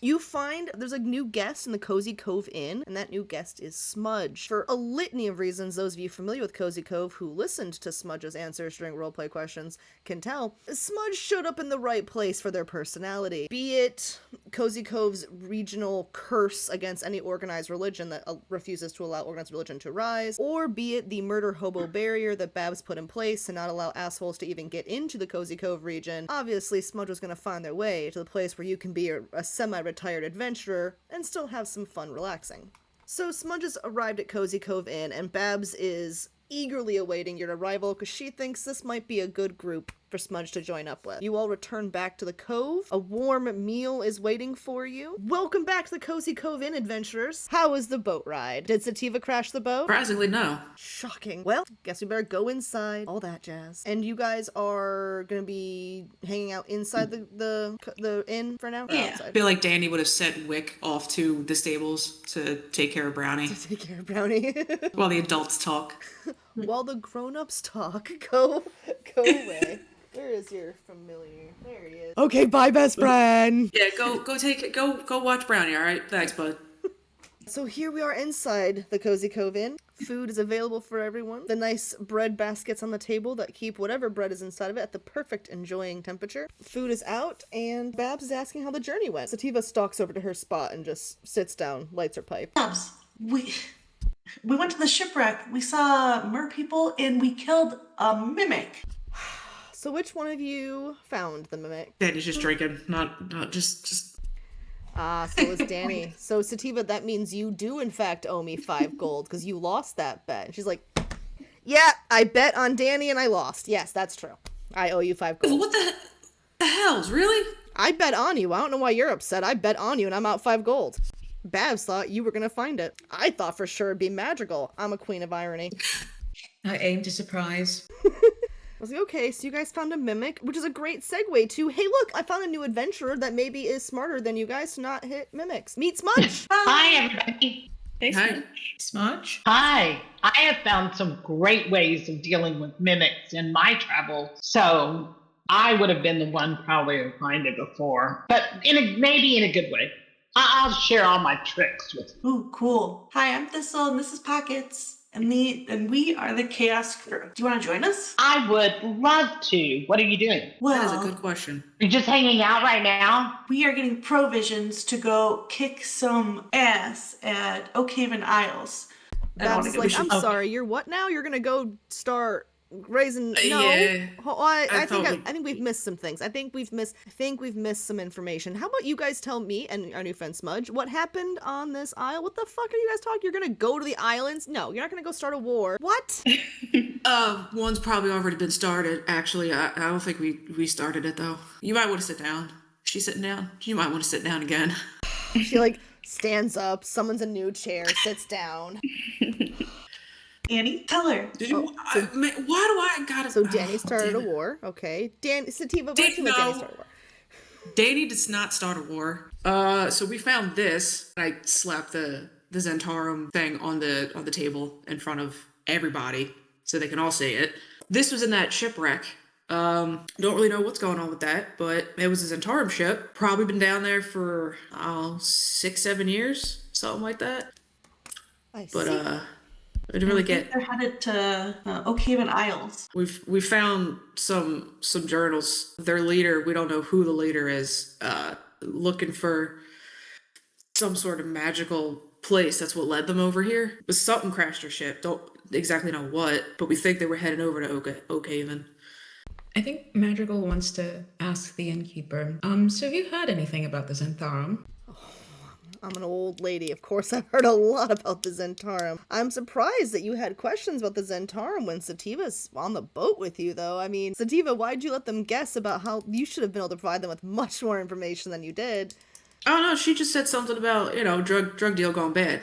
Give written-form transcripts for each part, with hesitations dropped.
You find there's a new guest in the Cozy Cove Inn, and that new guest is Smudge. For a litany of reasons, those of you familiar with Cozy Cove who listened to Smudge's answers during roleplay questions can tell, Smudge showed up in the right place for their personality. Be it Cozy Cove's regional curse against any organized religion that refuses to allow organized religion to rise, or be it the murder hobo barrier that Babs put in place to not allow assholes to even get into the Cozy Cove region. Obviously, Smudge was going to find their way to the place where you can be a semi-retired adventurer and still have some fun relaxing. So Smudge has arrived at Cozy Cove Inn, and Babs is eagerly awaiting your arrival because she thinks this might be a good group for Smudge to join up with. You all return back to the cove. A warm meal is waiting for you. Welcome back to the Cozy Cove Inn, adventurers. How was the boat ride? Did Sativa crash the boat? Surprisingly, no. Shocking. Well, guess we better go inside. All that jazz. And you guys are gonna be hanging out inside the inn for now? Yeah. I feel like Danny would have sent Wick off to the stables to take care of Brownie. To take care of Brownie. While the adults talk. While the grown-ups talk, go away. Where is your familiar? There he is. Okay, bye, best friend. Yeah, go watch Brownie, alright? Thanks, bud. So here we are inside the Cozy Cove Inn. Food is available for everyone. The nice bread baskets on the table that keep whatever bread is inside of it at the perfect enjoying temperature. Food is out, and Babs is asking how the journey went. Sativa stalks over to her spot and just sits down, lights her pipe. Babs, we went to the shipwreck. We saw mer people, and we killed a mimic. So which one of you found the mimic? Danny's just drinking, not just... So is Danny. So Sativa, that means you do in fact owe me 5 gold, because you lost that bet. And she's like, yeah, I bet on Danny and I lost. Yes, that's true. I owe you 5 gold. What the hell's really? I bet on you. I don't know why you're upset. I bet on you and I'm out 5 gold. Babs thought you were gonna find it. I thought for sure it'd be magical. I'm a queen of irony. I aim to surprise. I was like, okay, so you guys found a mimic, which is a great segue to, hey, look, I found a new adventurer that maybe is smarter than you guys to not hit mimics. Meet Smudge! Hi, everybody. Thanks, Hi. Smudge. Hi. I have found some great ways of dealing with mimics in my travel, so I would have been the one probably to find it before, but maybe in a good way. I'll share all my tricks with you. Ooh, cool. Hi, I'm Thistle, and this is Pockets. And we are the Chaos Crew. Do you want to join us? I would love to. What are you doing? Well, That is a good question. You're just hanging out right now? we are getting provisions to go kick some ass at Oakhaven Isles. Babs is like, I'm sorry, you're what now? You're gonna go start raising... No. Yeah. I thought think we've missed some things. I think we've missed some information. How about you guys tell me and our new friend Smudge what happened on this isle? What the fuck are you guys talking? You're gonna go to the islands? No, you're not gonna go start a war. What? One's probably already been started, actually. I don't think we started it, though. You might want to sit down. She's sitting down. You might want to sit down again. She like stands up, summons a new chair, sits down. Annie, tell her. Did you? Why do I gotta? So Danny started a war. Okay, Sativa, why don't you let Danny start a war? Danny does not start a war. So we found this. I slapped the Zentarum thing on the table in front of everybody so they can all see it. This was in that shipwreck. Don't really know what's going on with that, but it was a Zentarum ship. Probably been down there for 6-7 years, something like that. I see. But I didn't really get. They're headed to Oakhaven Isles. We found some journals. Their leader, we don't know who the leader is, looking for some sort of magical place. That's what led them over here. But something crashed their ship. Don't exactly know what, but we think they were heading over to Oakhaven. I think Madrigal wants to ask the innkeeper. So have you heard anything about the Zentharum? I'm an old lady. Of course, I've heard a lot about the Zentarum. I'm surprised that you had questions about the Zentarum when Sativa's on the boat with you, though. I mean, Sativa, why'd you let them guess about how you should have been able to provide them with much more information than you did? Oh no, she just said something about, drug deal gone bad.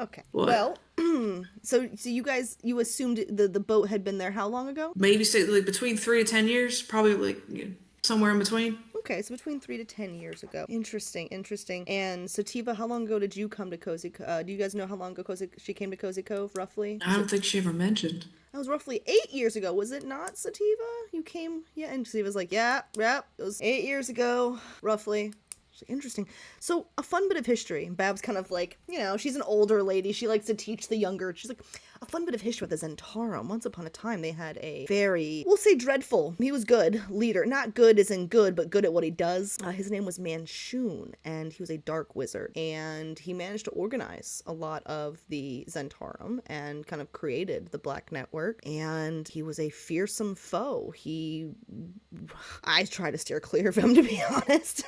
Okay. What? Well, so you guys, you assumed the boat had been there how long ago? Maybe say like between 3 to 10 years, probably like somewhere in between. Okay, so between 3 to 10 years ago. Interesting. And Sativa, how long ago did you come to Cozy Cove? Do you guys know how long ago she came to Cozy Cove, roughly? I don't think she ever mentioned. That was roughly 8 years ago, was it not, Sativa? You came, yeah, and Sativa's like, yeah, it was 8 years ago, roughly. Interesting. So, a fun bit of history. Babs kind of like, she's an older lady. She likes to teach the younger. She's like, a fun bit of history with the Zentarum. Once upon a time, they had a very, we'll say dreadful, he was good, leader. Not good as in good, but good at what he does. His name was Manshoon, and he was a dark wizard. And he managed to organize a lot of the Zentarum and kind of created the Black Network. And he was a fearsome foe. I try to steer clear of him, to be honest.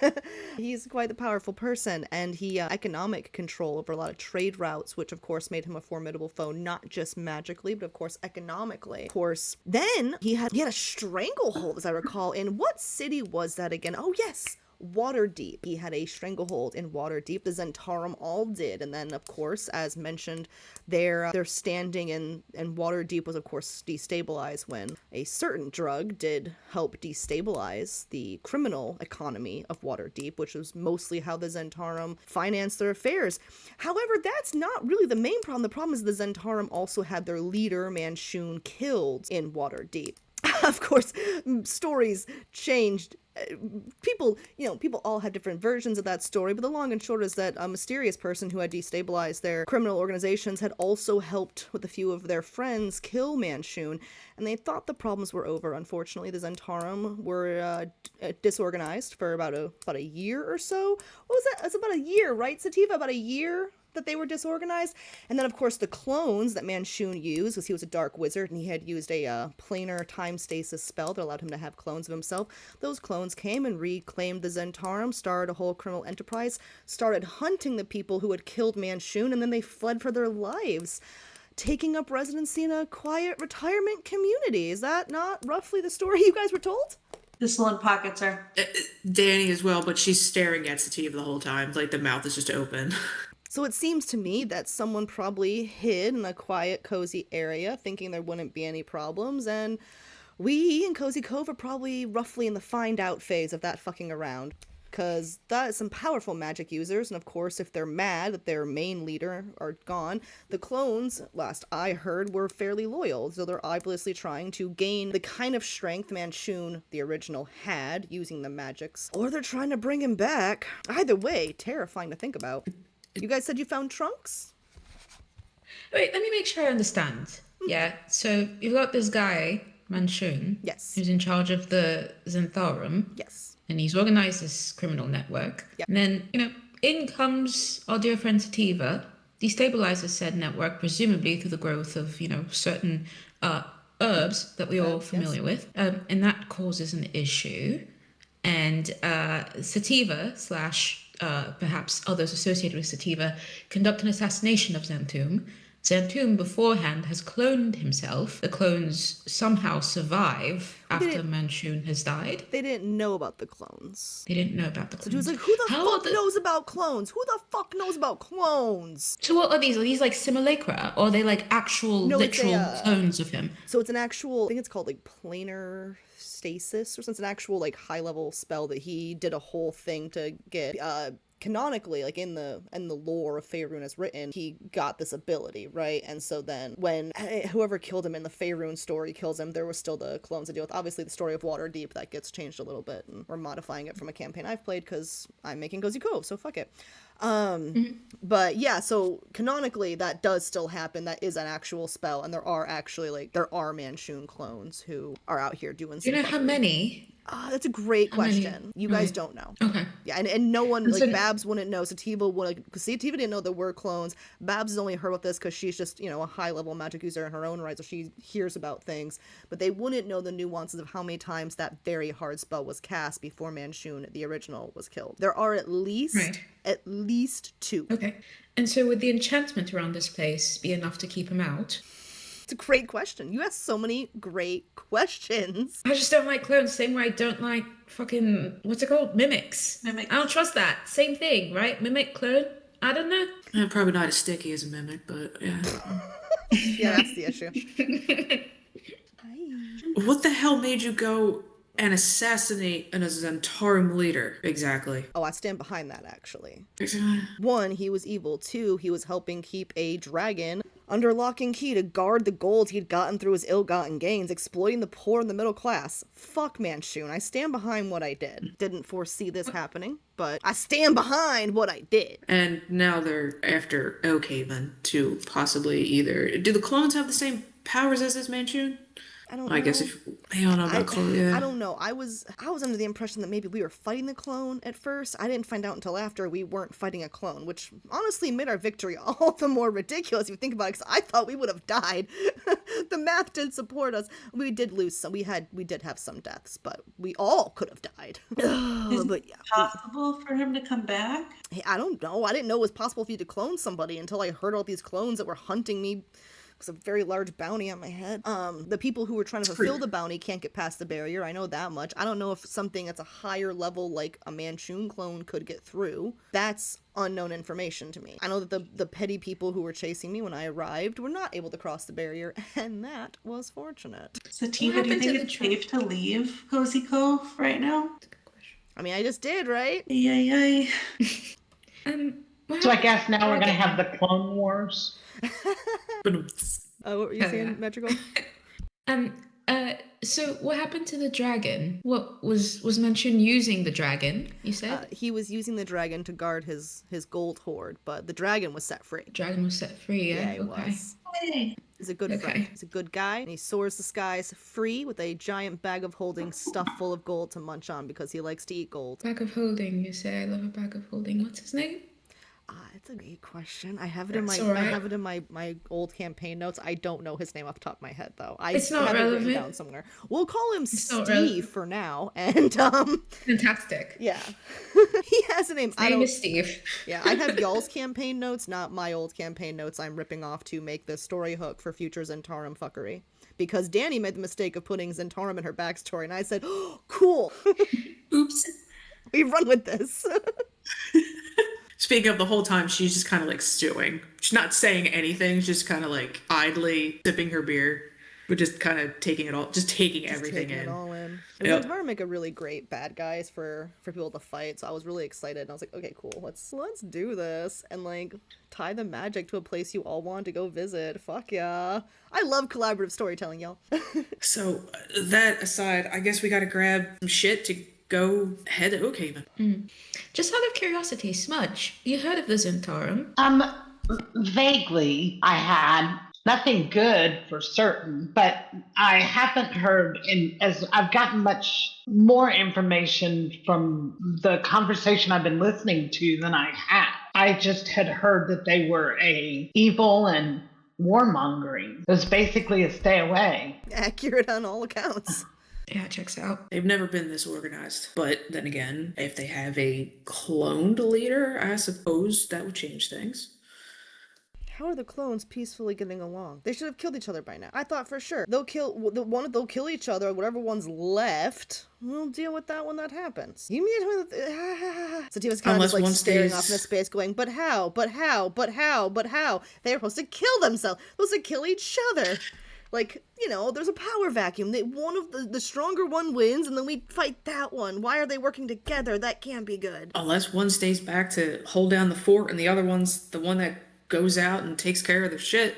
He's quite the powerful person, and he economic control over a lot of trade routes, which of course made him a formidable foe, not just magically, but of course economically. Of course, then he had a stranglehold, as I recall. In what city was that again? Oh yes, Waterdeep. He had a stranglehold in Waterdeep. The Zentarum all did, and then of course, as mentioned, their standing in Waterdeep was of course destabilized when a certain drug did help destabilize the criminal economy of Waterdeep, which was mostly how the Zentarum financed their affairs. However, that's not really the main problem. The problem is the Zentarum also had their leader Manshoon killed in Waterdeep. Of course, stories changed. People all have different versions of that story, but the long and short is that a mysterious person who had destabilized their criminal organizations had also helped with a few of their friends kill Manshoon, and they thought the problems were over. Unfortunately, the Zentarum were disorganized for about a year or so. What was that? It's about a year, right, Sativa? About a year that they were disorganized. And then of course the clones that Manshoon used, because he was a dark wizard and he had used a planar time stasis spell that allowed him to have clones of himself. Those clones came and reclaimed the Zentarum, started a whole criminal enterprise, started hunting the people who had killed Manshoon, and then they fled for their lives, taking up residency in a quiet retirement community. Is that not roughly the story you guys were told? Thistle in pockets are. Danny as well, but she's staring at Sativa the whole time, like the mouth is just open. So it seems to me that someone probably hid in a quiet, cozy area, thinking there wouldn't be any problems, and we in Cozy Cove are probably roughly in the find out phase of that fucking around. Because that is some powerful magic users, and of course, if they're mad that their main leader are gone, the clones, last I heard, were fairly loyal, so they're obviously trying to gain the kind of strength Manshoon, the original, had, using the magics, or they're trying to bring him back. Either way, terrifying to think about. You guys said you found trunks? Wait, let me make sure I understand. Yeah, so you've got this guy, Manshoon. Yes. Who's in charge of the Zentharum. Yes. And he's organized this criminal network. Yep. And then, in comes our dear friend Sativa, destabilizes said network, presumably through the growth of, certain herbs that we're all familiar with. And that causes an issue. And Sativa / perhaps others associated with Sativa conduct an assassination of Xanthum. Xanthum beforehand has cloned himself. The clones somehow survive after Manshoon has died. They didn't know about the clones. They didn't know about the clones. So he was like, who the fuck knows about clones? Who the fuck knows about clones? So what are these? Are these like simulacra? Or are they like actual, literal clones of him? So it's an actual, I think it's called like planar stasis or something. It's an actual like high level spell that he did a whole thing to get canonically, like in the lore of Faerun as written, he got this ability, right? And so then when whoever killed him in the Faerun story kills him, there was still the clones to deal with. Obviously the story of Waterdeep, that gets changed a little bit, and we're modifying it from a campaign I've played because I'm making Cozy Cove, so fuck it. But yeah, so canonically that does still happen. That is an actual spell, and there are Manshoon clones who are out here doing Do you know how many? That's a great question. You guys don't know. Okay. Yeah, and no one, like, Babs wouldn't know. Sativa wouldn't, because Sativa didn't know there were clones. Babs has only heard about this because she's just, a high-level magic user in her own right, so she hears about things. But they wouldn't know the nuances of how many times that very hard spell was cast before Manshoon, the original, was killed. There are at least 2. Okay. And so would the enchantment around this place be enough to keep him out? It's a great question. You ask so many great questions. I just don't like clones, same way I don't like fucking, what's it called? Mimics. I don't trust that. Same thing, right? Mimic, clone? I don't know. Probably not as sticky as a mimic, but yeah. Yeah, that's the issue. What the hell made you go and assassinate an Zentarum leader. Exactly. Oh, I stand behind that, actually. Exactly. 1, he was evil. 2, he was helping keep a dragon under lock and key to guard the gold he'd gotten through his ill-gotten gains, exploiting the poor and the middle class. Fuck Manchun. I stand behind what I did. Didn't foresee this happening, but I stand behind what I did. And now they're after Oakhaven to possibly either... Do the clones have the same powers as this Manchun? I don't I know. guess if... I don't know about clones, yeah. I don't know. I was under the impression that maybe we were fighting the clone at first. I didn't find out until after we weren't fighting a clone, which honestly made our victory all the more ridiculous if you think about it, because I thought we would have died. The math did support us. We did lose some. We did have some deaths, but we all could have died. But yeah. Possible for him to come back? Hey, I don't know. I didn't know it was possible for you to clone somebody until I heard all these clones that were hunting me. It's a very large bounty on my head. The people who were trying to fulfill the bounty can't get past the barrier. I know that much. I don't know if something that's a higher level, like a Manchun clone, could get through. That's unknown information to me. I know that the petty people who were chasing me when I arrived were not able to cross the barrier, and that was fortunate. Sativa, do you think it's safe to leave Cozy Cove right now? I mean, I just did, right? Yay. So I guess now we're going to have the Clone Wars. What were you saying, Metrical? So what happened to the dragon? What was Manchun using the dragon, you said? He was using the dragon to guard his gold hoard, but the dragon was set free. Dragon was set free, yeah? He Okay. was. Hey. He's a good friend. He's a good guy, and he soars the skies free with a giant bag of holding stuffed full of gold to munch on because he likes to eat gold. Bag of holding, you say? I love a bag of holding. What's his name? It's a great question. I have it in my That's all right. I have it in my old campaign notes. I don't know his name off the top of my head though. It's not have it relevant. written down somewhere. We'll call him not Steve relevant. for now. And Fantastic. yeah. He has a name. His name is Steve. Yeah, I have y'all's campaign notes, not my old campaign notes I'm ripping off to make the story hook for future Zentarum fuckery. Because Danny made the mistake of putting Zentarum in her backstory, and I said, oh, cool. Oops. We run with this. Speaking of, the whole time, she's just kind of like stewing. She's not saying anything, she's just kind of like idly sipping her beer, but just kind of taking it all, just taking everything Taking in. it all in. And Yep. Zentarum make a really great bad guys for people to fight, so I was really excited. And I was like, okay, cool, let's do this and like tie the magic to a place you all want to go visit. Fuck yeah. I love collaborative storytelling, y'all. So, that aside, I guess we gotta grab some shit to go head to Oakhaven. Just out of curiosity, Smudge, you heard of the Zentarum? Vaguely, I had nothing good for certain, but I haven't heard, as I've gotten much more information from the conversation I've been listening to than I had. I just had heard that they were evil and warmongering. It was basically a stay away. Accurate on all accounts. Yeah, it checks out. They've never been this organized. But then again, if they have a cloned leader, I suppose that would change things. How are the clones peacefully getting along? They should have killed each other by now. I thought for sure they'll kill each other. Whatever one's left, we'll deal with that when that happens. You mean Sativa's kind of just like staring off into space, going, "But how? But how? But how? But how? They're supposed to kill themselves. They're supposed to kill each other." Like, you know, there's a power vacuum. One of the stronger one wins, and then we fight that one. Why are they working together? That can't be good. Unless one stays back to hold down the fort, and the other one's the one that goes out and takes care of their shit.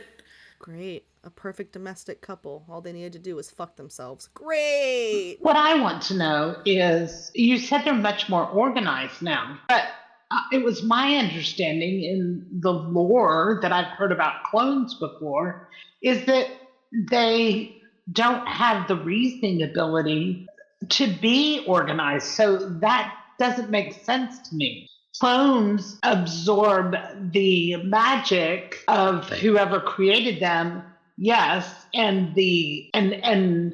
Great. A perfect domestic couple. All they needed to do was fuck themselves. Great! What I want to know is, you said they're much more organized now, but it was my understanding in the lore that I've heard about clones before, is that they don't have the reasoning ability to be organized. So that doesn't make sense to me. Clones absorb the magic of whoever created them, yes, and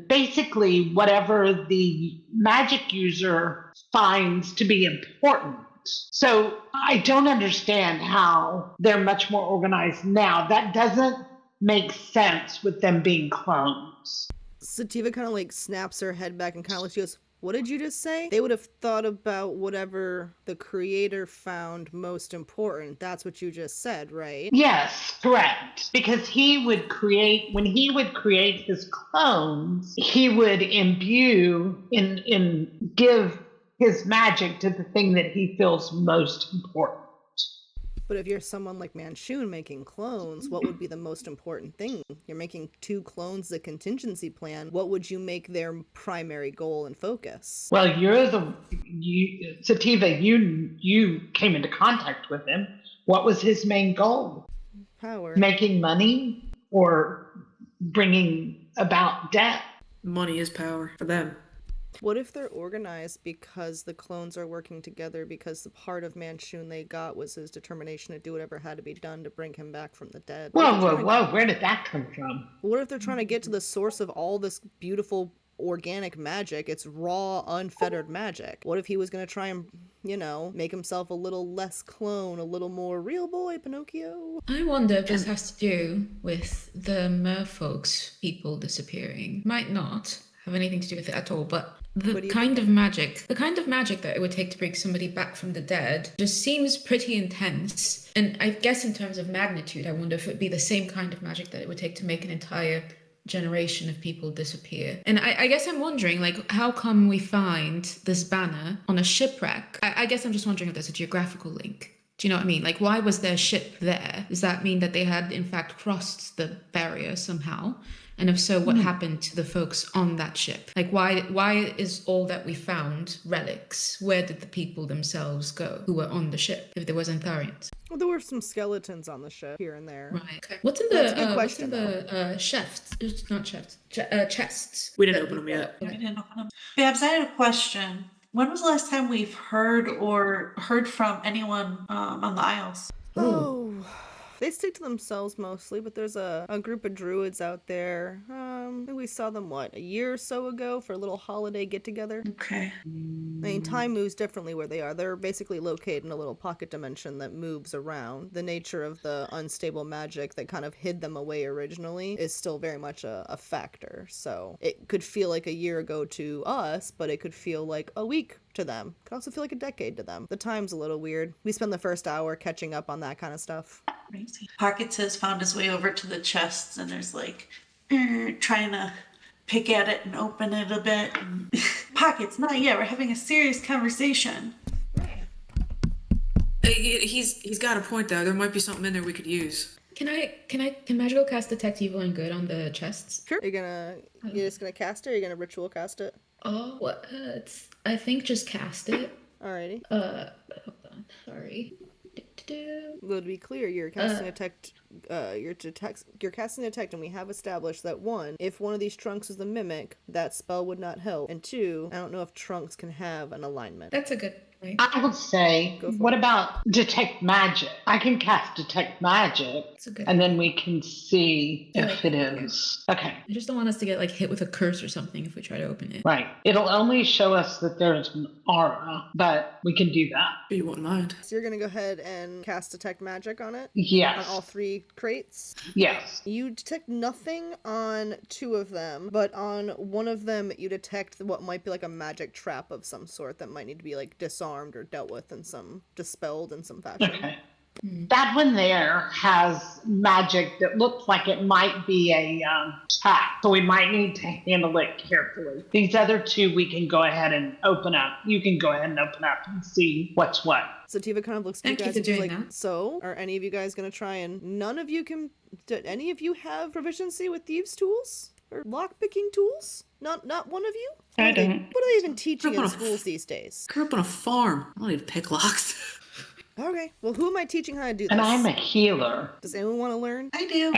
basically whatever the magic user finds to be important. So I don't understand how they're much more organized now. That doesn't make sense with them being clones. Sativa kind of like snaps her head back and kind of looks, she goes, What did you just say? They would have thought about whatever the creator found most important. That's what you just said, right? Yes, correct. Because when he would create his clones, he would imbue and give his magic to the thing that he feels most important. But if you're someone like Manchun making clones, what would be the most important thing? You're making 2 clones, the contingency plan. What would you make their primary goal and focus? Well, Sativa, you came into contact with him. What was his main goal? Power. Making money or bringing about death? Money is power for them. What if they're organized because the clones are working together because the part of Manchun they got was his determination to do whatever had to be done to bring him back from the dead? Whoa, where did that come from? What if they're trying to get to the source of all this beautiful organic magic? It's raw, unfettered magic. What if he was going to try and, make himself a little less clone, a little more real boy Pinocchio? I wonder if this has to do with the merfolk's people disappearing. Might not have anything to do with it at all, but the kind of magic that it would take to bring somebody back from the dead just seems pretty intense. And I guess in terms of magnitude, I wonder if it would be the same kind of magic that it would take to make an entire generation of people disappear. And I guess I'm wondering, like, how come we find this banner on a shipwreck? I guess I'm just wondering if there's a geographical link. Do you know what I mean? Like, why was their ship there? Does that mean that they had, in fact, crossed the barrier somehow? And if so, what happened to the folks on that ship? Like, why is all that we found relics? Where did the people themselves go who were on the ship, if there was Antharians? Well, there were some skeletons on the ship here and there. Right. Okay. What's in That's a good question, chests? We didn't open them yet. We didn't open them. Babs, I had a question. When was the last time we've heard from anyone on the Isles? Oh, they stick to themselves mostly, but there's a group of druids out there. I think we saw them, a year or so ago for a little holiday get-together? Okay. I mean, time moves differently where they are. They're basically located in a little pocket dimension that moves around. The nature of the unstable magic that kind of hid them away originally is still very much a factor. So it could feel like a year ago to us, but it could feel like a week to them. It could also feel like a decade to them. The time's a little weird. We spend the first hour catching up on that kind of stuff. Crazy. Pockets has found his way over to the chests and there's trying to pick at it and open it a bit. Pockets, not yet. We're having a serious conversation. He's got a point though. There might be something in there we could use. Can magical cast detect evil and good on the chests? Sure. You're just gonna cast it, or you're gonna ritual cast it? Oh, what? I think just cast it. Alrighty. Hold on. Sorry. Well, to be clear, you're casting detect, you're casting detect, and we have established that 1, if one of these trunks is a mimic, that spell would not help, and 2, I don't know if trunks can have an alignment. That's a good point. I would say, what about detect magic? I can cast detect magic, and then we can see if it is. Okay. I just don't want us to get hit with a curse or something if we try to open it. Right. It'll only show us that there's an aura, but we can do that. You wouldn't mind. So you're gonna go ahead and cast detect magic on it? Yes. On all 3 crates? Yes. You detect nothing on 2 of them, but on one of them you detect what might be like a magic trap of some sort that might need to be disarmed or dealt with in some dispelled in some fashion. Okay. That one there has magic that looks like it might be a trap, so we might need to handle it carefully. These other 2 we can go ahead and open up. You can go ahead and open up and see what's what. So Tiva kind of looks at you guys and she's like, so, are any of you guys going to try and... Do any of you have proficiency with thieves' tools? Or lock-picking tools? Not one of you? I don't. What are they even teaching in schools these days? Grew up on a farm. I don't need pick locks. Okay, well, who am I teaching how to do this? And I'm a healer. Does anyone want to learn? I do.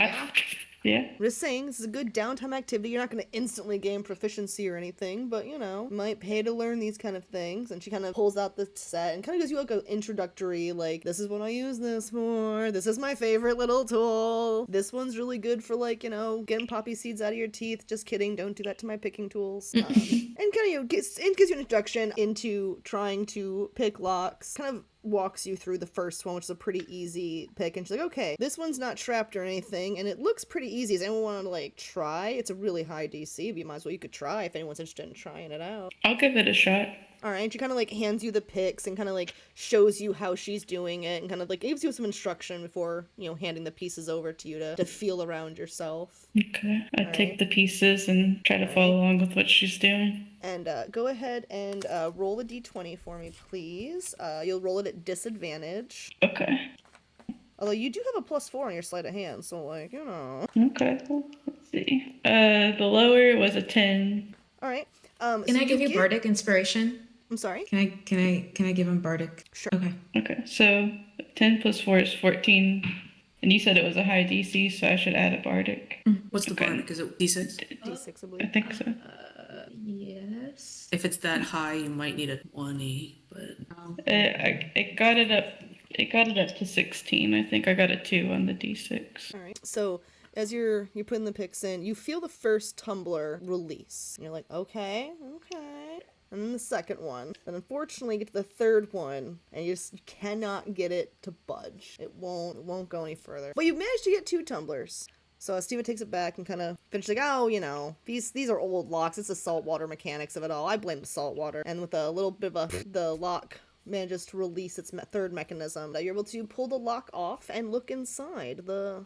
Yeah. I'm just saying, this is a good downtime activity. You're not going to instantly gain proficiency or anything, but, might pay to learn these kind of things. And she kind of pulls out the set and kind of gives you an introductory, this is what I use this for. This is my favorite little tool. This one's really good for, getting poppy seeds out of your teeth. Just kidding. Don't do that to my picking tools. And kind of, gives you an introduction into trying to pick locks. Kind of walks you through the first one, which is a pretty easy pick, and she's like, okay, this one's not trapped or anything, and it looks pretty easy. Does anyone want to, like, try? It's a really high DC, but you might as well, you could try if anyone's interested in trying it out. I'll give it a shot. All right, she kind of, like, hands you the picks and kind of, like, shows you how she's doing it and kind of, like, gives you some instruction before, you know, handing the pieces over to you to feel around yourself. Okay. I take the pieces and try to follow along with what she's doing. And go ahead and roll a d20 for me, please. You'll roll it at disadvantage. Okay. Although you do have a +4 on your sleight of hand, so, like, you know. Okay. Let's see. The lower was a 10. All right. Can I give you bardic inspiration? I'm sorry? Can I give him bardic? Sure. Okay. Okay. So 10 plus 4 is 14. And you said it was a high DC, so I should add a bardic. What's the bardic? Is it D6? D6, I I believe. think so. Yes. If it's that high, you might need a 20, but I got it up. It got it up to 16. I think I got a 2 on the D6. All right. So as you're putting the picks in, you feel the first tumbler release. And you're like, okay. And then the second one. And unfortunately, you get to the third one, and you cannot get it to budge. It won't go any further. But you've managed to get 2 tumblers. So Steva takes it back and kind of finishes like, oh, you know, these are old locks. It's the saltwater mechanics of it all. I blame the saltwater. And with a little bit of the lock manages to release its third mechanism, you're able to pull the lock off and look inside the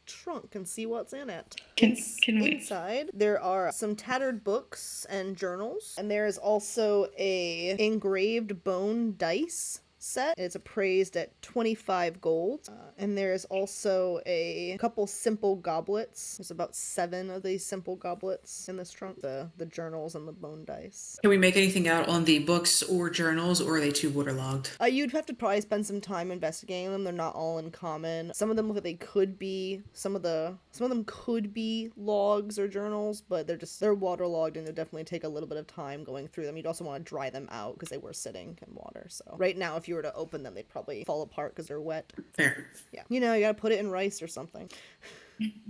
trunk and see what's in it. Can we? Inside, there are some tattered books and journals, and there is also a engraved bone dice set. It's appraised at 25 gold. And there's also a couple simple goblets. There's about 7 of these simple goblets in this trunk. The journals and the bone dice. can we make anything out on the books or journals, or are they too waterlogged? You'd have to probably spend some time investigating them. They're not all in common. Some of them look like they could be, some of them could be logs or journals, but they're waterlogged, and they'll definitely take a little bit of time going through them. You'd also want to dry them out because they were sitting in water. So right now, if you were to open them, they'd probably fall apart because they're wet. Fair. Yeah. You know, you gotta put it in rice or something.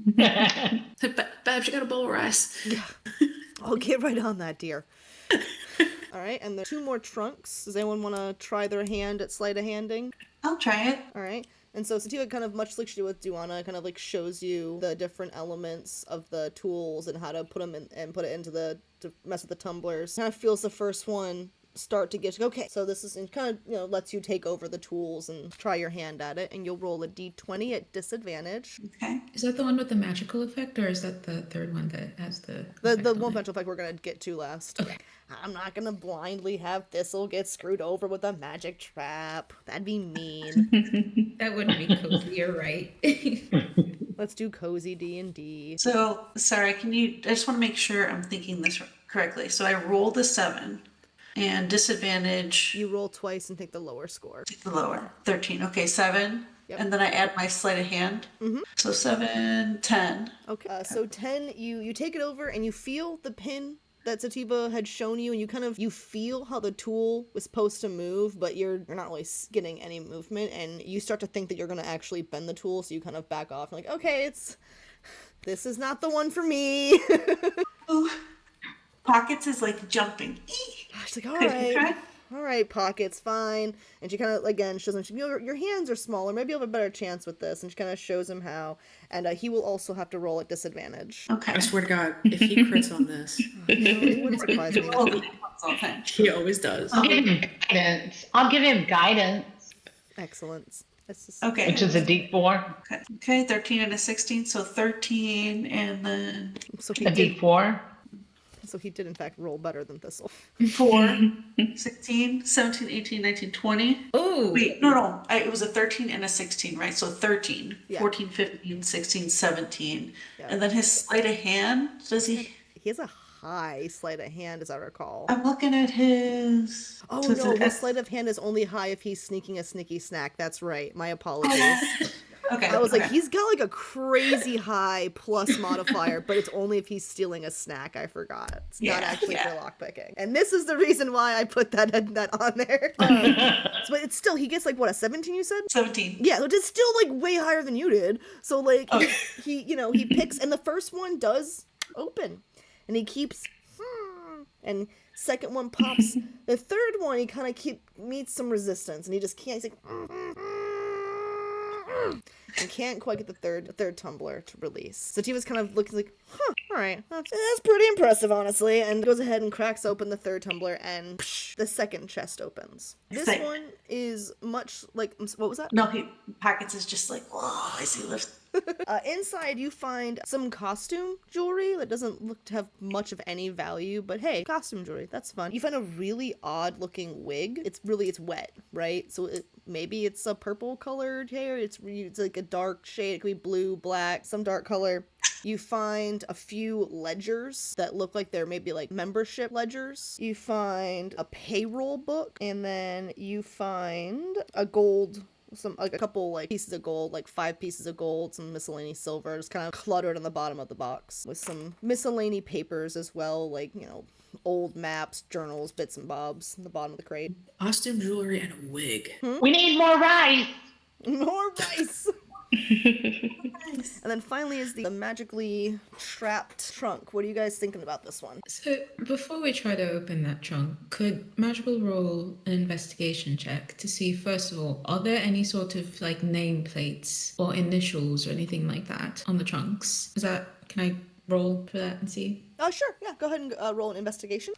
Babs, you got a bowl of rice. Yeah. I'll get right on that, dear. All right, and there's 2 more trunks. Does anyone want to try their hand at sleight of handing? I'll try it. All right. And so Sativa kind of, much like she did with Duana, kind of like shows you the different elements of the tools and how to put them in and put it into to mess with the tumblers. Kind of feels the first one start to get, okay, so this is, and kind of, you know, lets you take over the tools and try your hand at it, and you'll roll a d20 at disadvantage. Okay. Is that the one with the magical effect, or is that the third one that has the The effect one on it? magical effect we're gonna get to last. Okay. I'm not gonna blindly have Thistle get screwed over with a magic trap. That'd be mean. That wouldn't be cozy. You're right. Let's do cozy D&D. So, sorry, I just want to make sure I'm thinking this correctly. So I rolled a 7 and disadvantage, You roll twice and take the lower score. the lower, 13. Okay, 7. Yep. And then I add my sleight of hand. Mhm. So 7, 10. Okay. So 10, you take it over and you feel the pin that Sativa had shown you, and you feel how the tool was supposed to move, but you're not really getting any movement, and you start to think that you're gonna actually bend the tool, so you kind of back off. You're like, okay, this is not the one for me. Ooh. Pockets is like jumping. She's like, all right, Pockets, fine. And she kind of, again, shows him, you know, your hands are smaller, maybe you'll have a better chance with this. And she kind of shows him how. And he will also have to roll at disadvantage. Okay. I swear to God, if he crits on this, It wouldn't surprise me. Okay. he always does. I'll give him guidance. I'll give him guidance, Excellent. That's just, Okay. which is a D4. Okay, 13 and a 16, so 13 and then so he A did, D4. so he did in fact roll better than Thistle. 4, 16, 17, 18, 19, 20. Oh, Wait, no. It was a 13 and a 16, right? So 13, Yeah. 14, 15, 16, 17. Yeah. And then his sleight of hand, does he? He has a high sleight of hand, as I recall. I'm looking at his. Oh so no, it's his sleight of hand is only high if he's sneaking a sneaky snack. That's right. My apologies. Okay. I was like, okay. he's got like a crazy high plus modifier, but it's only if he's stealing a snack. I forgot. It's not Yeah, actually yeah. for lockpicking. And this is the reason why I put that on there. But it's still, he gets like, what, a 17 you said? 17. Yeah, which is still like way higher than you did. So like Okay. he picks, and the first one does open, and he keeps, and Second one pops. The third one, he kind of meets some resistance, and he just can't. He's like, and can't quite get the third tumbler to release. Sativa's kind of looking like, all right, that's pretty impressive, honestly, and goes ahead and cracks open the third tumbler, and the second chest opens. This one is much like, what was that? No, Pockets is just like, whoa, as he lifts. Inside, you find some costume jewelry that doesn't look to have much of any value, but hey, costume jewelry, that's fun. You find a really odd-looking wig. It's wet, right? So maybe it's a purple-colored hair. It's like a dark shade. It could be blue, black, some dark color. You find a few ledgers that look like they're maybe like membership ledgers. You find a payroll book, and then you find a couple pieces of gold, like 5 pieces of gold, some miscellaneous silver, just kind of cluttered on the bottom of the box, with some miscellaneous papers as well, like, old maps, journals, bits and bobs in the bottom of the crate. Costume jewelry and a wig. We need more rice. More rice! And then finally is the magically trapped trunk. What are you guys thinking about this one? So before we try to open that trunk, could Magical roll an investigation check to see, first of all, are there any sort of like nameplates or initials or anything like that on the trunks? Can I roll for that and see? Oh, sure. Yeah, go ahead and roll an investigation.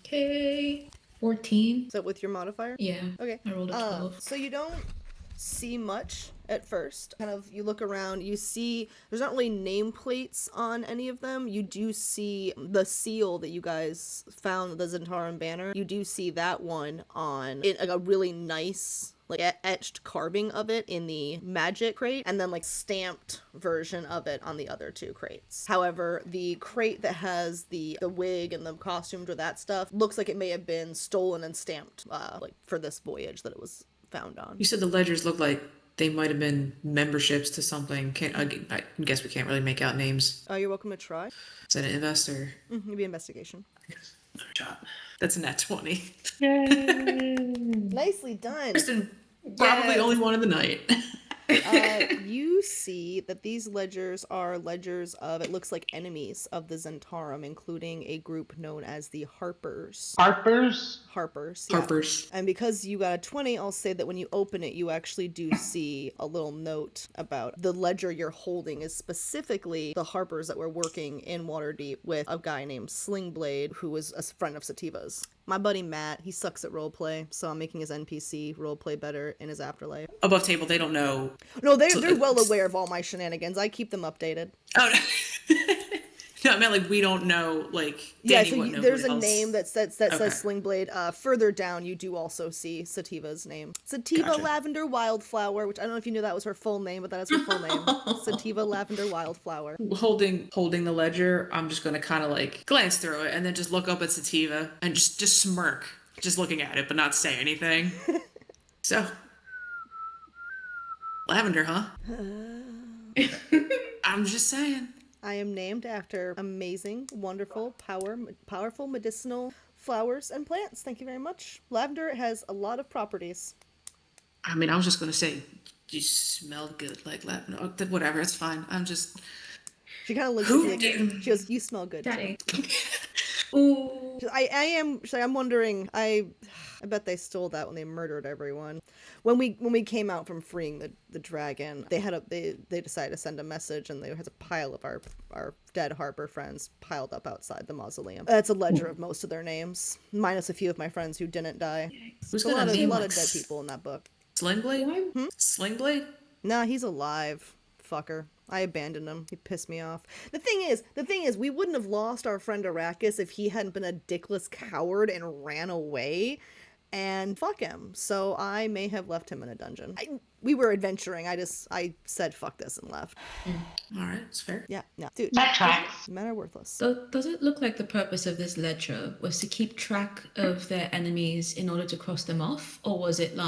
Okay. 14. Is that with your modifier? Yeah. Okay. I rolled a 12. So you don't see much at first. Kind of, you look around, you see there's not really nameplates on any of them. You do see the seal that you guys found, the Zentarum banner. You do see that one on in like a really nice etched carving of it in the magic crate, and then stamped version of it on the other 2 crates. However, the crate that has the wig and the costume or that stuff looks like it may have been stolen and stamped for this voyage that it was found on. You said the ledgers look like they might have been memberships to something. I guess we can't really make out names. You're welcome to try. Is that an investor? Maybe investigation. Good job. That's a nat 20. Yay. Nicely done. Kristen, probably only one of the night. You see that these ledgers are ledgers of, it looks like, enemies of the Zentarum, including a group known as the Harpers. Harpers? Harpers. Yeah. Harpers. And because you got a 20, I'll say that when you open it, you actually do see a little note about the ledger you're holding is specifically the Harpers that were working in Waterdeep with a guy named Slingblade, who was a friend of Sativa's. My buddy Matt, he sucks at roleplay, so I'm making his NPC roleplay better in his afterlife. Above table, they don't know. No, they're well aware of all my shenanigans. I keep them updated. Oh, no. No, I meant we don't know, Yeah, so won't know there's who a else. name that says Slingblade. Further down, you do also see Sativa's name. Sativa Gotcha. Lavender Wildflower, which I don't know if you knew that was her full name, but that is her full name. Sativa Lavender Wildflower. Holding the ledger, I'm just going to kind of glance through it and then just look up at Sativa and just smirk, just looking at it, but not say anything. So, lavender, huh? I'm just saying. I am named after amazing, wonderful, powerful medicinal flowers and plants. Thank you very much. Lavender has a lot of properties. I mean, I was just going to say, you smell good like lavender. Oh, whatever, it's fine. I'm just... She kind of looks Who at me. did- She goes, "You smell good." Daddy. Ooh. I'm wondering. I bet they stole that when they murdered everyone. When we came out from freeing the dragon, they decided to send a message, and they had a pile of our dead Harper friends piled up outside the mausoleum. That's a ledger of most of their names, minus a few of my friends who didn't die. Who's There's gonna a name lot of us? dead people in that book. Slingblade? Slingblade? Nah, he's alive. Fucker. I abandoned him. He pissed me off. The thing is, we wouldn't have lost our friend Arrakis if he hadn't been a dickless coward and ran away. And fuck him. So I may have left him in a dungeon. We were adventuring. I said fuck this and left. All right, it's fair. Yeah, no. Dude, That tracks. men are worthless. So does it look like the purpose of this ledger was to keep track of their enemies in order to cross them off? Or was it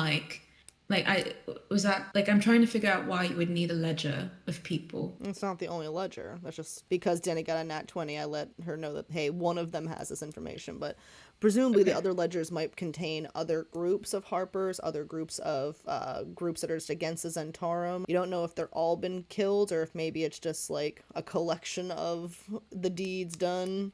I'm trying to figure out why you would need a ledger of people. It's not the only ledger. That's just because Danny got a nat 20, I let her know that, hey, one of them has this information. But presumably the other ledgers might contain other groups of Harpers, other groups of groups that are just against the Zentarum. You don't know if they're all been killed or if maybe it's just a collection of the deeds done.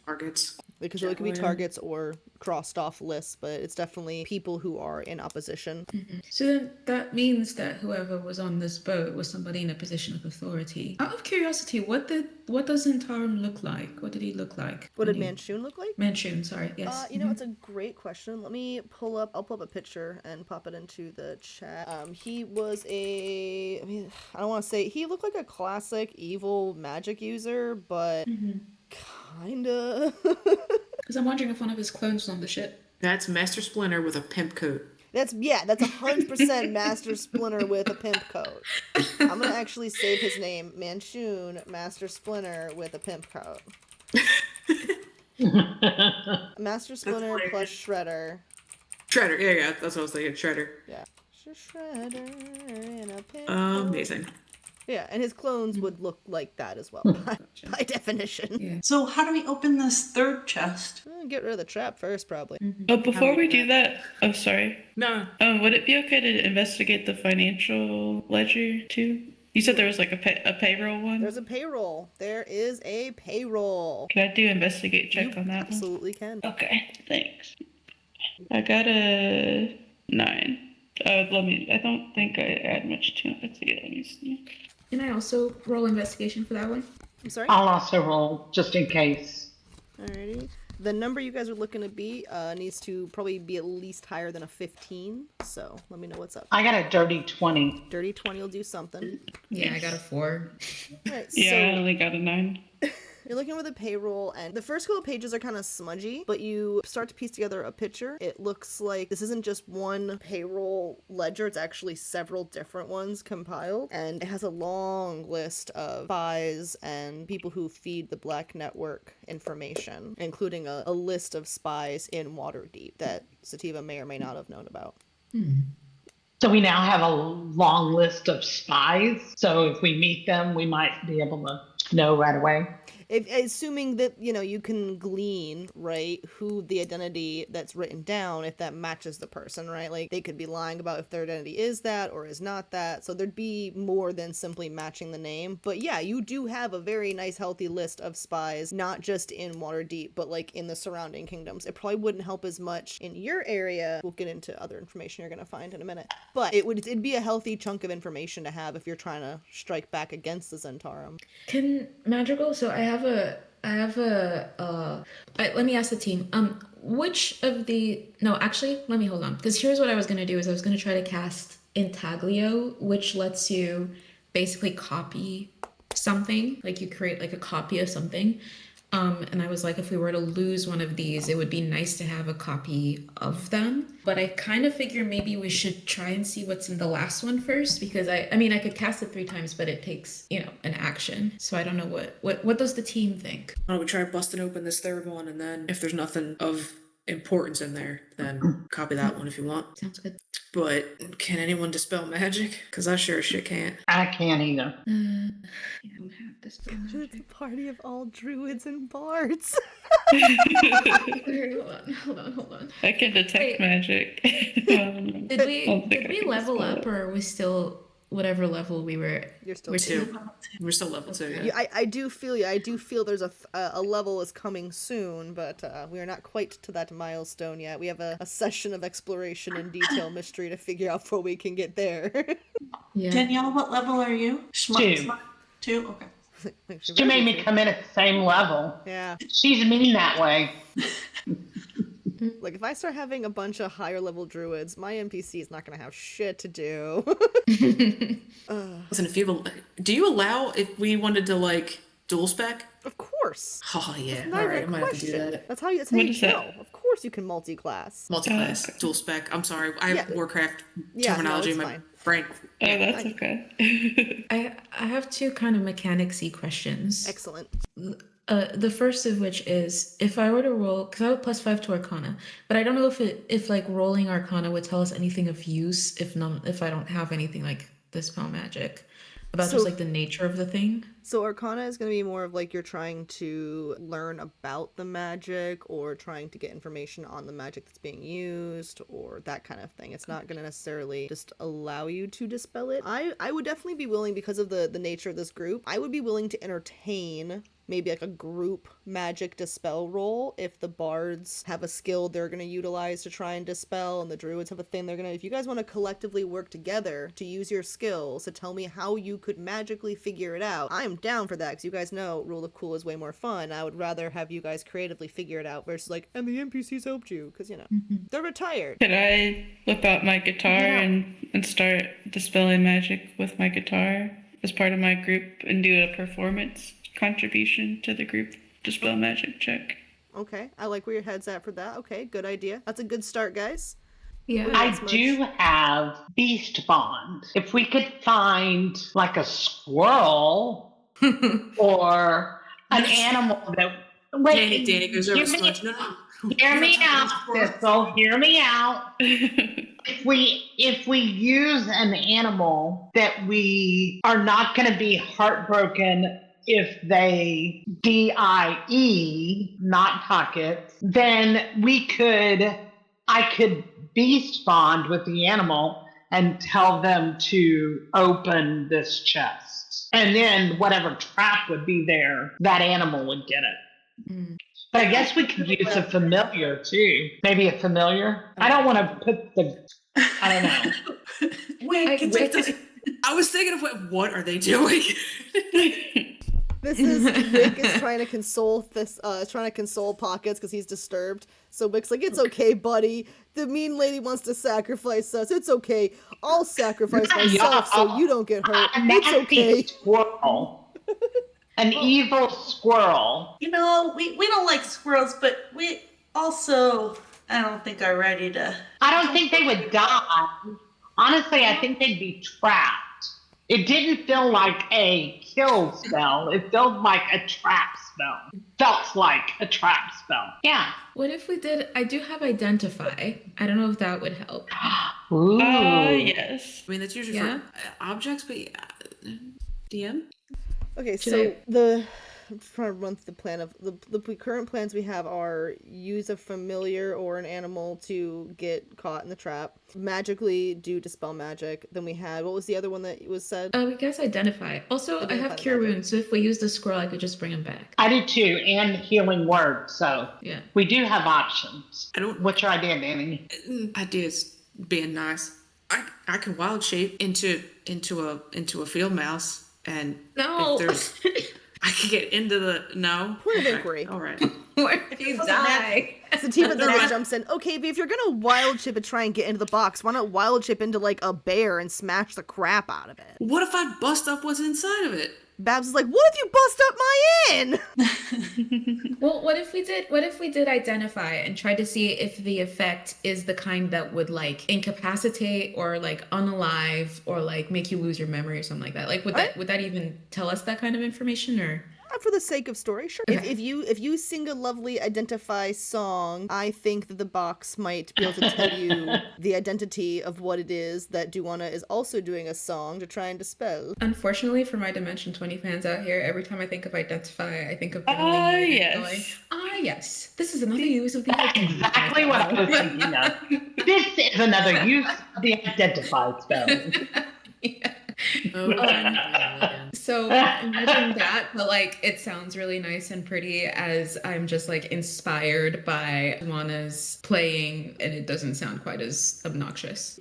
Targets. Because it could be targets or crossed off lists, but it's definitely people who are in opposition. So then that means that whoever was on this boat was somebody in a position of authority. Out of curiosity, what does Zentarum look like? What did he look like? What did Manchun look like? Manchun, sorry, yes. You know, it's a great question. I'll pull up a picture and pop it into the chat. He was I don't want to say, he looked like a classic evil magic user, but kinda. Because I'm wondering if one of his clones was on the ship. That's Master Splinter with a pimp coat. That's 100% Master Splinter with a pimp coat. I'm gonna actually save his name, Manchun, Master Splinter with a pimp coat. Master Splinter plus Shredder. Shredder, yeah, that's what I was thinking, Shredder. Yeah. Shredder in a pimp Amazing. Yeah, and his clones would look like that as well, by definition. Yeah. So how do we open this third chest? Get rid of the trap first, probably. Oh, before we do that, oh, sorry. No. Would it be okay to investigate the financial ledger too? You said there was like a payroll one? There's a payroll. There is a payroll. Can I do investigate check on that one? Absolutely can. Okay, thanks. I got a 9. I don't think I add much to investigate. Let me see. Can I also roll investigation for that one? I'm sorry? I'll also roll just in case. Alrighty. The number you guys are looking to be needs to probably be at least higher than a 15, so let me know what's up. I got a dirty 20. Dirty 20 will do something. Yeah, I got a 4. Alright, Yeah, I so only got a 9. you're looking over the payroll, and the first couple of pages are kind of smudgy, but you start to piece together a picture. It looks like this isn't just one payroll ledger, it's actually several different ones compiled, and it has a long list of spies and people who feed the Black Network information, including a list of spies in Waterdeep that Sativa may or may not have known about. So we now have a long list of spies. So if we meet them, we might be able to know right away. Assuming that, you can glean, right, who the identity that's written down, if that matches the person, right? Like, they could be lying about if their identity is that or is not that. So there'd be more than simply matching the name. But yeah, you do have a very nice, healthy list of spies, not just in Waterdeep, but like in the surrounding kingdoms. It probably wouldn't help as much in your area. We'll get into other information you're going to find in a minute. But it'd be a healthy chunk of information to have if you're trying to strike back against the Zentarum. Can Madrigal, so let me ask the team. Which of the, no, actually, let me hold on. Because here's what I was going to do is I was going to try to cast Intaglio, which lets you basically copy something. Like you create like a copy of something. And I was like, if we were to lose one of these, it would be nice to have a copy of them. But I kind of figure maybe we should try and see what's in the last one first, because I could cast it 3 times, but it takes, an action. So I don't know what does the team think? Why don't we try busting open this third one, and then if there's nothing of importance in there, then copy that one if you want. Sounds good. But can anyone dispel magic? Because I sure as shit can't. I can't either. I don't have this. It's a party of all druids and bards. Hold on. I can detect Wait. magic. Did we can level dispel up, it. or are we still whatever level we were? You're still we're 2. We're still level 2. Yeah. Yeah, I do feel you. I do feel there's a level is coming soon, but we are not quite to that milestone yet. We have a session of exploration and detail mystery to figure out before we can get there. Yeah. Danielle, what level are you? 2. 2? Okay. She made me come in at the same level. Yeah. She's mean that way. Like, if I start having a bunch of higher level druids, my NPC is not going to have shit to do. Listen, do you allow if we wanted to like dual spec? Of course. Oh yeah. Not All even right, a I might have to do question. that. That's how you What know. is that? Of course you can multi-class. Multi-class, okay. dual spec. I'm sorry, I have Yeah. Warcraft Yeah, no, terminology it's in my fine. brain. Oh, that's okay. I have 2 kind of mechanics-y questions. Excellent. The first of which is, if I were to roll, because I have +5 to Arcana, but I don't know if like rolling Arcana would tell us anything of use if I don't have anything like dispel magic, about So- just like the nature of the thing. So Arcana is going to be more of like you're trying to learn about the magic or trying to get information on the magic that's being used or that kind of thing. It's not going to necessarily just allow you to dispel it. I would definitely be willing, because of the nature of this group, I would be willing to entertain maybe like a group magic dispel roll if the bards have a skill they're going to utilize to try and dispel, and the druids have a thing they're going to. If you guys want to collectively work together to use your skills to tell me how you could magically figure it out, I'm down for that, because you guys know Rule of Cool is way more fun. I would rather have you guys creatively figure it out versus like, and the NPCs helped you, because, you know, they're retired. Could I whip out my guitar and start dispelling magic with my guitar as part of my group and do a performance contribution to the group dispel magic check? Okay, I like where your head's at for that. Okay, good idea. That's a good start, guys. Yeah. I do have Beast Bond. If we could find like a squirrel or an animal that. Wait, Danny goes over to Smudge. No. Hear me out, Thistle. Hear me out. If we use an animal that we are not going to be heartbroken if they die, not pockets, then I could beast bond with the animal and tell them to open this chest. And then whatever trap would be there, that animal would get it. But I guess we could use a familiar too. Maybe a familiar. I don't want to put I don't know. I was thinking of what are they doing? This is Wick is trying to console Pockets because he's disturbed. So Wick's like, "It's okay, buddy. The mean lady wants to sacrifice us. It's okay. I'll sacrifice myself so you don't get hurt. It's okay." Squirrel. An evil squirrel. You know, we don't like squirrels, but we also, I don't think are ready to. I don't think they would die. Honestly, I think they'd be trapped. It didn't feel like a kill spell. It felt like a trap spell. Felt like a trap spell. Yeah. What if we did? I do have identify. I don't know if that would help. Ooh. Yes. I mean, that's usually for objects, but DM? Okay, I'm trying to run through the plan of the current plans we have are use a familiar or an animal to get caught in the trap, magically do dispel magic. Then we had, what was the other one that was said? I guess identify. Also, I have cure wounds, so if we use the squirrel, I could just bring him back. I do too, and healing word. So yeah, we do have options. What's your idea, Danny? Idea is being nice. I can wild shape into a field mouse, and no. if there's I can get into the Point of inquiry. All right. What if you die? Sativa then jumps in. Okay, but if you're gonna wild chip and try and get into the box, why not wild chip into like a bear and smash the crap out of it? What if I bust up what's inside of it? Babs is like, what if you bust up my inn? Well, what if we did identify and try to see if the effect is the kind that would like incapacitate or like unalive or like make you lose your memory or something like that? Like would that even tell us that kind of information or? For the sake of story, sure. Okay. If you sing a lovely identify song, I think that the box might be able to tell you the identity of what it is that Duana is also doing a song to try and dispel. Unfortunately for my Dimension 20 fans out here, every time I think of identify, I think of yes. Yes. This is another use of the identify. Exactly what I was thinking of. This is another use of the identify spell. Yeah. So imagine that, but like it sounds really nice and pretty as I'm just like inspired by Juana's playing and it doesn't sound quite as obnoxious.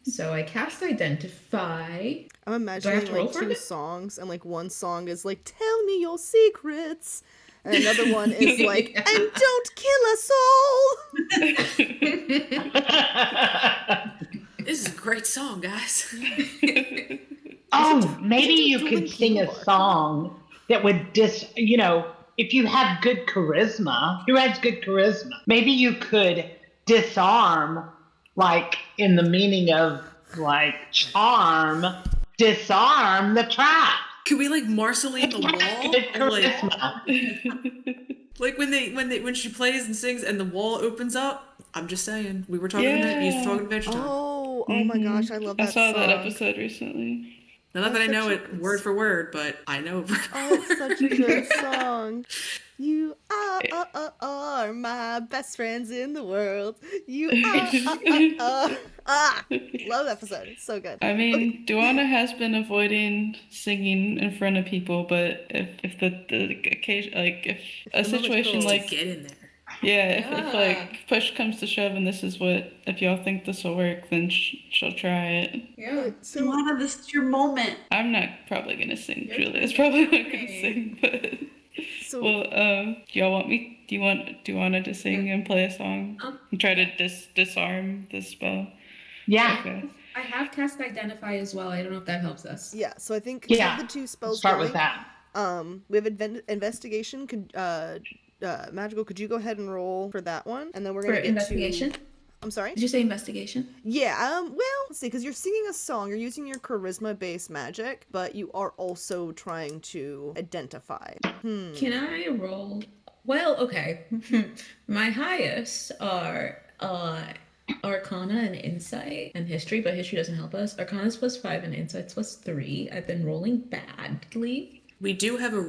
So I cast identify. I'm imagining like two songs, and like one song is like, tell me your secrets, and another one is like, and don't kill us all. This is a great song, guys. Oh, maybe you could sing a song that would if you have good charisma, who has good charisma? Maybe you could disarm, like in the meaning of like charm, disarm the trap. Could we like Marceline the wall? Good charisma. Like when she plays and sings and the wall opens up. I'm just saying. We were talking about Adventure Time. Oh my gosh, I love that I saw song. that episode recently. Not that I That's know such it a- word for word, but I know it word for Oh, it's such a word. good song. You are my best friends in the world. You love that episode. It's so good. I Okay. mean, Duana has been avoiding singing in front of people, but if the occasion, like if a the moment situation calls. like Get in there. yeah, if Yeah. like push comes to shove and this is what if y'all think this will work, then she'll try it. Yeah. So Luana, this is your moment. I'm not probably gonna sing. You're Julia's probably not gonna fine. sing, but So- well, do y'all want me? Do you want Duana to sing and play a song and try to disarm the spell? Yeah. Okay. I have cast identify as well. I don't know if that helps us. yeah, so I think Yeah. of the two spells Start going. with that. We have investigation. Could magical? Could you go ahead and roll for that one, and then we're For gonna get investigation? to. I'm sorry. Did you say investigation? Yeah. Well, let's see, because you're singing a song, you're using your charisma-based magic, but you are also trying to identify. Can I roll? Well, okay. My highest are Arcana and Insight and History, but History doesn't help us. Arcana's +5 and Insight's +3. I've been rolling badly. We do have a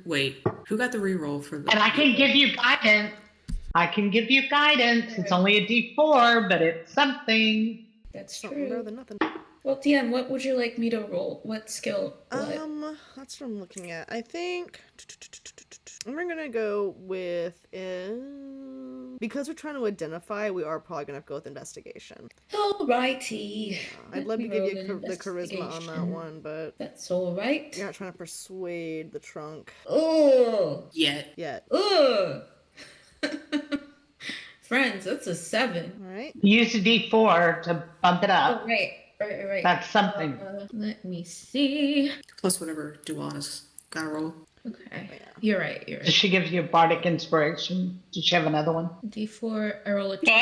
wait. Who got the reroll for the? And I can give you guidance. It's only a D4, but it's something. That's Something better true. than nothing. Well, DM, what would you like me to roll? What skill? What? That's what I'm looking at. I think we're gonna go with because we're trying to identify. We are probably gonna have to go with investigation. Alrighty. I'd love to give you the charisma on that investigation. one, but That's alright. you're not trying to persuade the trunk Oh. Yet. yet. Ugh. Friends, that's a 7. All right. Use a D4 to bump it Oh, up. right. That's something. Let me see. Plus whatever Duana's got to roll. Okay. You're right. Does she give you bardic inspiration? Did she have another one? D4, I roll a 2. Well,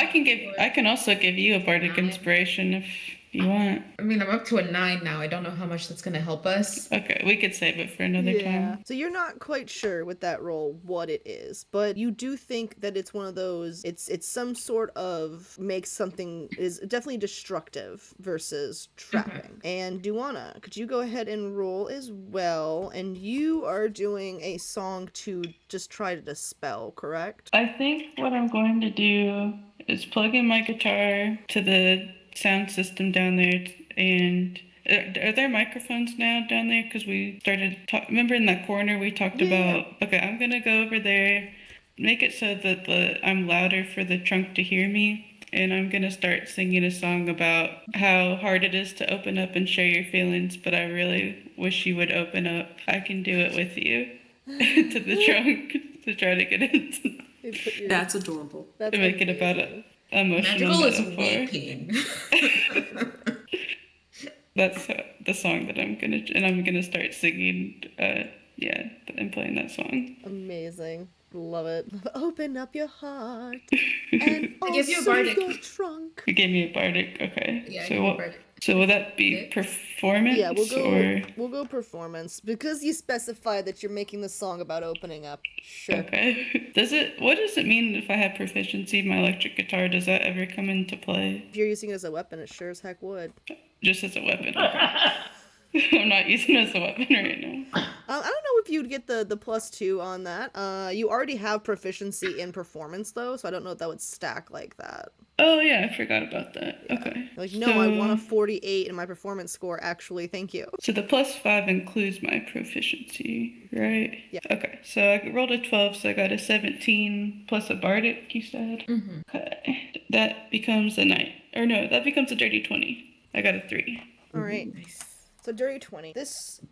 I can also give you a bardic 9. inspiration if you want. I mean, I'm up to a 9 now. I don't know how much that's going to help us. Okay, we could save it for another time. So you're not quite sure with that roll what it is, but you do think that it's one of those. It's some sort of makes something is definitely destructive versus trapping. And Duana, could you go ahead and roll as well? And you are doing a song to just try to dispel, correct? I think what I'm going to do is plug in my guitar to the sound system down there, and are there microphones now down there? Because we started remember in that corner we talked about. Okay, I'm gonna go over there, make it so that I'm louder for the trunk to hear me, and I'm gonna start singing a song about how hard it is to open up and share your feelings, but I really wish you would open up. I can do it with you to the trunk to try to get into. That's adorable. That's To make it about amazing. a emotional Magical is metaphor. weeping. That's the song that I'm gonna start singing. And playing that song. Amazing. Love it. Open up your heart and I give you a also bardic. your trunk. You gave me a bardic. Okay. Yeah, I So give you what? bardic. So will that be Okay. performance? Yeah, Or we'll go performance because you specify that you're making the song about opening up. Sure. okay. What does it mean if I have proficiency in my electric guitar? Does that ever come into play? If you're using it as a weapon, it sure as heck would. Just as a weapon. Okay. I'm not using it as a weapon right now. I don't know if you'd get the +2 on that. You already have proficiency in performance though, so I don't know if that would stack like that. Oh yeah, I forgot about that. Okay. Like, no, I want a 48 in my performance score. Actually, thank you. So the +5 includes my proficiency, right? Yeah. Okay, so I rolled a 12, so I got a 17 plus a bardic, you said? Mm-hmm. Okay, that becomes a 9. Or no, that becomes a dirty 20. I got a 3. All right. Nice. So dirty 20.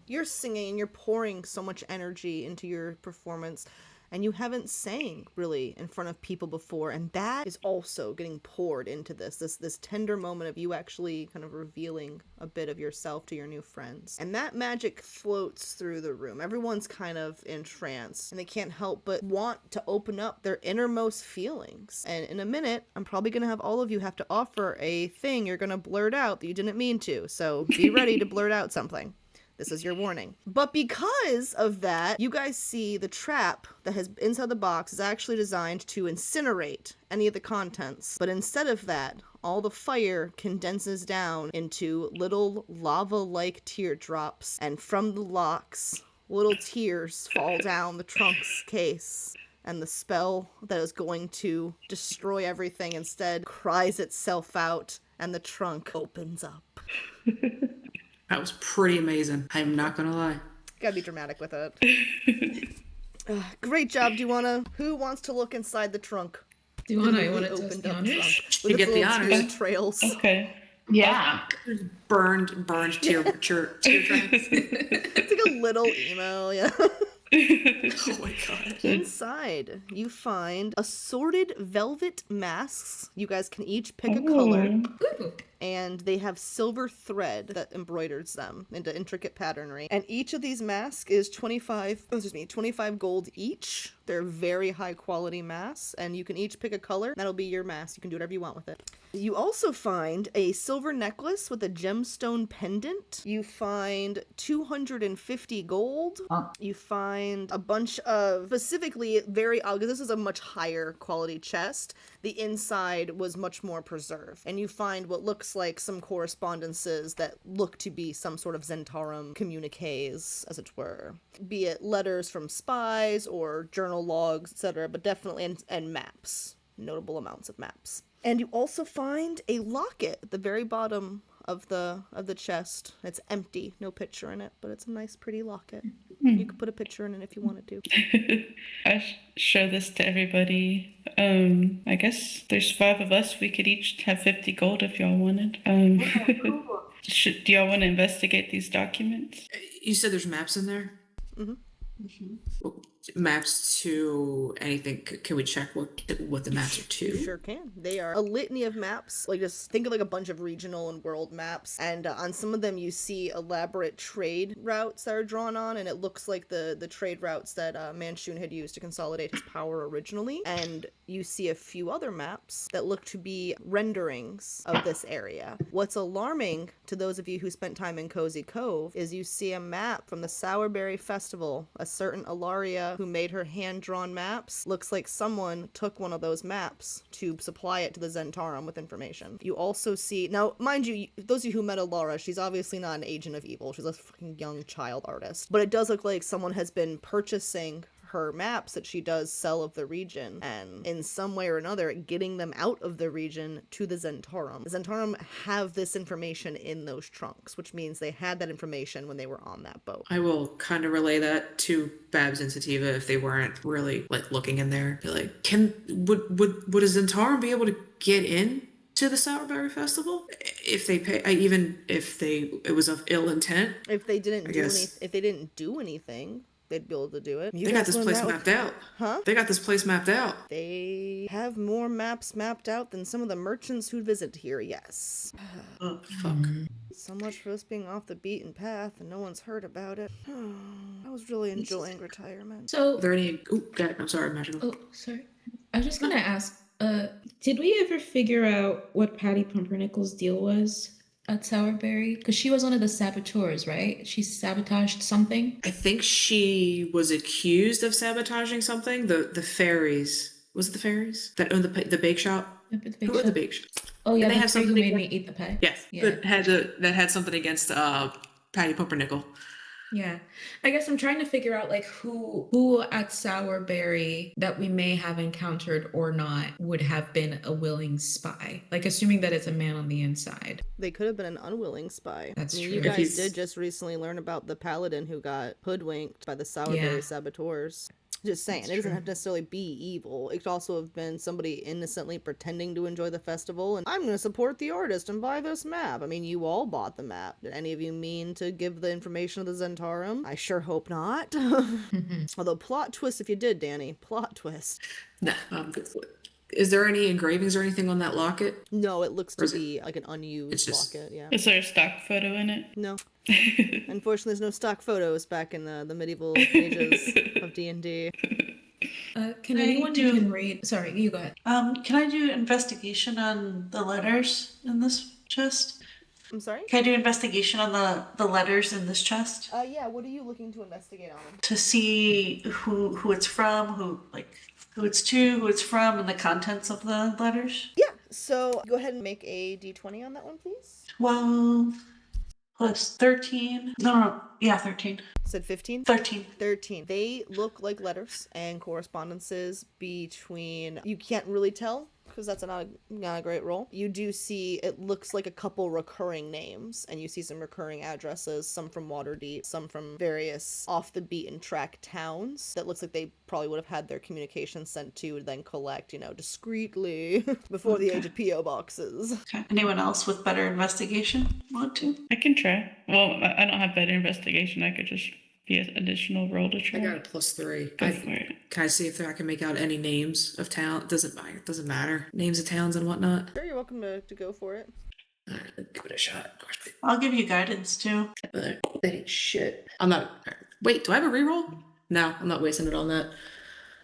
You're singing and you're pouring so much energy into your performance, and you haven't sang really in front of people before, and that is also getting poured into this tender moment of you actually kind of revealing a bit of yourself to your new friends. And that magic floats through the room. Everyone's kind of in trance, and they can't help but want to open up their innermost feelings. And in a minute, I'm probably gonna have all of you have to offer a thing you're gonna blurt out that you didn't mean to. So be ready to blurt out something. This is your warning. But because of that, you guys see the trap that has inside the box is actually designed to incinerate any of the contents. But instead of that, all the fire condenses down into little lava-like teardrops, and from the locks, little tears fall down the trunk's case. And the spell that is going to destroy everything instead cries itself out, and the trunk opens up. That was pretty amazing. I'm not gonna lie. Gotta be dramatic with it. Great job. Who wants to look inside the trunk? Do you want to Newly test opened the up honors? trunk You with get its the little honors. tear trails. Okay. Yeah. Burned tear tracks. It's like a little emo, yeah. Oh my god. Inside, you find assorted velvet masks. You guys can each pick a color, Ooh. and they have silver thread that embroiders them into intricate patternry. And each of these masks is 25 gold each. They're very high quality masks, and you can each pick a color. That'll be your mask. You can do whatever you want with it. You also find a silver necklace with a gemstone pendant. You find 250 gold. You find a bunch of specifically very because this is a much higher quality chest. The inside was much more preserved. And you find what looks like some correspondences that look to be some sort of Zentarum communiques, as it were. Be it letters from spies or journal logs, etc., but definitely and maps. Notable amounts of maps. And you also find a locket at the very bottom of the chest. It's empty, no picture in it, but it's a nice, pretty locket. You could put a picture in it if you wanted to. Show this to everybody. I guess there's 5 of us. We could each have 50 gold if y'all wanted. Do y'all want to investigate these documents? You said there's maps in there? Maps to anything. Can we check what the maps are to? You sure can. They are a litany of maps. Like, just think of like a bunch of regional and world maps. And on some of them, you see elaborate trade routes that are drawn on. And it looks like the trade routes that Manchun had used to consolidate his power originally. And you see a few other maps that look to be renderings of this area. What's alarming to those of you who spent time in Cozy Cove is you see a map from the Sourberry Festival. A certain Ilaria who made her hand-drawn maps. Looks like someone took one of those maps to supply it to the Zentarum with information. You also see, now mind you, those of you who met Alara, she's obviously not an agent of evil. She's a fucking young child artist. But it does look like someone has been purchasing her maps that she does sell of the region, and in some way or another getting them out of the region to the Zentarum. The Zentarum have this information in those trunks, which means they had that information when they were on that boat. I will kind of relay that to Babs and Sativa if they weren't really like looking in there. Be like, would a Zentarum be able to get in to the Sourberry Festival if they pay? Even if it was of ill intent. If they didn't if they didn't do anything, they'd be able to do it. They got this place mapped out. Huh? They got this place mapped out. They have more maps mapped out than some of the merchants who visit here, yes. Oh, fuck. So much for us being off the beaten path and no one's heard about it. I was really enjoying retirement. So, Are there any... Oh, God, I'm sorry, Magical. oh, sorry. I was just gonna ask, did we ever figure out what Patty Pumpernickel's deal was at Sourberry? Because she was one of the saboteurs, right? She sabotaged something. I think she was accused of sabotaging something. The fairies. Was it the fairies that owned the bake shop? Yep, the bake Who are the shop. bake shop? Oh yeah, And they the have fairy who something made me against- eat the pie. Yes, Yeah. that had something against Patty Pumpernickel. Yeah. I guess I'm trying to figure out like who at Sourberry that we may have encountered or not would have been a willing spy. Like assuming that it's a man on the inside. They could have been an unwilling spy. That's You true. guys he's- did just recently learn about the paladin who got hoodwinked by the Sourberry Yeah. saboteurs. Just saying, That's it doesn't true. have to necessarily be evil. It could also have been somebody innocently pretending to enjoy the festival, and I'm going to support the artist and buy this map. I mean, you all bought the map. Did any of you mean to give the information to the Zentarum? I sure hope not. Although, plot twist if you did, Danny. Plot twist. Nah, is there any engravings or anything on that locket? No, it looks to is it- be like an unused It's just- locket, yeah. Is there a stock photo in it? No. Unfortunately, there's no stock photos back in the medieval ages of D&D. Can I anyone do- who can read? Sorry, you go ahead. Can I do investigation on the letters in this chest? I'm sorry? Can I do investigation on the letters in this chest Yeah, what are you looking to investigate on? to see who it's from, who it's to, who it's from, and the contents of the letters? Yeah, so go ahead and make a d20 on that one, please. 12 plus 13. No, yeah, 13. Said 15? 13. 13. They look like letters and correspondences between, you can't really tell because that's not a great roll. You do see, it looks like a couple recurring names, and you see some recurring addresses, some from Waterdeep, some from various off the beaten track towns that looks like they probably would have had their communications sent to then collect, discreetly before the age of P.O. boxes. Okay. Anyone else with better investigation want to? I can try. Well, I don't have better investigation. I could just be an additional roll to try. I got a +3. Go for it. Can I see if I can make out any names of town? Doesn't matter. Names of towns and whatnot. Sure, you're welcome to go for it. Alright, give it a shot. I'll give you guidance too. That ain't shit. I'm not. Wait, do I have a reroll? No, I'm not wasting it on that.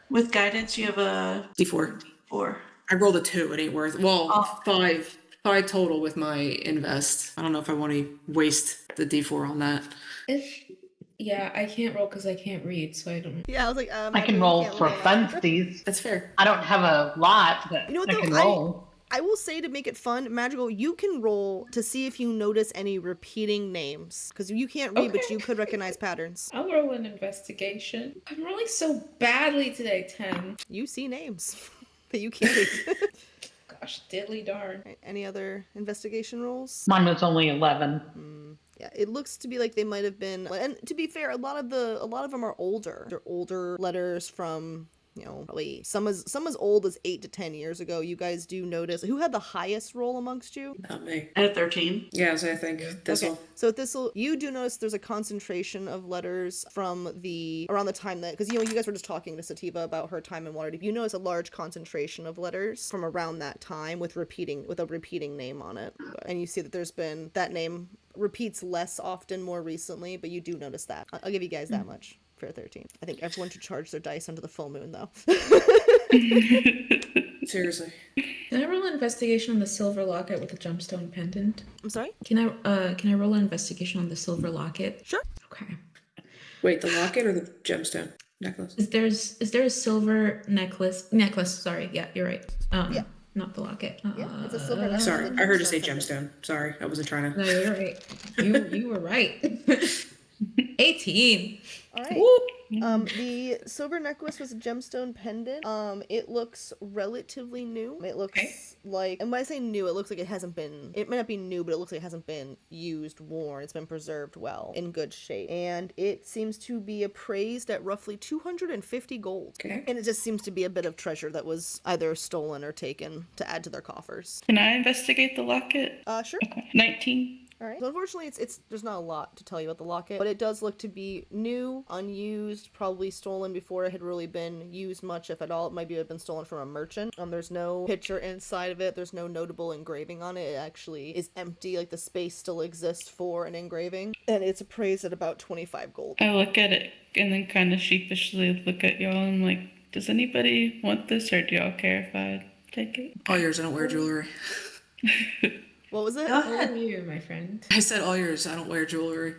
With guidance, you have a D4. 4. I rolled a 2. It ain't worth. Well, 5. 5 total with my invest. I don't know if I want to waste the D4 on that. Yeah, I can't roll because I can't read, so I don't. Yeah, I was like, I can roll for funsies. That's fair. I don't have a lot, but You know what, I though? can roll. I will say, to make it fun, Magical, you can roll to see if you notice any repeating names. Because you can't read, but Okay. you could recognize patterns. I'll roll an investigation. I'm rolling so badly today, 10. You see names that you can't read. Gosh, diddly darn. Right, any other investigation rolls? Mine was only 11. Yeah, it looks to be like they might have been, and to be fair, a lot of them are older. They're older letters from, probably some as old as 8 to 10 years ago. You guys do notice who had the highest roll amongst you? Not me. I had 13. Yeah, so I think this will. So at Thistle, you do notice there's a concentration of letters from around the time that, because you guys were just talking to Sativa about her time in Waterdeep. You notice a large concentration of letters from around that time with a repeating name on it, and you see that there's been that name repeats less often more recently, but you do notice that. I'll give you guys that much for 13. I think everyone should charge their dice under the full moon, though. Seriously. Can I roll an investigation on the silver locket with the gemstone pendant? I'm sorry? Can I roll an investigation on the silver locket? Sure. Okay. Wait, the locket or the gemstone necklace? Is there a silver necklace? Sorry, yeah, you're right. Yeah. Not the locket. Yeah, it's a silver necklace. Sorry, I heard you say gemstone. Sorry, I wasn't trying No, to. you're right. You were right. 18. All right. The silver necklace was a gemstone pendant. It looks relatively new. It looks like, and when I say new, it looks like it might not be new, but it looks like it hasn't been used, worn. It's been preserved well, in good shape. And it seems to be appraised at roughly 250 gold. Okay. And it just seems to be a bit of treasure that was either stolen or taken to add to their coffers. Can I investigate the locket? Sure. Okay. 19. All right. So unfortunately, it's there's not a lot to tell you about the locket, but it does look to be new, unused, probably stolen before it had really been used much, if at all. It might have been stolen from a merchant. There's no picture inside of it. There's no notable engraving on it. It actually is empty. Like, the space still exists for an engraving, and it's appraised at about 25 gold. I look at it and then kind of sheepishly look at y'all and I'm like, does anybody want this or do y'all care if I take it? All yours, I don't wear jewelry. What was it? Go ahead. Oh, you, my friend. I said all yours, I don't wear jewelry.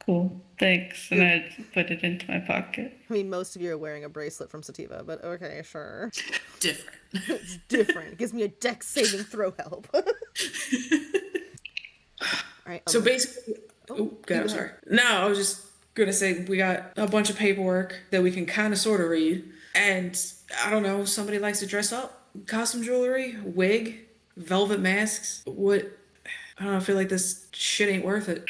Cool, thanks. And I put it into my pocket. I mean, most of you are wearing a bracelet from Sativa, but okay, sure. Different. It's different. It gives me a dex saving throw help. All right. So basically, God, I'm sorry. No, I was just gonna say we got a bunch of paperwork that we can kind of sort of read, and I don't know, somebody likes to dress up, costume jewelry, wig, velvet masks. What? I don't know. I feel like this shit ain't worth it.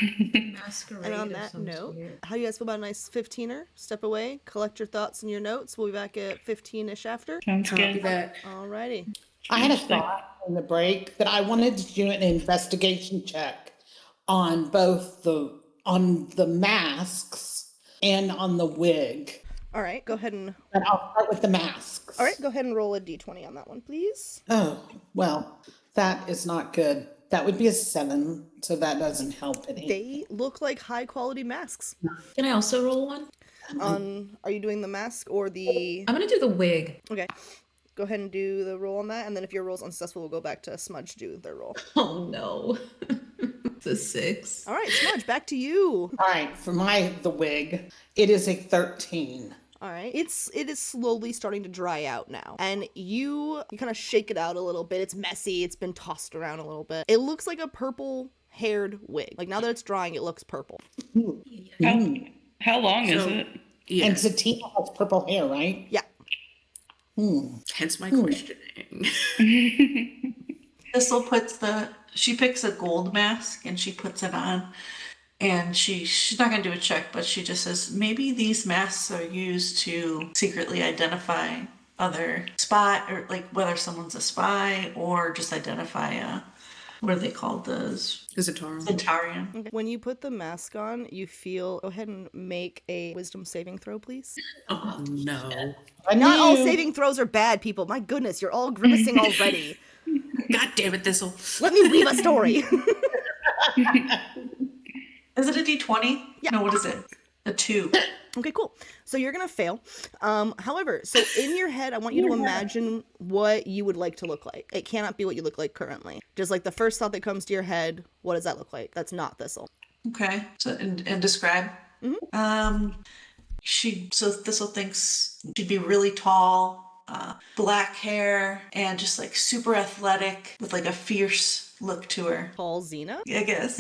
Masquerade. And on of that some note, sort. how do you guys feel about a nice 15er? Step away, collect your thoughts and your notes. We'll be back at 15-ish after. Sounds Copy good. that. Alrighty. I had a thought in the break that I wanted to do an investigation check on both on the masks and on the wig. Alright, go ahead and But I'll start with the masks. go ahead and roll a d20 on that one, please. Oh, well, that is not good. That would be a 7, so that doesn't help any. They look like high quality masks. Can I also roll one? Are you doing the mask or the... I'm gonna do the wig. Okay. Go ahead and do the roll on that, and then if your roll's unsuccessful, we'll go back to Smudge do their roll. Oh no. It's a 6. All right, Smudge, back to you. All right, for the wig, it is a 13. All right, it is slowly starting to dry out now, and you kind of shake it out a little bit. It's messy. It's been tossed around a little bit. It looks like a purple-haired wig. Like now that it's drying, it looks purple. How long is So- it? Yeah. And Sativa has purple hair, right? Yeah. Hence my questioning. Thistle she picks a gold mask and she puts it on. And she's not going to do a check, but she just says, maybe these masks are used to secretly identify other spy, or like whether someone's a spy or just identify what are they called? Those Zentarum. Centaurian. Okay. When you put the mask on, you feel. Go ahead and make a wisdom saving throw, please. Oh no. Not all knew. saving throws are bad, people. My goodness, you're all grimacing already. God damn it, Thistle. Let me weave a story. Is it a D20? Yeah. No, what is it? A 2. Okay, cool. So you're gonna fail. However, so in your head, I want you to imagine what you would like to look like. It cannot be what you look like currently. Just like the first thought that comes to your head, what does that look like? That's not Thistle. Okay. So and describe. So Thistle thinks she'd be really tall, black hair, and just like super athletic with like a fierce look to her. Paul Xena. I guess.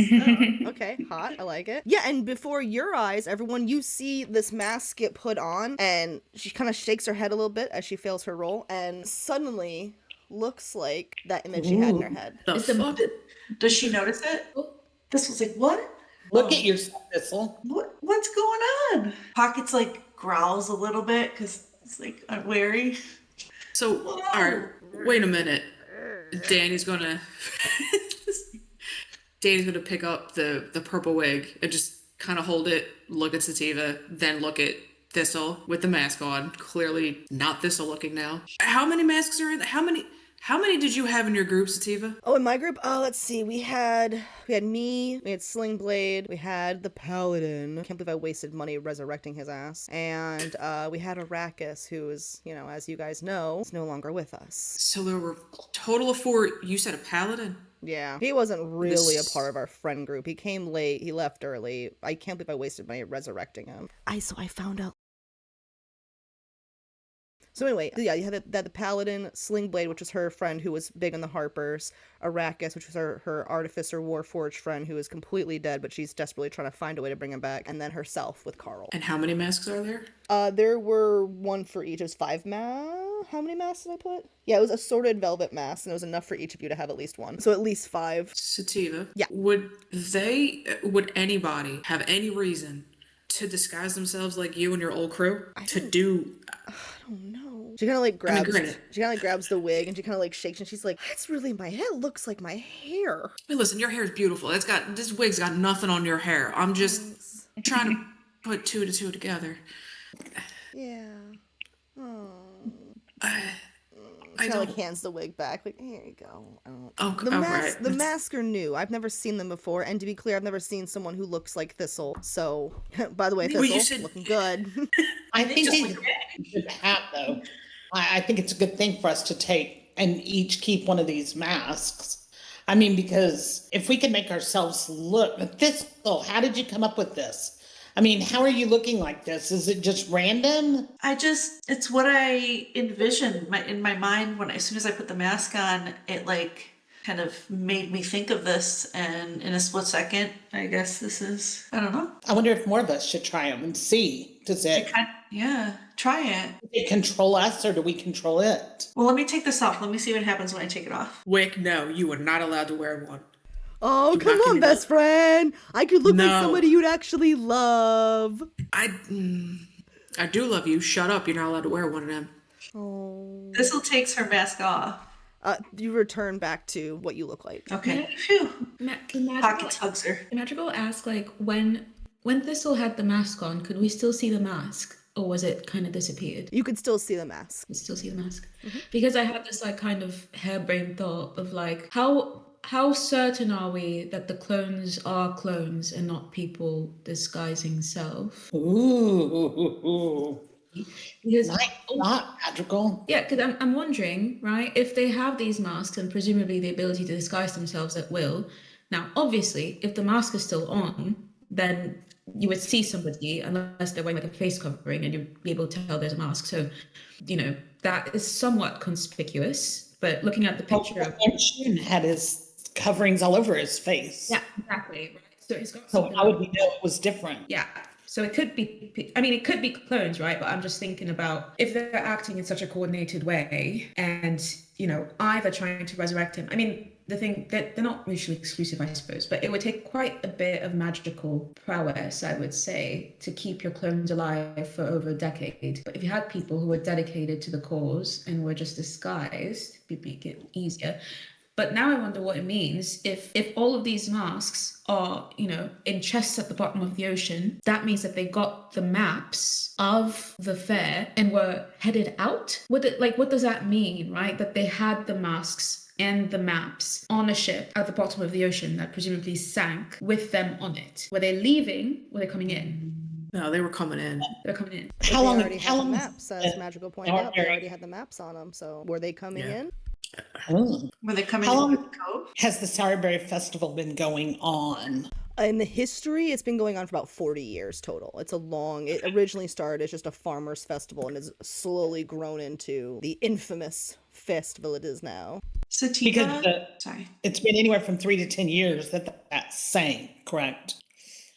Okay, hot. I like it. Yeah, and before your eyes, everyone, you see this mask get put on, and she kind of shakes her head a little bit as she fails her roll, and suddenly looks like that image she had in her head. The fuck? Does she notice it? Thistle's like, what? Look at yourself, Thistle. What's going on? Pocket's like growls a little bit because it's like wary. So, alright, wait a minute. Danny's gonna pick up the purple wig and just kind of hold it, look at Sativa, then look at Thistle with the mask on. Clearly not Thistle looking now. How many masks are in? How many did you have in your group, Sativa? Oh, in my group, let's see. We had me, we had Sling Blade, we had the Paladin. I can't believe I wasted money resurrecting his ass. And we had Arrakis, who is, as you guys know, is no longer with us. So there were a total of 4. You said a paladin? Yeah, he wasn't really This- a part of our friend group. He came late, he left early. I can't believe I wasted money resurrecting him. So I found out. So anyway, yeah, you had the Paladin, Sling Blade, which was her friend who was big on the Harpers, Arrakis, which was her Artificer Warforged friend who is completely dead, but she's desperately trying to find a way to bring him back, and then herself with Carl. And how many masks are there? There were one for each. It was 5 How many masks did I put? Yeah, it was assorted velvet mask, and it was enough for each of you to have at least one. So at least 5. Sativa? Yeah. Would anybody have any reason to disguise themselves like you and your old crew? Oh no. She kind of like grabs. granted. She kind of grabs the wig and she kind of like shakes and she's like, "That's really my hair. It looks like my hair." Hey, listen, your hair is beautiful. This wig's got nothing on your hair. I'm just trying to put 2 to 2 together. Yeah. Oh. I She don't. like hands the wig back. Like, here you go. Right. The masks are new. I've never seen them before. And to be clear, I've never seen someone who looks like Thistle. So, by the way, Well, Thistle, you said- looking good. I think just they like should have, though. I think it's a good thing for us to take and each keep one of these masks. I mean, because if we can make ourselves look, Thistle, how did you come up with this? I mean, how are you looking like this? Is it just random? It's what I envisioned in my mind as soon as I put the mask on, it like kind of made me think of this, and in a split second, I guess I don't know. I wonder if more of us should try them and see. Does it Try it. control us or do we control it? Well, let me take this off. Let me see what happens when I take it off. Wick, no, you are not allowed to wear one. Oh, Do come not give on, me best friend. I could look like No. somebody you'd actually love. I do love you. Shut up. You're not allowed to wear one of them. Oh. Thistle takes her mask off. You return back to what you look like. Okay. Phew. Can Pockets hugs her. Magical ask, like, when Thistle had the mask on, could we still see the mask? Or was it kind of disappeared? You could still see the mask. You still see the mask? Because I had this, like, kind of harebrained thought of, like, how certain are we that the clones are clones and not people disguising self? Ooh. Because Not magical. yeah, because I'm wondering, right, if they have these masks and presumably the ability to disguise themselves at will, Now, obviously, if the mask is still on, then you would see somebody unless they're wearing like a face covering, and you'd be able to tell there's a mask. So, that is somewhat conspicuous. But looking at the picture of Shun had his coverings all over his face. yeah, exactly. Right. So he's got So something. how would we know it was different? Yeah. So it could be, I mean, it could be clones, right? But I'm just thinking about if they're acting in such a coordinated way and, either trying to resurrect him. I mean, the thing that they're not mutually exclusive, I suppose, but it would take quite a bit of magical prowess, I would say, to keep your clones alive for over a decade. But if you had people who were dedicated to the cause and were just disguised, it'd make it easier. But now I wonder what it means if all of these masks are, in chests at the bottom of the ocean. That means that they got the maps of the fair and were headed out. What does that mean, right? That they had the masks and the maps on a ship at the bottom of the ocean that presumably sank with them on it. Were they leaving? Were they coming in? No, they were coming in. They're coming in. How long? Already had the maps, as Magical pointed out. They already had the maps on them. So were they coming in? Oh. Were they coming How into long the cove? has the Sourberry Festival been going on? In the history, it's been going on for about 40 years total. It originally started as just a farmer's festival and has slowly grown into the infamous festival it is now. Sativa? Because Sorry. it's been anywhere from 3 to 10 years that sank, correct?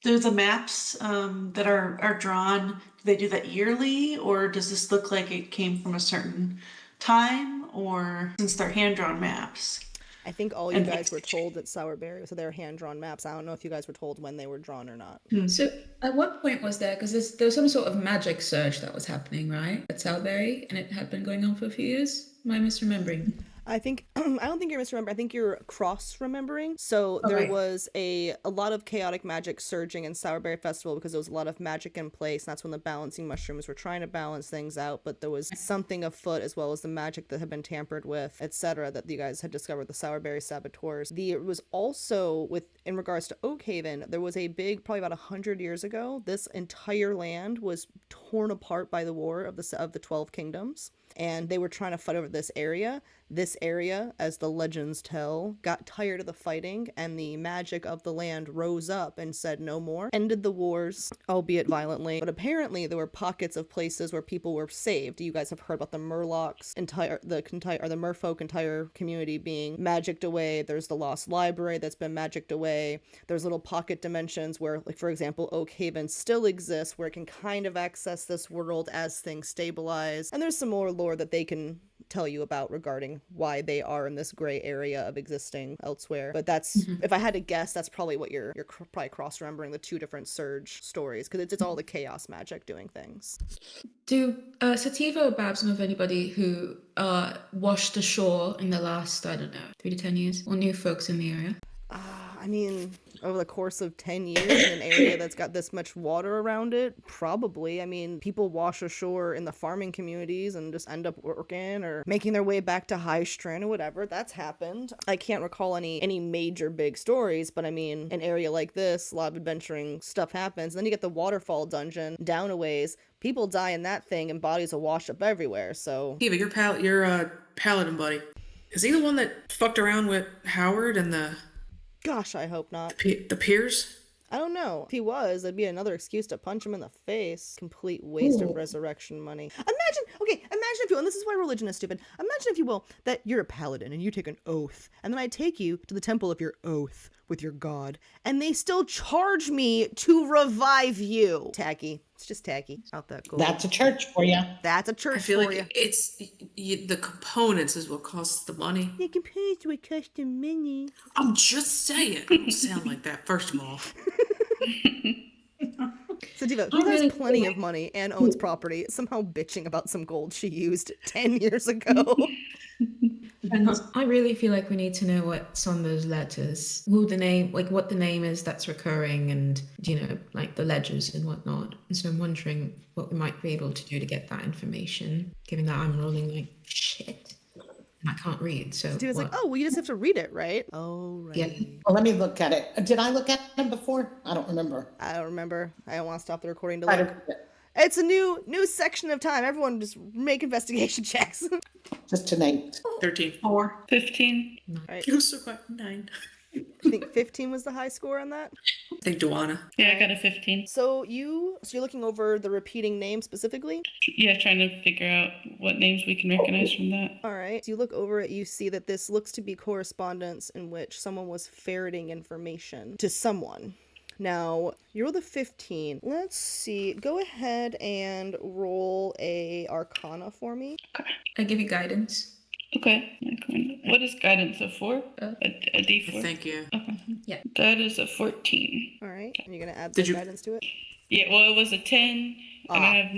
There's the maps that are drawn. Do they do that yearly, or does this look like it came from a certain time, or since they're hand-drawn maps? I think all you guys were told that Sourberry, so they're hand-drawn maps. I don't know if you guys were told when they were drawn or not. So at what point was there, because there was some sort of magic surge that was happening, right, at Sourberry, and it had been going on for a few years? Am I misremembering? I think I don't think you're misremembering. I think you're cross-remembering. So there was a lot of chaotic magic surging in Sourberry Festival because there was a lot of magic in place. And that's when the balancing mushrooms were trying to balance things out. But there was something afoot, as well as the magic that had been tampered with, etc., that you guys had discovered, the Sourberry saboteurs. It was also, in regards to Oakhaven, there was a big, probably about 100 years ago, this entire land was torn apart by the war of the 12 kingdoms. And they were trying to fight over this area. This area, as the legends tell, got tired of the fighting, and the magic of the land rose up and said no more, ended the wars, albeit violently. But apparently there were pockets of places where people were saved. You guys have heard about the Murlocs, the Merfolk entire community being magicked away. There's the Lost Library that's been magicked away. There's little pocket dimensions where, like, for example, Oakhaven still exists, where it can kind of access this world as things stabilize. And there's some more lore that they can tell you about regarding why they are in this gray area of existing elsewhere. But that's, if I had to guess, that's probably what you're probably cross-remembering the two different surge stories, because it's all the chaos magic doing things. Do Sativa or Babs know of anybody who washed ashore in the last, I don't know, 3 to 10 years, or new folks in the area? I mean, over the course of 10 years in an area that's got this much water around it, probably. I mean, people wash ashore in the farming communities and just end up working or making their way back to High Strand or whatever. That's happened. I can't recall any major big stories, but I mean, an area like this, a lot of adventuring stuff happens. And then you get the waterfall dungeon down a ways. People die in that thing and bodies will wash up everywhere, so... Eva, your paladin buddy, is he the one that fucked around with Howard and the... Gosh, I hope not. The peers? I don't know. If he was, that'd be another excuse to punch him in the face. Complete waste of resurrection money. Imagine if you, and this is why religion is stupid. Imagine, if you will, that you're a paladin and you take an oath, and then I take you to the temple of your oath with your god, and they still charge me to revive you. Tacky. It's just tacky. Out that gold. That's a church for you. That's a church I feel for like you. it's the components is what costs the money. The components would cost the money. I'm just saying. Don't sound like that, first of all. Sativa, who has plenty of money and owns property, somehow bitching about some gold she used 10 years ago. And I really feel like we need to know what's on those letters, what the name is that's recurring, and like the ledgers and whatnot. And so I'm wondering what we might be able to do to get that information, given that I'm rolling like shit and I can't read. So Sativa's like, oh, well, you just have to read it, right? Oh, right. Yeah. Well, let me look at it. Did I look at him before? I don't remember. I don't remember. I don't want to stop the recording to I look. don't- It's a new section of time. Everyone just make investigation checks. Just an 8. 13. 4. 15. It was so quiet. 9. I think 15 was the high score on that. I think Duana. Yeah, I got a 15. So you're looking over the repeating name specifically? Yeah, trying to figure out what names we can recognize from that. All right. So you look over it, you see that this looks to be correspondence in which someone was ferreting information to someone. Now, you rolled a 15. Let's see. Go ahead and roll a Arcana for me. I give you guidance. Okay. What is guidance, a 4? A D4? Thank you. Okay. Yeah. That is a 14. All right. And you're going to add Did the you- guidance to it? Yeah, well, it was a 10, and I have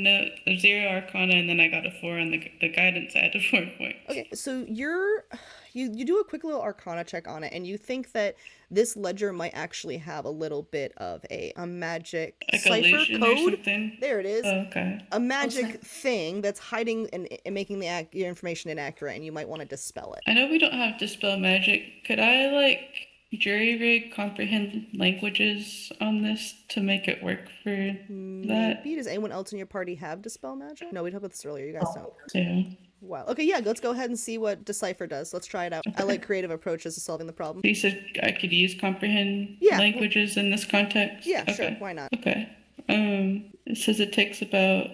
a 0 Arcana, and then I got a 4 on the guidance. I had a 4 points. Okay, so you do a quick little Arcana check on it, and you think that this ledger might actually have a little bit of a magic Like cipher illusion or code. something? There it is. Oh, okay. A magic thing that's hiding and making your information inaccurate, and you might want to dispel it. I know we don't have dispel magic. Could I, jury rig comprehend languages on this to make it work for that? Maybe. Does anyone else in your party have dispel magic? No, we talked about this earlier. You guys don't. Yeah. Wow. Okay, yeah, let's go ahead and see what Decipher does. Let's try it out. I like creative approaches to solving the problem. You said I could use comprehend Yeah. languages in this context? Yeah, Okay. sure. Why not? Okay. It says it takes about.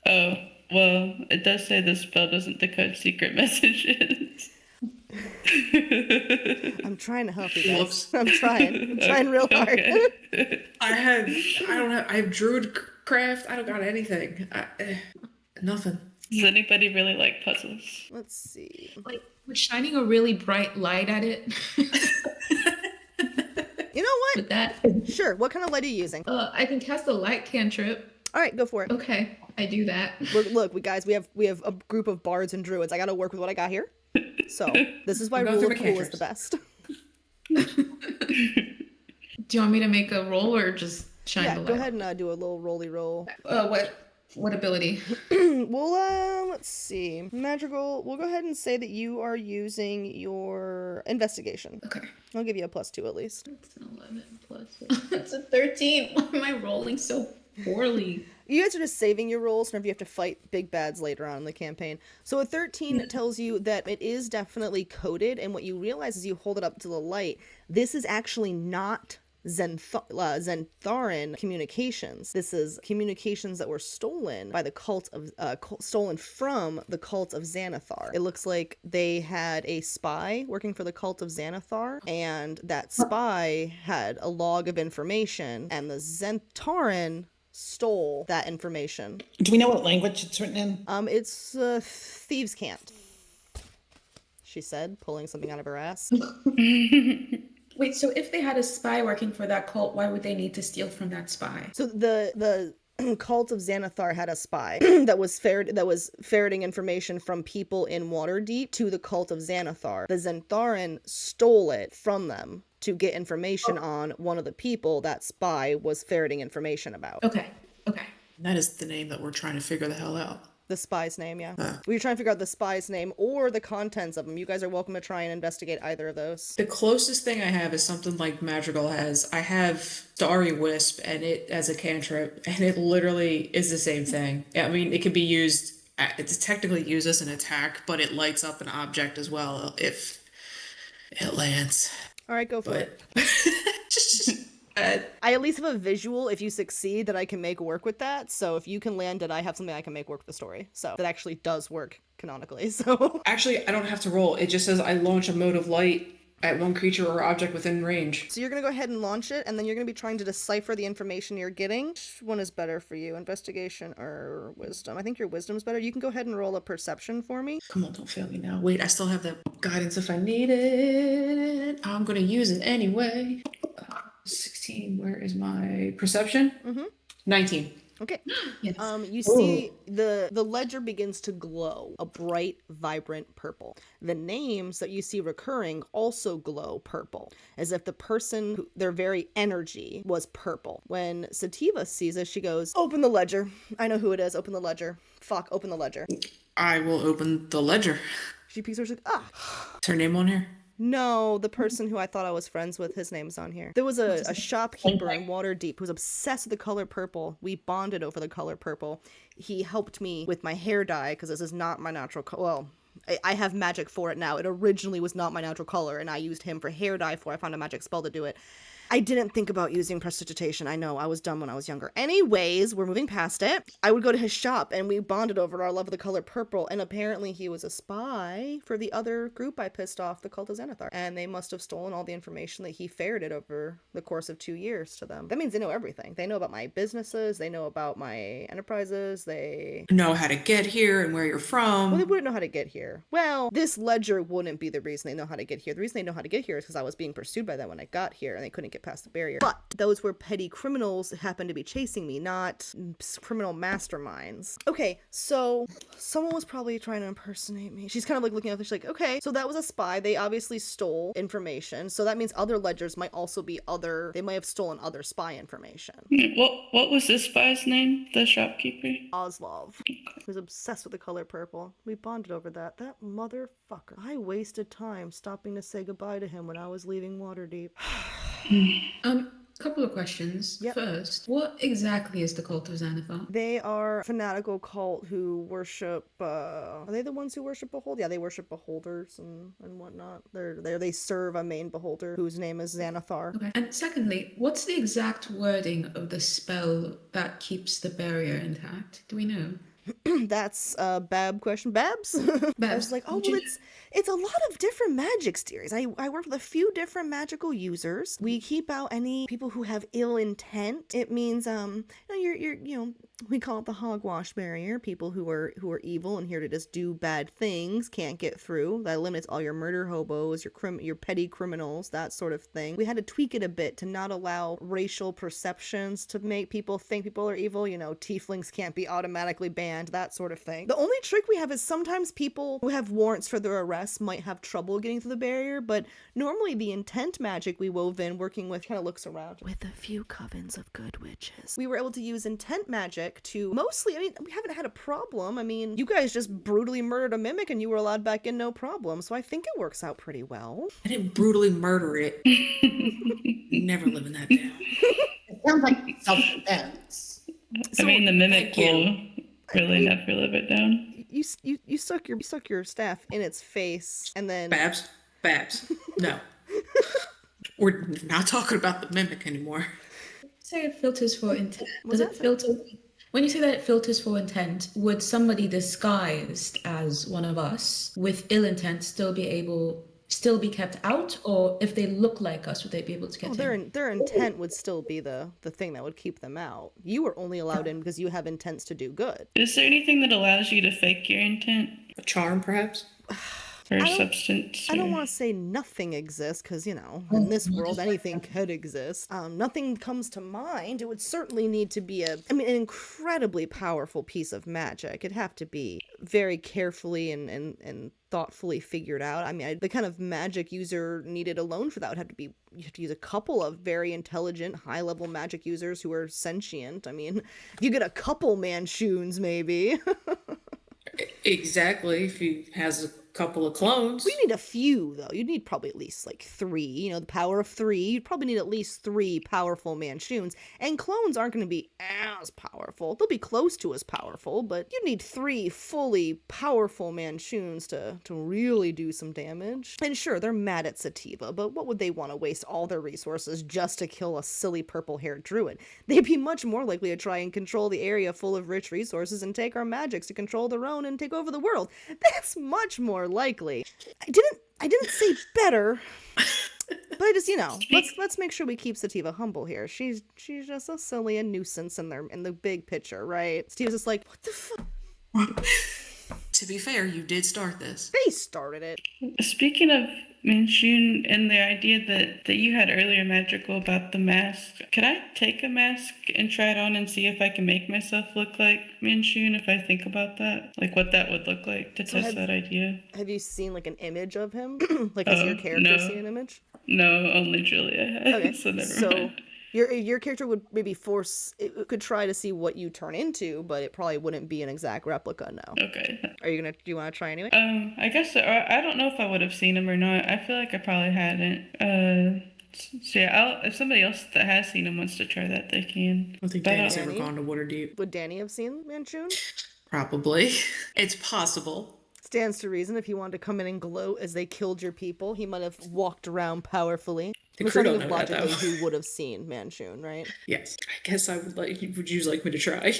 Oh, well, it does say the spell doesn't decode secret messages. I'm trying to help you guys. Whoops. I'm trying real hard. Okay. I have druid craft. I don't got anything. Nothing. Does anybody really like puzzles? Let's see. Like, we're shining a really bright light at it. You know what? With that, Sure. What kind of light are you using? I can cast the light cantrip. All right, go for it. Okay, I do that. Look, we have a group of bards and druids. I got to work with what I got here. So this is why I'm going rule through of my cool is the cantrips. best. Do you want me to make a roll or just shine Yeah, the light? go ahead and do a little roly roll. What ability? Well, let's see. Magical. We'll go ahead and say that you are using your investigation. Okay. I'll give you a +2 at least. It's an 11 plus. It's a 13. Why am I rolling so poorly? You guys are just saving your rolls whenever you have to fight big bads later on in the campaign. So a 13 tells you that it is definitely coded, and what you realize as you hold it up to the light, this is actually not Zentharan communications. This is communications that were stolen by the cult of stolen from the cult of Xanathar. It looks like they had a spy working for the cult of Xanathar, and that spy had a log of information, and the Zentharan stole that information. Do we know what language it's written in? It's thieves' cant, she said, pulling something out of her ass. Wait, so if they had a spy working for that cult, why would they need to steal from that spy? So the cult of Xanathar had a spy that was ferreting information from people in Waterdeep to the cult of Xanathar. The Zentharan stole it from them to get information on one of the people that spy was ferreting information about. Okay. That is the name that we're trying to figure the hell out. The spy's name, yeah. We were trying to figure out the spy's name or the contents of them. You guys are welcome to try and investigate either of those. The closest thing I have is something like Madrigal has. I have Starry Wisp and it as a cantrip, and it literally is the same thing. I mean, it can be used, it's technically used as an attack, but it lights up an object as well if it lands. All right, go for it. I I at least have a visual, if you succeed, that I can make work with that. So if you can land it, I have something I can make work with the story. So that actually does work canonically. So Actually, I don't have to roll. It just says I launch a mode of light at one creature or object within range. you're going to go ahead and launch it, and then you're going to be trying to decipher the information you're getting. Which one is better for you, investigation or wisdom? I think your wisdom's better. You can go ahead and roll a perception for me. Come on, don't fail me now. Wait, I still have the guidance if I need it. I'm going to use it anyway. 16, where is my perception? 19. Okay. Yes. You see the ledger begins to glow a bright, vibrant purple. The names that you see recurring also glow purple, as if the person, their very energy was purple. When Sativa sees this, she goes, "Open the ledger. I know who it is. Open the ledger. Fuck, open the ledger." I will open the ledger. She peeks her, she's like, "Ah." Is her name on here? No, the person who I thought I was friends with, his name's on here. There was a shopkeeper in Waterdeep who's obsessed with the color purple. We bonded over the color purple. He helped me with my hair dye because this is not my natural color. Well, I have magic for it now. It originally was not my natural color, and I used him for hair dye for I found a magic spell to do it. I didn't think about using prestidigitation. I know, I was dumb when I was younger. Anyways, we're moving past it. I would go to his shop, and we bonded over our love of the color purple, and apparently he was a spy for the other group I pissed off, the Cult of Xanathar. And they must have stolen all the information that he ferreted over the course of 2 years to them. That means they know everything. They know about my businesses, they know about my enterprises, they Know how to get here and where you're from. well, they wouldn't know how to get here. Well, this ledger wouldn't be the reason they know how to get here. The reason they know how to get here is because I was being pursued by them when I got here and they couldn't get past the barrier. But those were petty criminals that happened to be chasing me, not criminal masterminds. Okay, so someone was probably trying to impersonate me. She's kind of like looking at it, she's like, okay, so that was a spy. They obviously stole information. So that means other ledgers might also be they might have stolen other spy information. What was this spy's name? The shopkeeper? Oslov. He was obsessed with the color purple. We bonded over that. That motherfucker. I wasted time stopping to say goodbye to him when I was leaving Waterdeep. Couple of questions. Yep. First, what exactly is the Cult of Xanathar? They are a fanatical cult who worship, are they the ones who worship behold? Yeah, they worship beholders and whatnot. They serve a main beholder whose name is Xanathar. Okay. And secondly, what's the exact wording of the spell that keeps the barrier intact? Do we know? That's a Bab question. Babs? I was like, oh, well, it's a lot of different magic theories. I work with a few different magical users. We keep out any people who have ill intent. It means, you're we call it the hogwash barrier. People who are evil and here to just do bad things can't get through. That limits all your murder hobos, your petty criminals, that sort of thing. We had to tweak it a bit to not allow racial perceptions to make people think people are evil. Tieflings can't be automatically banned, that sort of thing. The only trick we have is sometimes people who have warrants for their arrest might have trouble getting through the barrier, but normally the intent magic we wove in working with kind of looks around. With a few covens of good witches, we were able to use intent magic to mostly, we haven't had a problem. You guys just brutally murdered a mimic and you were allowed back in no problem, so I think it works out pretty well. I didn't brutally murder it. Never living that down. It sounds like self-defense. The mimic will really never live it down. You stuck your staff in its face and then Babs, no. We're not talking about the mimic anymore. Say it filters for intent. Does it filter? When you say that it filters for intent, would somebody disguised as one of us with ill intent still be kept out, or if they look like us, would they be able to get in? Their intent would still be the thing that would keep them out. You were only allowed in because you have intents to do good. Is there anything that allows you to fake your intent? A charm, perhaps? Or substance? I don't want to say nothing exists because, in this world, anything could exist. Nothing comes to mind. It would certainly need to be an incredibly powerful piece of magic. It'd have to be very carefully and thoughtfully figured out. The kind of magic user needed alone for that would have to be, you have to use a couple of very intelligent, high-level magic users who are sentient. If you get a couple Manshoons, maybe. Exactly, if he has a couple of clones. We need a few, though. You'd need probably at least 3, the power of 3. You'd probably need at least 3 powerful Manshoons. And clones aren't going to be as powerful. They'll be close to as powerful, but you'd need 3 fully powerful Manshoons to really do some damage. And sure, they're mad at Sativa, but what would they want to waste all their resources just to kill a silly purple-haired druid? They'd be much more likely to try and control the area full of rich resources and take our magics to control their own and take over the world. That's much more likely. I didn't say better, but I just, let's make sure we keep Sativa humble here. She's just so silly and nuisance in the big picture, right? Sativa's just like, what the fuck? To be fair, you did start this. They started it. Speaking of Manshoon and the idea that you had earlier, Magical, about the mask, could I take a mask and try it on and see if I can make myself look like Manshoon if I think about that? Like what that would look like to test that idea? Have you seen an image of him? Has your character seen an image? No, only Julia has. Okay. So never mind. Your character would maybe could try to see what you turn into, but it probably wouldn't be an exact replica, no. Okay. Do you want to try anyway? I guess so. I don't know if I would have seen him or not. I feel like I probably hadn't. So yeah, if somebody else that has seen him wants to try that, they can. I don't think Danny's ever gone to Waterdeep. Would Danny have seen Manshoon? Probably. It's possible. Stands to reason if he wanted to come in and gloat as they killed your people, he might have walked around powerfully. The Which crew I think don't is know that, logically though. who would have seen Manchun, right? Yes. I guess I would like. Would you like me to try?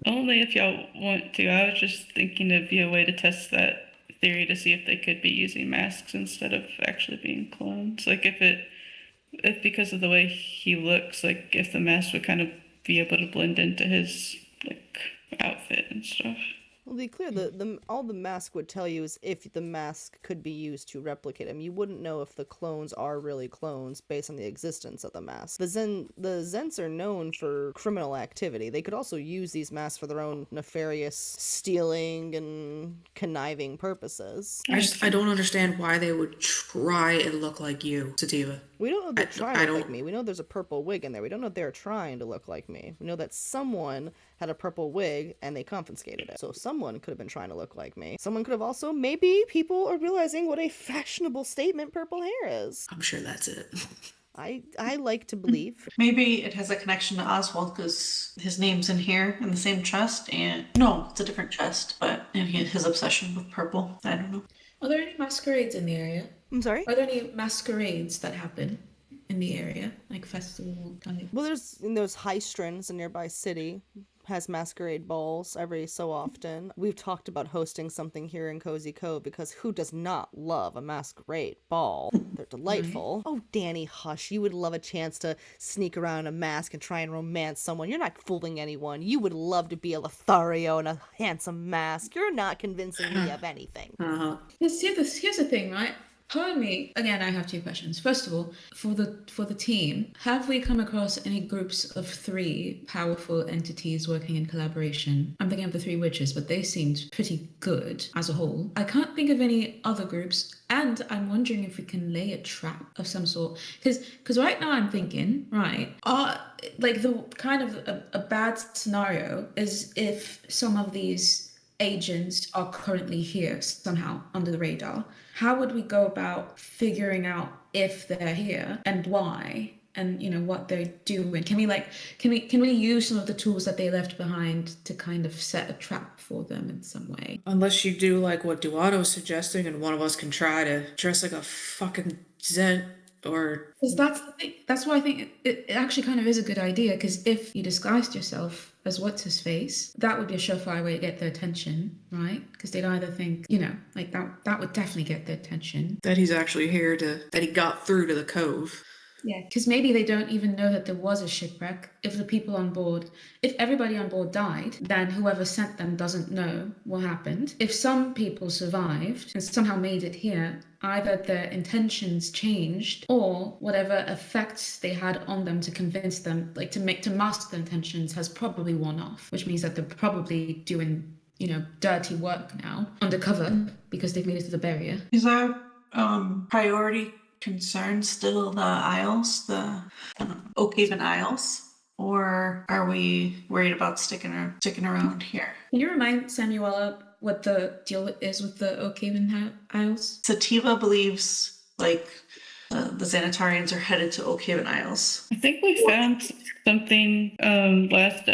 Only if y'all want to. I was just thinking it'd be a way to test that theory to see if they could be using masks instead of actually being clones. Like if because of the way he looks, like if the mask would kind of be able to blend into his like outfit and stuff. Well, to be clear, all the mask would tell you is if the mask could be used to replicate him. You wouldn't know if the clones are really clones based on the existence of the mask. The Zents are known for criminal activity. They could also use these masks for their own nefarious stealing and conniving purposes. I don't understand why they would try and look like you, Sativa. We don't know they're trying I to look like don't- me. We know there's a purple wig in there. We don't know they're trying to look like me. We know that someone had a purple wig and they confiscated it. So someone could have been trying to look like me. Someone could have also, maybe people are realizing what a fashionable statement purple hair is. I'm sure that's it. I like to believe. Maybe it has a connection to Oswald because his name's in here in the same chest, and no, it's a different chest, but and his obsession with purple. I don't know. Are there any masquerades in the area? I'm sorry? Are there any masquerades that happen in the area, like festival kind of? Well, there's Hystrins, a nearby city, has masquerade balls every so often. We've talked about hosting something here in Cozy Cove because who does not love a masquerade ball? They're delightful. Oh, Danny, hush. You would love a chance to sneak around in a mask and try and romance someone. You're not fooling anyone. You would love to be a Lothario in a handsome mask. You're not convincing me of anything. Here's the thing, right? Part of me, again, I have two questions. First of all, for the team, have we come across any groups of 3 powerful entities working in collaboration? I'm thinking of the 3 witches, but they seemed pretty good as a whole. I can't think of any other groups, and I'm wondering if we can lay a trap of some sort. Because right now I'm thinking, right, like the kind of a bad scenario is if some of these agents are currently here somehow under the radar. How would we go about figuring out if they're here and why, and what they're doing? Can we use some of the tools that they left behind to kind of set a trap for them in some way? Unless you do like what Duato's suggesting, and one of us can try to dress like a fucking Zent or. Because that's the thing. That's why I think it actually kind of is a good idea. Because if you disguised yourself as what's his face, that would be a surefire way to get their attention, right? Because they'd either think, like that would definitely get their attention. That he's actually here that he got through to the cove. Yeah, because maybe they don't even know that there was a shipwreck. If everybody on board died, then whoever sent them doesn't know what happened. If some people survived and somehow made it here, either their intentions changed or whatever effects they had on them to convince them, like to mask their intentions, has probably worn off, which means that they're probably doing, dirty work now undercover because they've made it to the barrier. Is our priority concern still the Isles, the Oakhaven Isles, or are we worried about sticking around here? Can you remind Samuela what the deal is with the Oakhaven Isles? Sativa believes the Xanatarians are headed to Oakhaven Isles. I think we found something last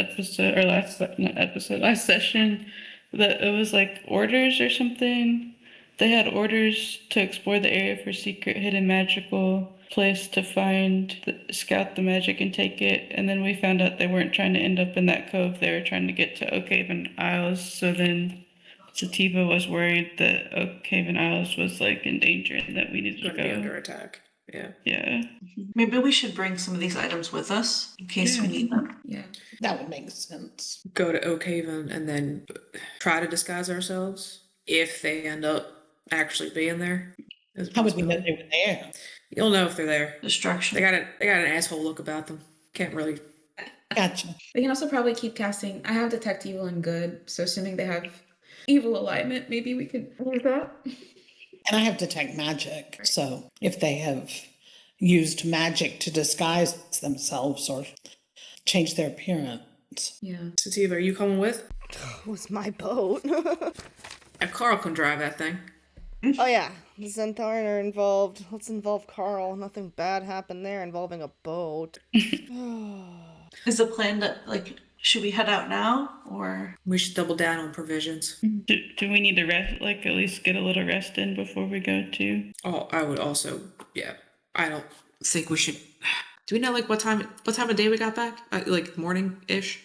session that it was like orders or something. They had orders to explore the area for secret hidden magical place to scout the magic and take it. And then we found out they weren't trying to end up in that cove. They were trying to get to Oakhaven Isles. So then Sativa was worried that Oakhaven Isles was like in danger and that we needed to Gonna be go. under attack. Yeah. Yeah. Maybe we should bring some of these items with us in case we need them. Yeah. That would make sense. Go to Oakhaven and then try to disguise ourselves if they end up actually being there. How would we know they were there? You'll know if they're there. Destruction. They got an asshole look about them. Can't really. Gotcha. They can also probably keep casting. I have detect evil and good, so assuming they have evil alignment, maybe we could use that. And I have detect magic. So if they have used magic to disguise themselves or change their appearance. Yeah. Sativa, are you coming with? It was my boat. And Carl can drive that thing. Oh yeah, the Zentharn are involved. Let's involve Carl. Nothing bad happened there involving a boat. Is the plan to Should we head out now, or? We should double down on provisions. Do we need to rest, like at least get a little rest in before we go too? Oh, I would also, yeah. I don't think we should. Do we know like what time of day we got back? Like morning ish.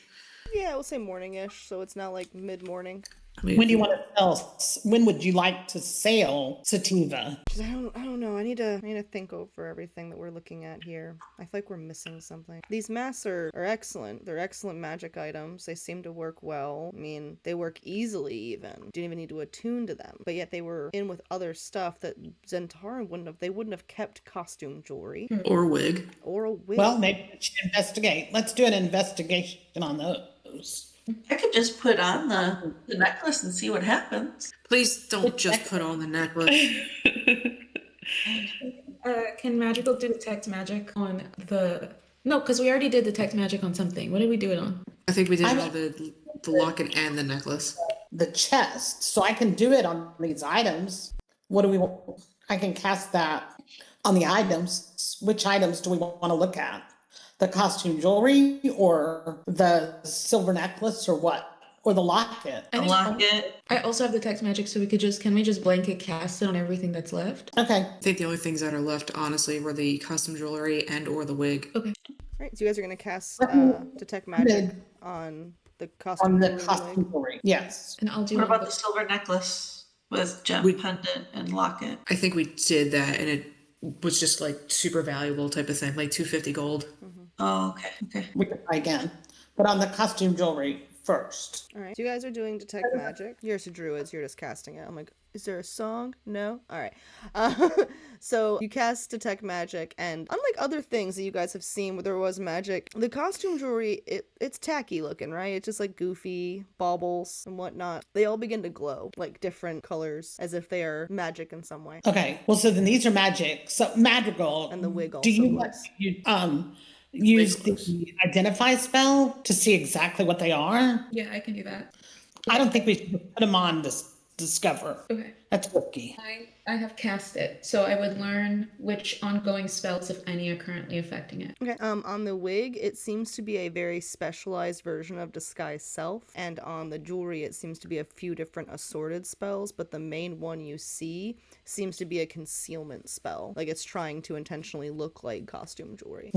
Yeah, we'll say morning-ish, so it's not like mid-morning. I mean, When do you want to sail? When would you like to sail Sativa? I don't know. I need to think over everything that we're looking at here. I feel like we're missing something. These masks are excellent. They're excellent magic items. They seem to work well. I mean, they work easily even. Didn't even need to attune to them. But yet they were in with other stuff that Zentaran wouldn't have kept costume jewelry. or wig. Or a wig. Well, maybe we should investigate. Let's do an investigation on those. I could just put on the necklace and see what happens. Please don't just put on the necklace. Can magical do detect magic on the... No, because we already did detect magic on something. What did we do it on? I think we did all the locket and the necklace. The chest, so I can do it on these items. What do we want? I can cast that on the items. Which items do we want to look at? The costume jewelry or the silver necklace or what? Or the locket? The locket. I also have detect magic, so can we just blanket cast it on everything that's left? Okay. I think the only things that are left, honestly, were the custom jewelry and or the wig. Okay. Alright, so you guys are gonna cast detect magic on the costume On the jewelry. costume jewelry, yes. And I'll do What one about the silver necklace with gem pendant and locket? I think we did that, and it was just like super valuable type of thing, like 250 gold. Oh, okay. Okay. We can try again. But on the costume jewelry first. Alright, so you guys are doing detect magic. You're just druids, you're just casting it. I'm like, is there a song? No? Alright. So you cast detect magic, and unlike other things that you guys have seen where there was magic, the costume jewelry, it's tacky looking, right? It's just like goofy baubles and whatnot. They all begin to glow, like different colors, as if they are magic in some way. Okay, well, so then these are magic. So Madrigal. And the wig Do also you want was. to use the identify spell to see exactly what they are? Yeah, I can do that. I don't think we should put them on this discover. Okay. That's risky. I have cast it, so I would learn which ongoing spells, if any, are currently affecting it. Okay, on the wig, it seems to be a very specialized version of disguise self, and on the jewelry, it seems to be a few different assorted spells, but the main one you see seems to be a concealment spell. Like, it's trying to intentionally look like costume jewelry.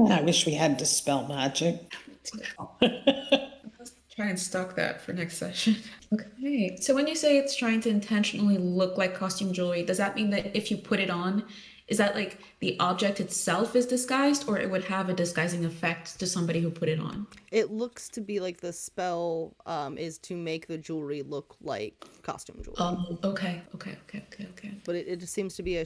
I wish we had dispel magic. Try and stock that for next session. Okay. So when you say it's trying to intentionally look like costume jewelry, does that mean that if you put it on, is that like the object itself is disguised, or it would have a disguising effect to somebody who put it on? It looks to be like the spell is to make the jewelry look like costume jewelry. Oh, okay. But it just seems to be a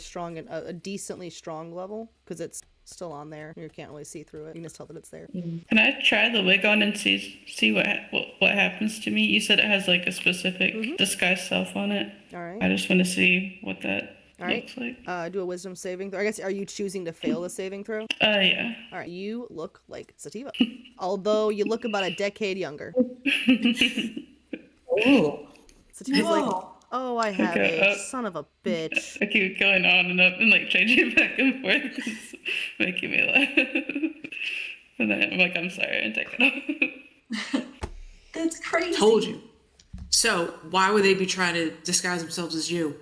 decently strong level, because it's still on there. You can't really see through it. You can just tell that it's there. Can I try the wig on and see what happens to me? You said it has like a specific disguise self on it. All right. I just want to see what that All right. looks like. Do a wisdom saving throw. I guess, are you choosing to fail the saving throw? Yeah. All right. You look like Sativa. Although you look about a decade younger. Ooh. Sativa's like, Whoa. oh, I have Okay, a son of a bitch. I keep going on and up and like changing back and forth. It's making me laugh. And then I'm like, I'm sorry, and take it off. That's crazy. Told you. So why would they be trying to disguise themselves as you?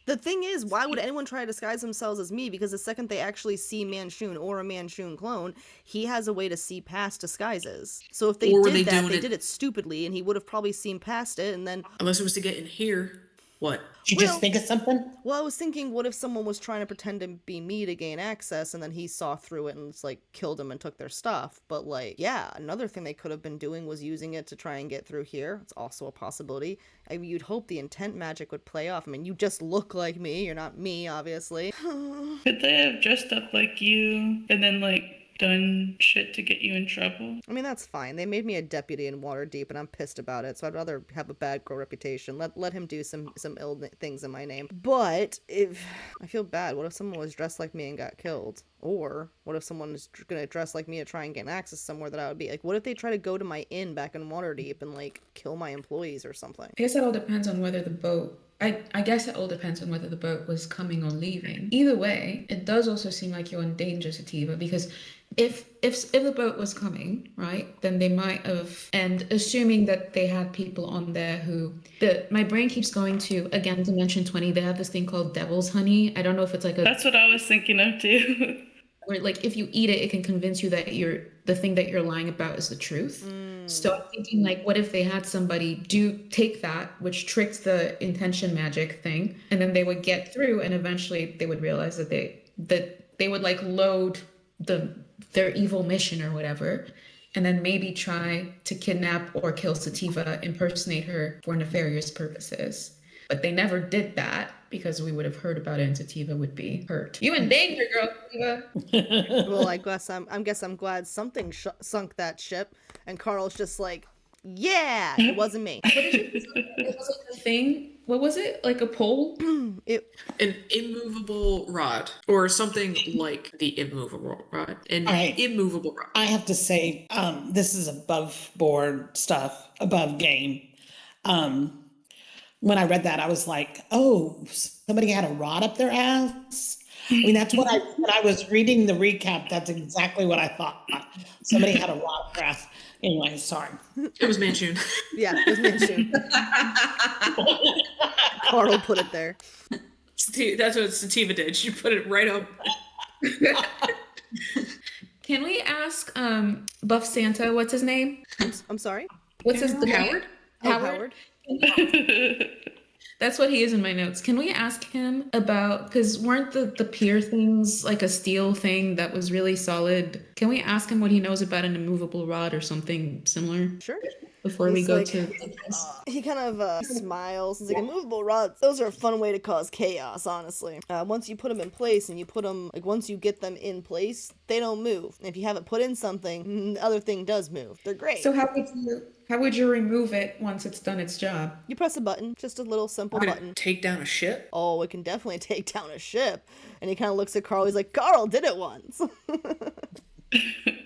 The thing is, why would anyone try to disguise themselves as me? Because the second they actually see Manchun or a Manchun clone, he has a way to see past disguises. So if they Or were did they that, doing they it- did it stupidly, and he would have probably seen past it, and then... Unless it was to get in here. What? Did you Well- just think of something? Well, I was thinking, what if someone was trying to pretend to be me to gain access, and then he saw through it and just, like, killed him and took their stuff? But, like, yeah, another thing they could have been doing was using it to try and get through here. It's also a possibility. I mean, you'd hope the intent magic would play off. I mean, you just look like me. You're not me, obviously. Could they have dressed up like you and then like done shit to get you in trouble? I mean, that's fine. They made me a deputy in Waterdeep, and I'm pissed about it, so I'd rather have a bad girl reputation. Let him do some ill things in my name. But if I feel bad, what if someone was dressed like me and got killed? Or what if someone is gonna dress like me to try and gain access somewhere that I would be? Like, what if they try to go to my inn back in Waterdeep and, like, kill my employees or something? I guess that all depends on whether the boat... I guess it all depends on whether the boat was coming or leaving. Either way, it does also seem like you're in danger, Sativa, because if the boat was coming, right, then they might have, and assuming that they had people on there who my brain keeps going to, again, Dimension 20, they have this thing called devil's honey. I don't know if it's like That's what I was thinking of too. where like if you eat it, it can convince you that the thing that you're lying about is the truth. So I'm thinking like, what if they had somebody take that, which tricked the intention magic thing, and then they would get through, and eventually they would realize that they would like load their evil mission or whatever, and then maybe try to kidnap or kill Sativa, impersonate her for nefarious purposes. But they never did that because we would have heard about it and Sativa would be hurt. You in danger, girl, Sativa. Well, I guess I'm glad something sunk that ship, and Carl's just like, yeah, it wasn't me. It was like a thing. What was it? Like a pole? An immovable rod, or something like the immovable rod. An Right. immovable rod. I have to say, this is above board stuff, above game. When I read that, I was like, oh, somebody had a rod up their ass. I mean, that's what when I was reading the recap, that's exactly what I thought. Somebody had a rod up their ass. Anyway, sorry. It was Manchun. Yeah, it was Manchun. Carl put it there. That's what Sativa did. She put it right up. Can we ask Buff Santa, what's his name? I'm sorry. What's his name? Howard? Howard. That's what he is in my notes. Can we ask him about, because weren't the pier things like a steel thing that was really solid? Can we ask him what he knows about an immovable rod or something similar Sure. before we He's go like, to he kind of smiles. He's like, immovable rods, those are a fun way to cause chaos, honestly. Once you put them in place and you put them, like once you get them in place, they don't move. And if you haven't put in something, the other thing does move. They're great. So how would you remove it once it's done its job? You press a button, just a little simple We're gonna button. take down a ship? Oh, it can definitely take down a ship. And he kind of looks at Carl. He's like, Carl did it once.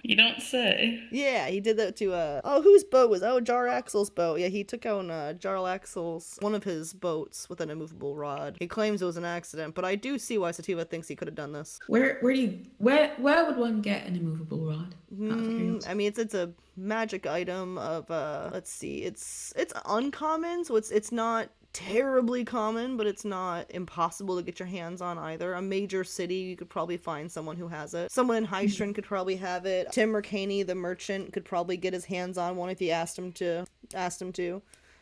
You don't say. Yeah, he did that to, whose boat was, Jar Axel's boat. Yeah, he took out, Jar Axel's, one of his boats with an immovable rod. He claims it was an accident, but I do see why Sativa thinks he could have done this. Where would one get an immovable rod? I mean, it's a magic item of, let's see, it's uncommon, so it's not terribly common, but it's not impossible to get your hands on either. A major city, you could probably find someone who has it. Someone in Highstrand could probably have it. Tim Mercaney, the merchant, could probably get his hands on one if you asked him to.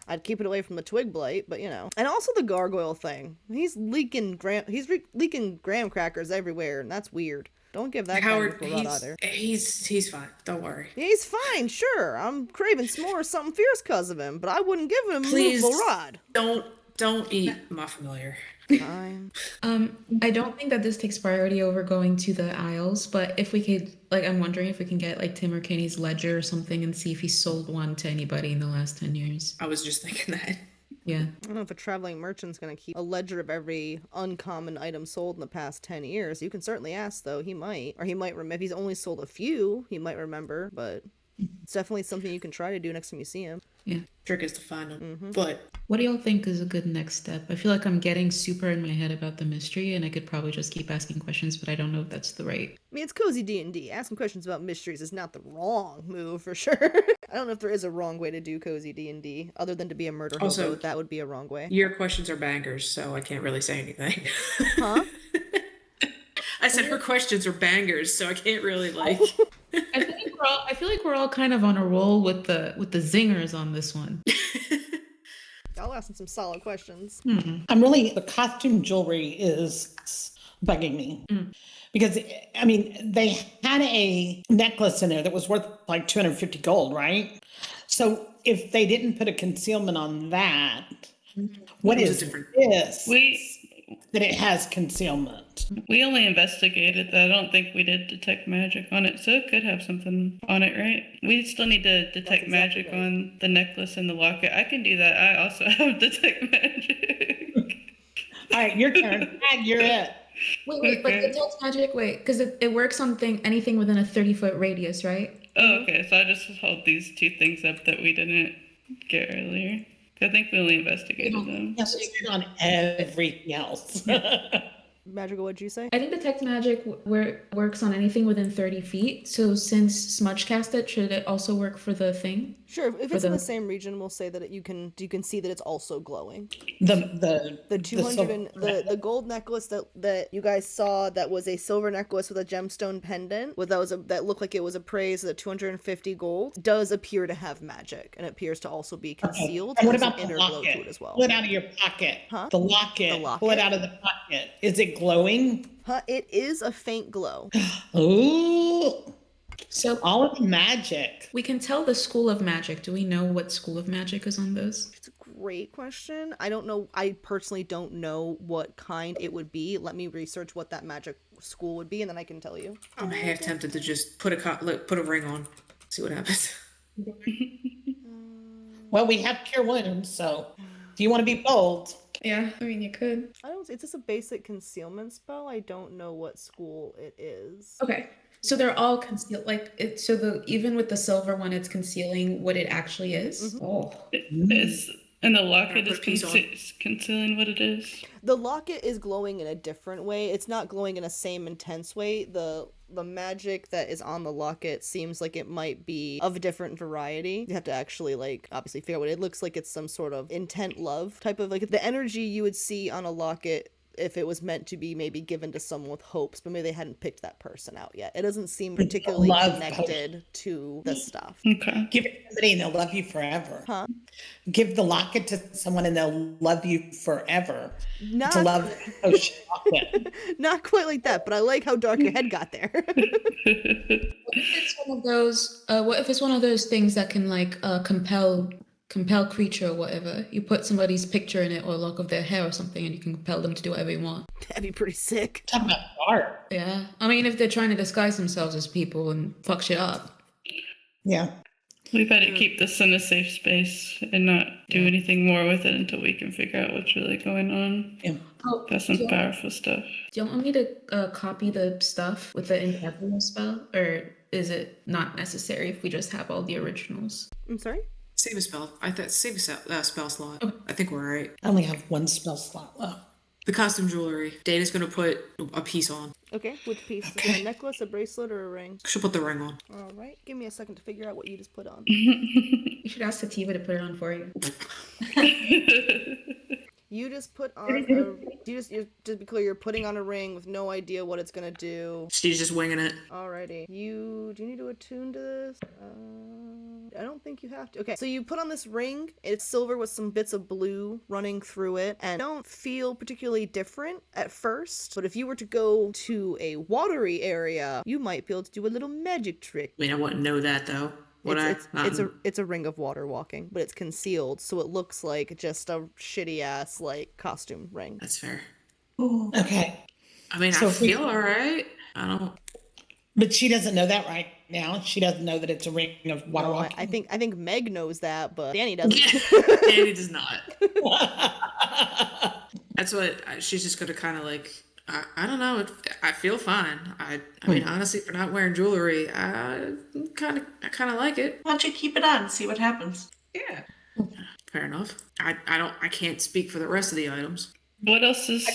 I'd keep it away from the twig blight, but you know. And also the gargoyle thing. He's leaking graham crackers everywhere, and that's weird. Don't give that Howard, guy a rod either. he's fine. Don't worry. He's fine, sure. I'm craving s'mores something fierce because of him, but I wouldn't give him a Please movable rod. don't eat my familiar. Fine. I don't think that this takes priority over going to the Isles, but if we could, like, I'm wondering if we can get like Tim O'Kinney's ledger or something and see if he sold one to anybody in the last 10 years. I was just thinking that. Yeah. I don't know if a traveling merchant's gonna keep a ledger of every uncommon item sold in the past 10 years. You can certainly ask, though. He might. Or he might remember. If he's only sold a few, he might remember, but it's definitely something you can try to do next time you see him. Yeah. Trick is to find them. But What do y'all think is a good next step? I feel like I'm getting super in my head about the mystery, and I could probably just keep asking questions, but I don't know if that's the right. I mean, it's cozy D&D. Asking questions about mysteries is not the wrong move, for sure. I don't know if there is a wrong way to do cozy D&D, other than to be a murder Also- hobo. That would be a wrong way. your questions are bangers, so I can't really say anything. Huh? I said her questions are bangers, so I can't really like. I feel like we're all kind of on a roll with the zingers on this one. Y'all asking some solid questions. The costume jewelry is bugging me. Because, I mean, they had a necklace in there that was worth like 250 gold, right? So if they didn't put a concealment on that, what It was is a different- this We that it has concealment? we only investigated that. I don't think we did detect magic on it, so it could have something on it, right? We still need to detect exactly magic right. on the necklace and the locket. I can do that. I also have detect magic. All right, your turn. Ag, you're it. Wait, but Okay. detect magic, because it works on anything within a 30-foot radius, right? Oh, okay. So I just hold these two things up that we didn't get earlier. I think we only investigated them. Yes, it's on everything else. Magical, what'd you say? I think detect magic works on anything within 30 feet. So since smudge cast it, should it also work for the thing? Sure, if For it's in the the- same region, we'll say that you can see that it's also glowing. The 200 and the gold necklace that you guys saw, that was a silver necklace with a gemstone pendant that looked like it was appraised at 250 gold, does appear to have magic, and it appears to also be concealed. And what There's an about the inner glow locket? to it as well. Pull it out of your pocket. Huh? The locket. The locket? Pull it out of the pocket. Is it glowing? It is a faint glow. Ooh. So All of the magic. we can tell the school of magic. Do we know what school of magic is on those? It's a great question. I don't know. I personally don't know what kind it would be. Let me research what that magic school would be, and then I can tell you. I'm half tempted to just put a ring on, see what happens. Well, we have cure wounds, so do you want to be bold? Yeah, I mean, you could. It's just a basic concealment spell. I don't know what school it is. Okay. So they're all concealed, like it. So even with the silver one, it's concealing what it actually is. Oh, And the locket Put is a piece on. concealing what it is. The locket is glowing in a different way. It's not glowing in the same intense way. The magic that is on the locket seems like it might be of a different variety. You have to actually obviously figure out what it looks like. It's some sort of intent love type of the energy you would see on a locket if it was meant to be maybe given to someone with hopes, but maybe they hadn't picked that person out yet. It doesn't seem particularly Love connected to the stuff. Okay. Give it to somebody and they'll love you forever. Huh? Give the locket to someone and they'll love you forever. Not, To love potion locket. not quite like that, but I like how dark your head got there. if it's one of those, what if it's one of those things that can compel creature or whatever? You put somebody's picture in it or a lock of their hair or something, and you can compel them to do whatever you want. That'd be pretty sick. Talk about art. Yeah, I mean, if they're trying to disguise themselves as people and fuck shit up. Yeah. We better keep this in a safe space and not do anything more with it until we can figure out what's really going on. Yeah. Oh, That's some do you- powerful stuff. Do you want me to copy the stuff with the Unraveling spell, or is it not necessary if we just have all the originals? I'm sorry? Save a spell. Save a spell slot. I think we're alright. I only have one spell slot left. The costume jewelry. Dana's gonna put a piece on. Okay, which piece? Is it Okay. a necklace, a bracelet, or a ring? She'll put the ring on. All right, give me a second to figure out what you just put on. You should ask Sativa to put it on for you. You just put on just to be clear, you're putting on a ring with no idea what it's gonna do. She's just winging it. Alrighty. Do you need to attune to this? I don't think you have to. Okay, so you put on this ring. It's silver with some bits of blue running through it, and don't feel particularly different at first. But if you were to go to a watery area, you might be able to do a little magic trick. I mean, I wouldn't know that though. It's a ring of water walking, but it's concealed, so it looks like just a shitty ass costume ring. That's fair. Okay. I mean, So I if we- feel alright. I don't. But she doesn't know that right now. She doesn't know that it's a ring of water No, walking. I think Meg knows that, but Danny doesn't. Danny does not. That's what she's just gonna kind of I don't know. I feel fine. I mean, honestly, for not wearing jewelry, I kind of like it. Why don't you keep it on and see what happens? Yeah. Fair enough. I can't speak for the rest of the items. What else is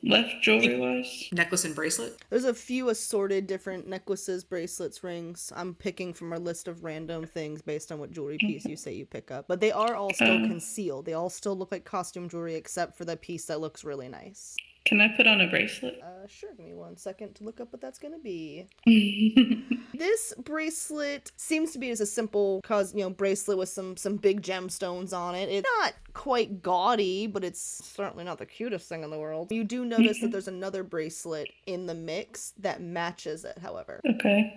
left jewelry wise? Necklace and bracelet. There's a few assorted different necklaces, bracelets, rings. I'm picking from a list of random things based on what jewelry piece you say you pick up. But they are all still concealed. They all still look like costume jewelry except for the piece that looks really nice. Can I put on a bracelet? Sure, give me 1 second to look up what that's gonna be. This bracelet seems to be just a simple bracelet with some big gemstones on it. It's not quite gaudy, but it's certainly not the cutest thing in the world. You do notice that there's another bracelet in the mix that matches it, however. Okay.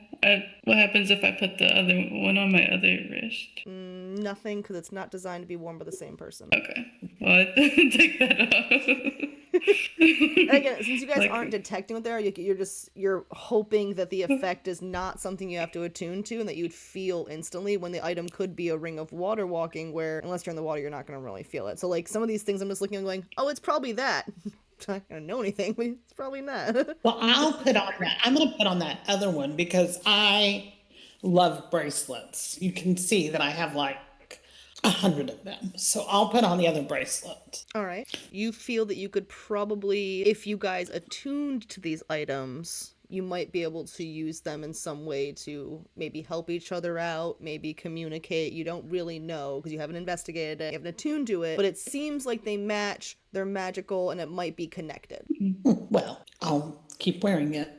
What happens if I put the other one on my other wrist? Nothing, because it's not designed to be worn by the same person. Okay. Well, I take that off. And again, since you guys aren't detecting it there, you're hoping that the effect is not something you have to attune to, and that you'd feel instantly, when the item could be a ring of water walking, where unless you're in the water, you're not going to really feel it. So some of these things, I'm just looking and going, oh, it's probably that. I'm not gonna know anything, but it's probably not. Well, I'll put on that. I'm going to put on that other one because I love bracelets. You can see that I have 100 of them. So I'll put on the other bracelet. All right. You feel that you could probably, if you guys attuned to these items, you might be able to use them in some way to maybe help each other out, maybe communicate. You don't really know because you haven't investigated it, you haven't attuned to it, but it seems like they match, they're magical, and it might be connected. Well, I'll keep wearing it.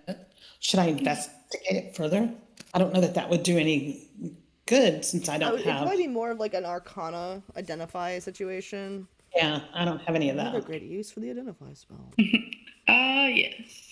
Should I investigate it further? I don't know that that would do any good since I don't It'd have. probably be more of like an Arcana identify situation. Yeah, I don't have any of Another that. great use for the identify spell. Yes.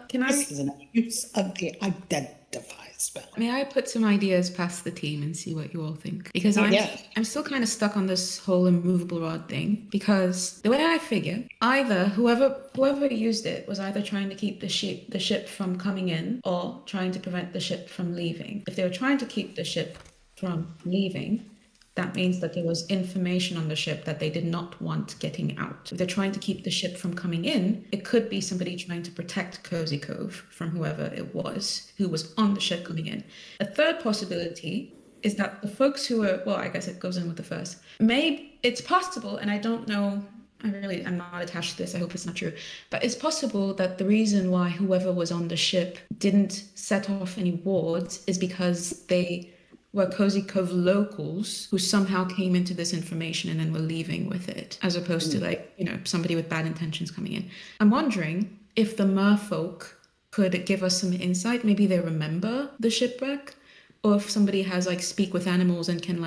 Can This I? is an use of the identify spell. May I put some ideas past the team and see what you all think? Because Yes. I'm still kind of stuck on this whole immovable rod thing. Because the way I figure, either whoever used it was either trying to keep the ship from coming in or trying to prevent the ship from leaving. If they were trying to keep the ship from leaving, that means that there was information on the ship that they did not want getting out. If they're trying to keep the ship from coming in, it could be somebody trying to protect Cozy Cove from whoever it was who was on the ship coming in. A third possibility is that the folks who were, well, I guess it goes in with the first. Maybe it's possible, and I don't know, I'm not attached to this, I hope it's not true, but it's possible that the reason why whoever was on the ship didn't set off any wards is because they were Cozy Cove locals who somehow came into this information and then were leaving with it, as opposed to somebody with bad intentions coming in. I'm wondering if the merfolk could give us some insight. Maybe they remember the shipwreck, or if somebody has speak with animals and can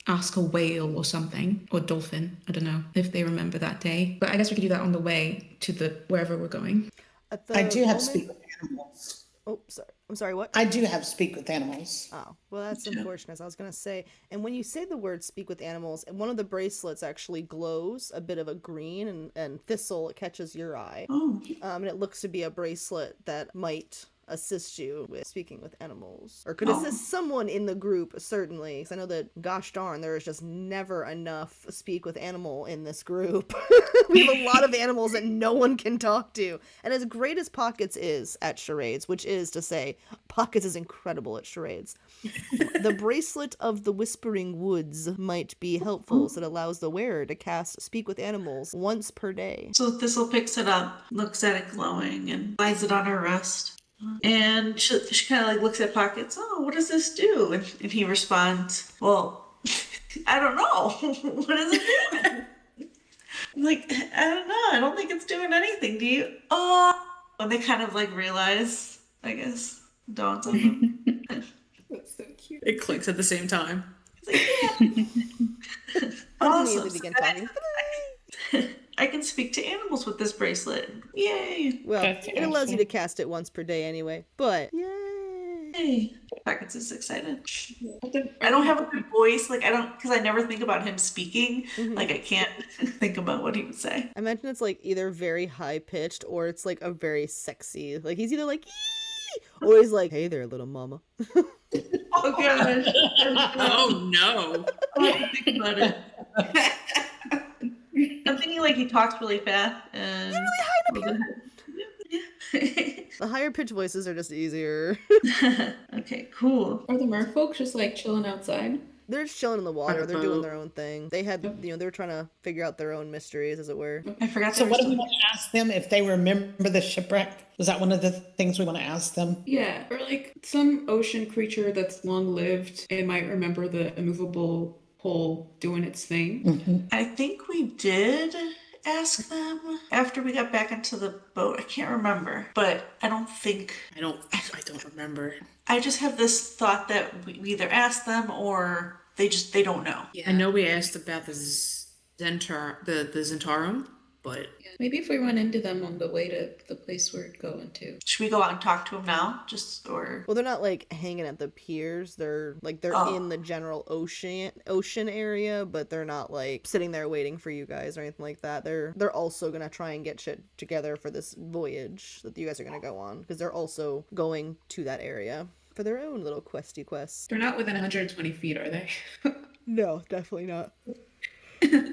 ask a whale or something, or dolphin. I don't know if they remember that day. But I guess we could do that on the way to wherever we're going. At the I do have moment- speak with animals. Oh, sorry. I'm sorry, what? I do have speak with animals. Oh, well, that's unfortunate, as I was going to say. And when you say the word speak with animals, one of the bracelets actually glows a bit of a green, and Thistle, it catches your eye. Oh, And it looks to be a bracelet that might assist you with speaking with animals, or could Oh. assist someone in the group, certainly, because I know that, gosh darn, there is just never enough speak with animal in this group. We have a lot of animals that no one can talk to, and as great as Pockets is at charades, which is to say, Pockets is incredible at charades, the bracelet of the Whispering Woods might be helpful, so it allows the wearer to cast speak with animals once per day. so Thistle picks it up, looks at it glowing, and lies it on her wrist. And she kind of looks at Pockets. Oh, what does this do? And he responds, well, I don't know. What does it do? I'm like, I don't know. I don't think it's doing anything. Do you? Oh, and they kind of realize, I guess, dawns on them. That's so cute. It clicks at the same time. It's like, yeah. Awesome. Immediately begin talking. I can speak to animals with this bracelet. Yay! Well, That's it allows you awesome. to cast it once per day anyway, but yay! Yay! Pockets is excited. I don't have a good voice, because I never think about him speaking. I can't think about what he would say. I imagine it's either very high pitched or it's a very sexy. He's either "Yee!" or he's hey there, little mama. Oh gosh! Oh no. I have to think about it. I'm thinking he talks really fast and really high. The higher pitched voices are just easier. Okay, cool. Are the merfolk just chilling outside? They're just chilling in the water. On a They're doing boat. their own thing. They had, they were trying to figure out their own mysteries, as it were. I forgot. So there what was do we want to ask them if they remember the shipwreck? Is that one of the things we want to ask them? Yeah, or some ocean creature that's long lived. It might remember the immovable pole doing its thing. I think we did ask them after we got back into the boat. I can't remember, but I don't think. I don't remember. I just have this thought that we either ask them or they don't know. I know we asked about the Zentarum, but Maybe if we run into them on the way to the place we're going to. Should we go out and talk to them now? Well, they're not hanging at the piers. They're Oh. in the general ocean area, but they're not sitting there waiting for you guys or anything like that. They're also gonna try and get shit together for this voyage that you guys are gonna go on, because they're also going to that area for their own little questy quests. They're not within 120 feet, are they? No, definitely not.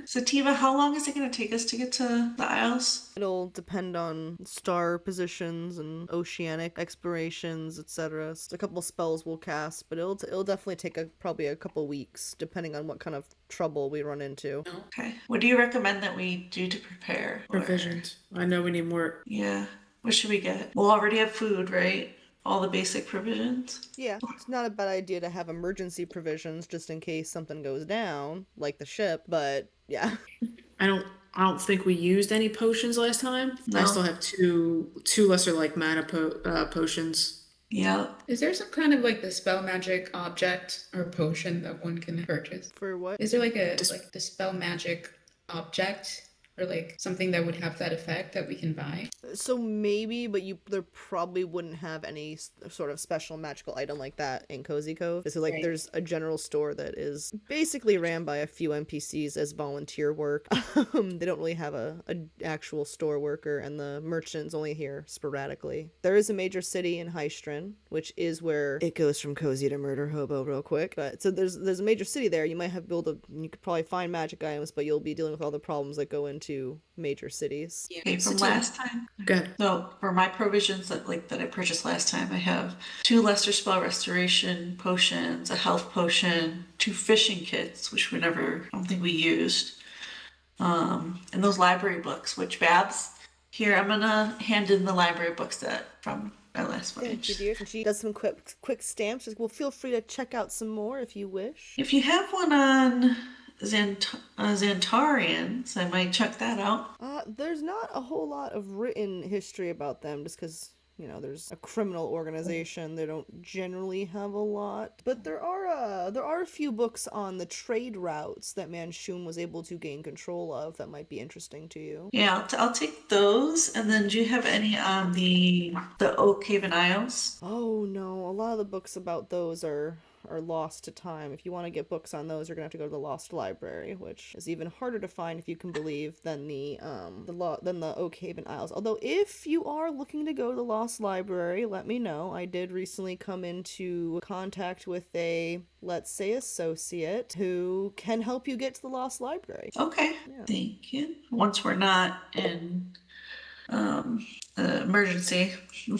Sativa, how long is it going to take us to get to the Isles? It'll depend on star positions and oceanic explorations, etc. A couple spells we'll cast, but it'll definitely take probably a couple weeks, depending on what kind of trouble we run into. Okay. What do you recommend that we do to prepare? Provisions. I know we need more. Yeah. What should we get? We'll already have food, right? All the basic provisions. Yeah, it's not a bad idea to have emergency provisions just in case something goes down, like the ship, but yeah. I don't think we used any potions last time. No. I still have two lesser like mana potions. Yeah. Is there some kind of like the spell magic object or potion that one can purchase? For what? Is there like a like the spell magic object or like something that would have that effect that we can buy? So maybe, but there probably wouldn't have any sort of special magical item like that in Cozy Cove. So like Right. there's a general store that is basically ran by a few NPCs as volunteer work. They don't really have a actual store worker, and the merchant's only here sporadically. There is a major city in Heistrin, which is where it goes from Cozy to Murder Hobo real quick. But so there's a major city there. You might have you could probably find magic items, but you'll be dealing with all the problems that go into major cities. Okay, from last time. Good. So for my provisions that I purchased last time, I have 2 lesser spell restoration potions, a health potion, 2 fishing kits, which I don't think we used, and those library books. Which Babs, here I'm gonna hand in the library books from my last Thank voyage. you, dear. And she does some quick stamps. Well, feel free to check out some more if you wish. If you have one on Xantarians, I might check that out. There's not a whole lot of written history about them, just because there's a criminal organization. They don't generally have a lot, but there are a few books on the trade routes that Manchun was able to gain control of that might be interesting to you. Yeah, I'll take those. And then, do you have any on the Oak Haven Isles? Oh no, a lot of the books about those are lost to time. If you want to get books on those, you're gonna have to go to the Lost Library, which is even harder to find, if you can believe, than the Oak Haven Isles. Although if you are looking to go to the Lost Library, let me know. I did recently come into contact with a, let's say, associate who can help you get to the Lost Library. Okay, thank you. Once we're not in emergency,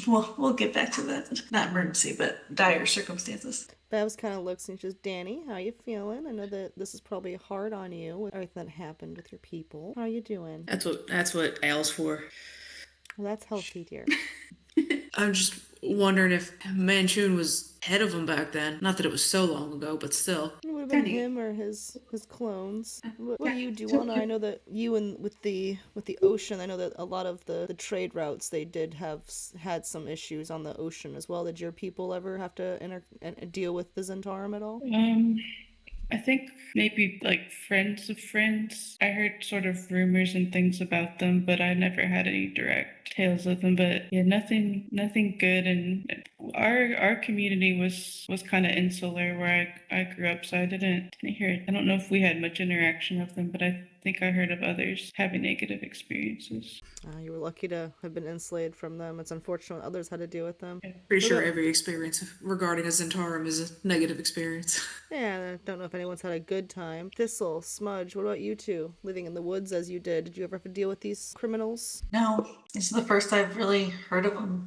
we'll get back to that. Not emergency, but dire circumstances. Babs kind of looks and she says, Danny, how you feeling? I know that this is probably hard on you with everything that happened with your people. How you doing? That's what Ale's for. Well, that's healthy, dear. I'm just wondering if Manchun was ahead of him back then. Not that it was so long ago, but still. It would have been him or his clones. What do you do, Anna? I know that you and with the ocean, I know that a lot of the trade routes they did had some issues on the ocean as well. Did your people ever have to deal with the Zentarum at all? I think maybe like friends of friends. I heard sort of rumors and things about them, but I never had any direct tales of them. But yeah, nothing good. And our community was kind of insular where I grew up, so I didn't hear it. I don't know if we had much interaction with them, but I think I heard of others having negative experiences. You were lucky to have been insulated from them. It's unfortunate others had to deal with them. Pretty sure every experience regarding a Zentarum is a negative experience. Yeah, I don't know if anyone's had a good time. Thistle, Smudge, what about you two? Living in the woods as you did. Did you ever have to deal with these criminals? No, this is the first I've really heard of them.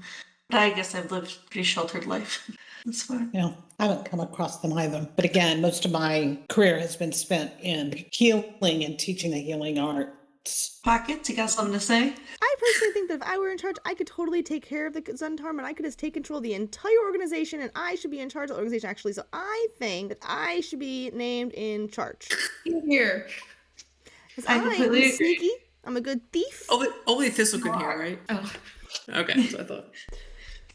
But I guess I've lived a pretty sheltered life. That's fine. I haven't come across them either. But again, most of my career has been spent in healing and teaching the healing arts. Pockets, you got something to say? I personally think that if I were in charge, I could totally take care of the Zentarum, and I could just take control of the entire organization, and I should be in charge of the organization, actually. So I think that I should be named in charge. Here. Because I I'm completely agree. sneaky, I'm a good thief. Only Thistle can hear, right? Oh. Okay, that's what I thought.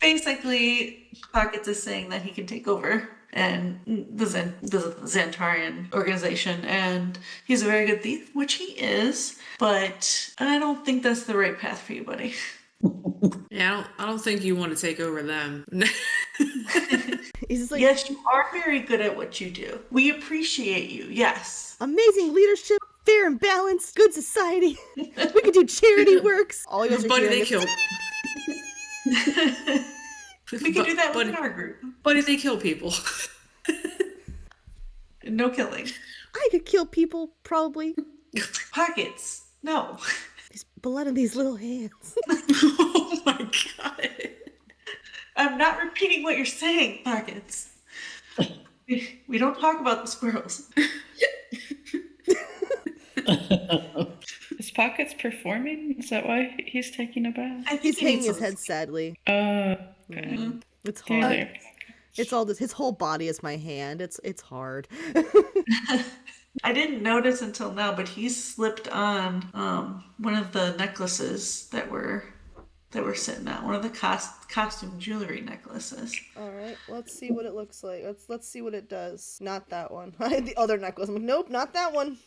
Basically, Pockets is saying that he can take over and the Xantarian organization, and he's a very good thief, which he is, but I don't think that's the right path for you, buddy. Yeah, I don't think you want to take over them. He's just like, Yes, you are very good at what you do. We appreciate you, yes. amazing leadership, fair and balanced, good society. We could do charity works. All you guys are Buddy, hearing they is, killed. We can do that within our group. Buddy, they kill people. No killing. I could kill people, probably. Pockets. No. These blood in these little hands. Oh my god. I'm not repeating what you're saying, Pockets. We don't talk about the squirrels. Is Pockets performing? Is that why he's taking a bath? I think He's he hanging needs his some- head sadly. Okay. It's There, hard. there. It's all this. His whole body is my hand. It's hard. I didn't notice until now, but he slipped on one of the necklaces that were sitting out. One of the costume jewelry necklaces. All right, let's see what it looks like. Let's see what it does. Not that one. The other necklace. I'm like, nope, not that one.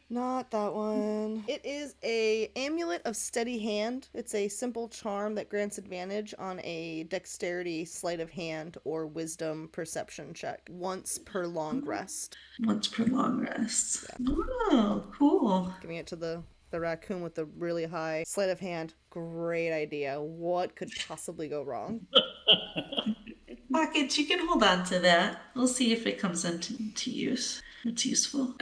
Not that one. It is a amulet of steady hand. It's a simple charm that grants advantage on a dexterity, sleight of hand, or wisdom perception check once per long rest. Once per long rest. Oh, cool. Giving it to the raccoon with the really high sleight of hand. Great idea. What could possibly go wrong? Pockets, you can hold on to that. We'll see if it comes into use. It's useful.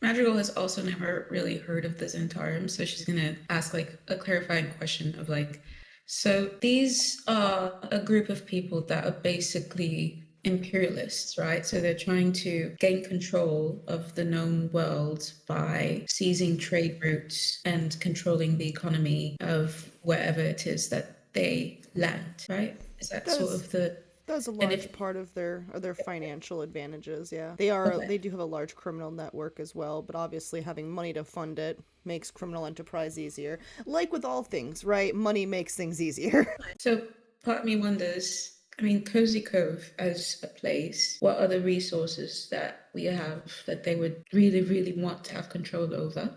Madrigal has also never really heard of the Zentarum, so she's gonna ask like a clarifying question of like, so these are a group of people that are basically imperialists, right? So they're trying to gain control of the known world by seizing trade routes and controlling the economy of wherever it is that they land, right? Is that sort of the... That's a large part of their financial advantages, yeah. They do have a large criminal network as well, but obviously having money to fund it makes criminal enterprise easier. Like with all things, right? Money makes things easier. So part of me wonders, I mean, Cozy Cove as a place, what are the resources that we have that they would really, really want to have control over?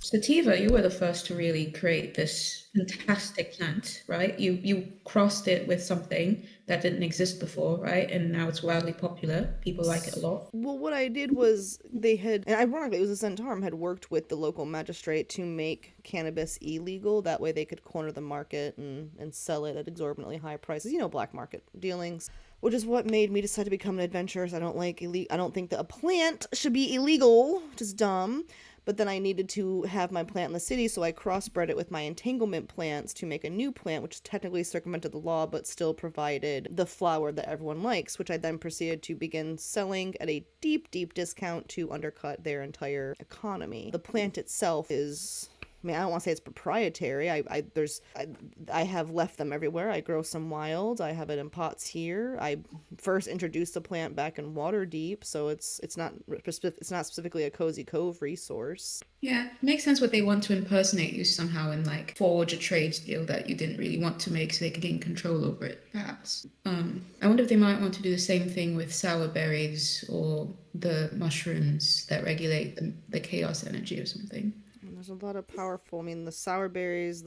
Sativa, you were the first to really create this fantastic plant, right? You crossed it with something that didn't exist before, right? And now it's wildly popular. People like it a lot. Well, what I did was they had, and ironically, it was the Zentarum had worked with the local magistrate to make cannabis illegal. That way they could corner the market and sell it at exorbitantly high prices. You know, black market dealings. Which is what made me decide to become an adventurist. I don't think that a plant should be illegal, which is dumb. But then I needed to have my plant in the city, so I crossbred it with my entanglement plants to make a new plant, which technically circumvented the law, but still provided the flower that everyone likes, which I then proceeded to begin selling at a deep, deep discount to undercut their entire economy. The plant itself is... I mean, I don't want to say it's proprietary. I have left them everywhere. I grow some wild. I have it in pots here. I first introduced the plant back in Waterdeep, so it's not specifically a Cozy Cove resource. Yeah, it makes sense what they want to impersonate you somehow and like forge a trade deal that you didn't really want to make so they could gain control over it, perhaps. I wonder if they might want to do the same thing with sour berries or the mushrooms that regulate the chaos energy or something. There's a lot of powerful, I mean, the sour berries,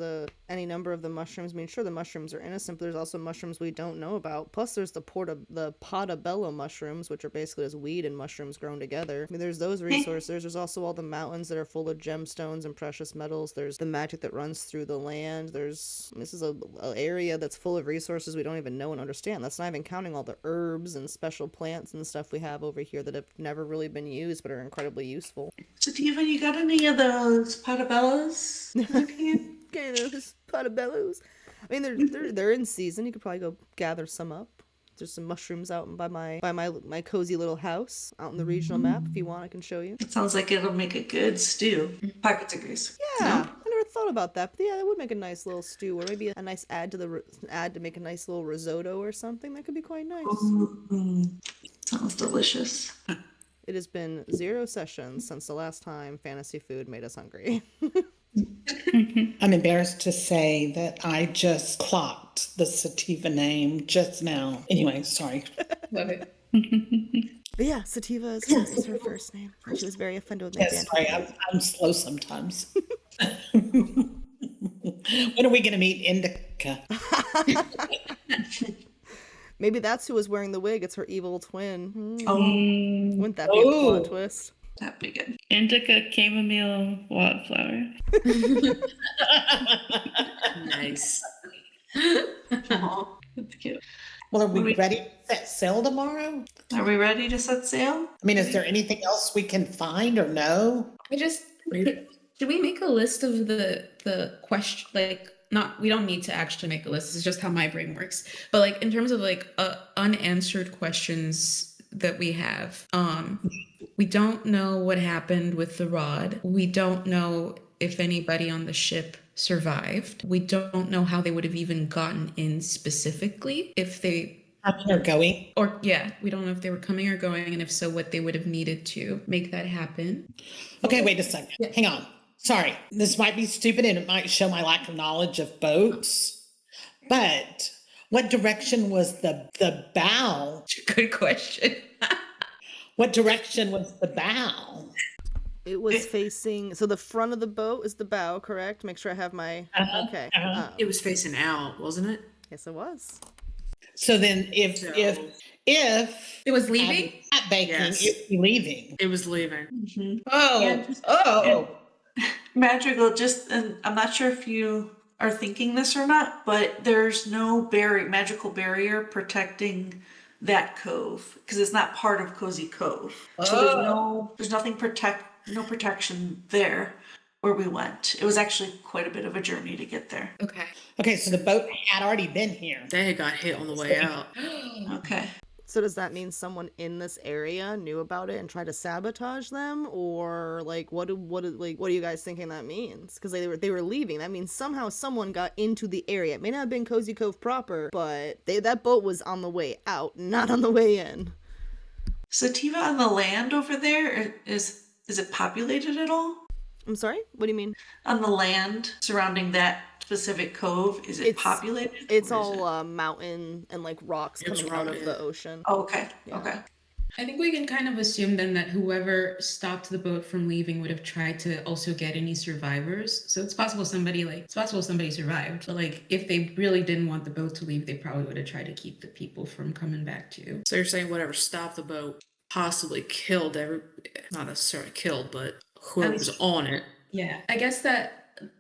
any number of the mushrooms. I mean, sure, the mushrooms are innocent, but there's also mushrooms we don't know about. Plus, there's the portobello mushrooms, which are basically just weed and mushrooms grown together. I mean, there's those resources. There's also all the mountains that are full of gemstones and precious metals. There's the magic that runs through the land. This is a area that's full of resources we don't even know and understand. That's not even counting all the herbs and special plants and stuff we have over here that have never really been used, but are incredibly useful. Sativa, you got any of those portobellos? Okay, those portobellos. I mean, they're in season. You could probably go gather some up. There's some mushrooms out by my cozy little house out in the regional map. If you want, I can show you. It sounds like it'll make a good stew. Pockets agrees. Yeah, No? I never thought about that, but yeah, that would make a nice little stew, or maybe a nice add to make a nice little risotto or something. That could be quite nice. Sounds delicious. It has been 0 sessions since the last time fantasy food made us hungry. I'm embarrassed to say that I just clocked the sativa name just now. Anyway, sorry. Love it. But yeah, Sativa is her first name. She was very offended with my Yes, sorry, I'm slow sometimes. When are we going to meet Indica? Maybe that's who was wearing the wig. It's her evil twin. Oh, Wouldn't that be a plot twist? that'd be good. Indica chamomile wildflower. Nice. Aw, that's cute. Well, are we ready to set sail tomorrow? Are we ready to set sail? I mean, is there anything else we can find or know? I just should we make a list of the question, like, not, we don't need to actually make a list. This is just how my brain works. But like in terms of like unanswered questions that we have, we don't know what happened with the rod. We don't know if anybody on the ship survived. We don't know how they would have even gotten in specifically, if they Coming or going? or yeah, we don't know if they were coming or going, and if so, what they would have needed to make that happen. Okay, wait a second. Hang on. Sorry, this might be stupid and it might show my lack of knowledge of boats, but what direction was the bow? Good question. What direction was the bow? It was facing, so the front of the boat is the bow, correct? Make sure I have my, okay. It was facing out, wasn't it? Yes, it was. So then if It was leaving. at baking, Yes. it'd be leaving. It was leaving. And Madrigal, and I'm not sure if you are thinking this or not, but there's no magical barrier protecting that cove because it's not part of Cozy Cove. So there's no protection there where we went. It was actually quite a bit of a journey to get there. Okay. Okay, so the boat had already been here. They had got hit on the way out. Okay. So does that mean someone in this area knew about it and tried to sabotage them, or like what are you guys thinking that means? Because they were leaving. That means somehow someone got into the area. It may not have been Cozy Cove proper, but that boat was on the way out, not on the way in. Sativa on the land over there, is it populated at all? I'm sorry. What do you mean? On the land surrounding that specific cove, is it populated? It's or is all mountain and like rocks It's coming out of rocky. the ocean. Oh, okay. Yeah. Okay. I think we can kind of assume then that whoever stopped the boat from leaving would have tried to also get any survivors. So it's possible somebody survived. But like if they really didn't want the boat to leave, they probably would have tried to keep the people from coming back too. So you're saying whatever stopped the boat possibly killed not necessarily killed, but whoever was on it. Yeah. I guess that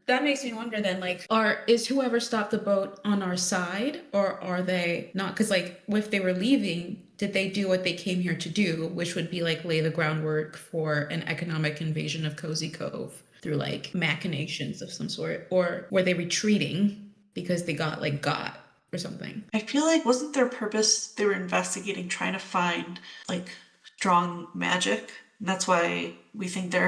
makes me wonder then, like, is whoever stopped the boat on our side, or are they not? Because like if they were leaving, did they do what they came here to do, which would be like lay the groundwork for an economic invasion of Cozy Cove through like machinations of some sort, or were they retreating because they got or something? I feel like wasn't their purpose they were investigating, trying to find like strong magic, and that's why we think they